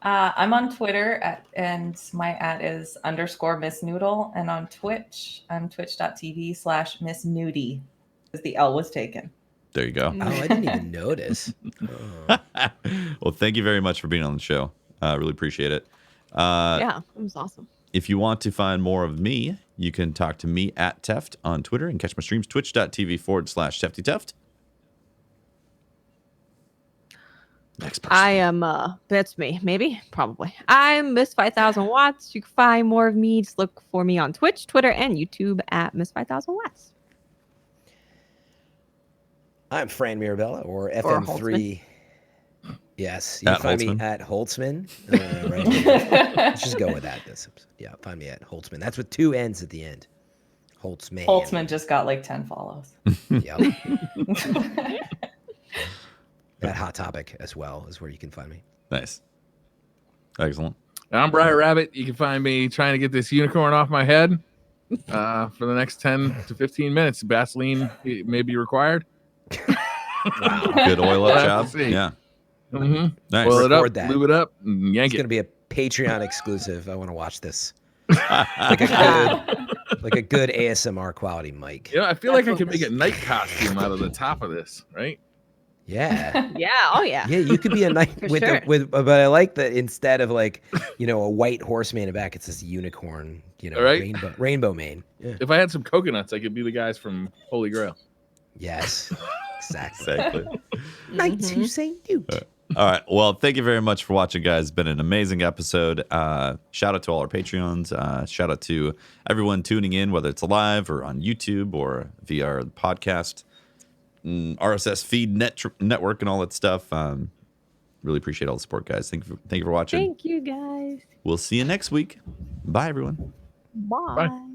I'm on Twitter and my @ is _MissNoodle, and on Twitch, I'm twitch.tv/MissNoodle because the L was taken. There you go. Oh, I didn't even notice. Oh. Well, thank you very much for being on the show. I really appreciate it. Yeah, it was awesome. If you want to find more of me, you can talk to me at Teft on Twitter and catch my streams, twitch.tv/TeftyTeft. Next person. I am, that's me, maybe, probably. I'm Miss 5000 Watts. You can find more of me. Just look for me on Twitch, Twitter, and YouTube at Miss 5000 Watts. I'm Fran Mirabella, or FM3. Yes, you At can find Holtzman. me at Holtzman. Right here. Let's just go with that. Yeah, find me at Holtzman. That's with 2 N's at the end. Holtzman. Holtzman just got like 10 follows. Yep. That Hot Topic as well is where you can find me. Nice. Excellent. I'm Briar Rabbit. You can find me trying to get this unicorn off my head for the next 10 to 15 minutes. Vaseline may be required. Good oil up We'll have job. to see. Yeah. Mm-hmm. Nice. Oil it up, Record that. lube it up, and yank It's going it. to be a Patreon exclusive. I want to watch this. Like a good ASMR quality mic. You know, I feel like I could make a night costume out of the top of this, right? Yeah. Yeah, oh yeah. Yeah, you could be a knight For with sure. but I like that instead of like, a white horseman in the back, it's this unicorn, Right. rainbow mane. Yeah. If I had some coconuts, I could be the guys from Holy Grail. Yes. Exactly. Exactly. Knights who say newt. All right. Well, thank you very much for watching, guys. It's been an amazing episode. Shout out to all our Patreons. Shout out to everyone tuning in, whether it's live or on YouTube or via our podcast, RSS feed network, and all that stuff. Really appreciate all the support, guys. Thank you for watching. Thank you, guys. We'll see you next week. Bye, everyone. Bye. Bye.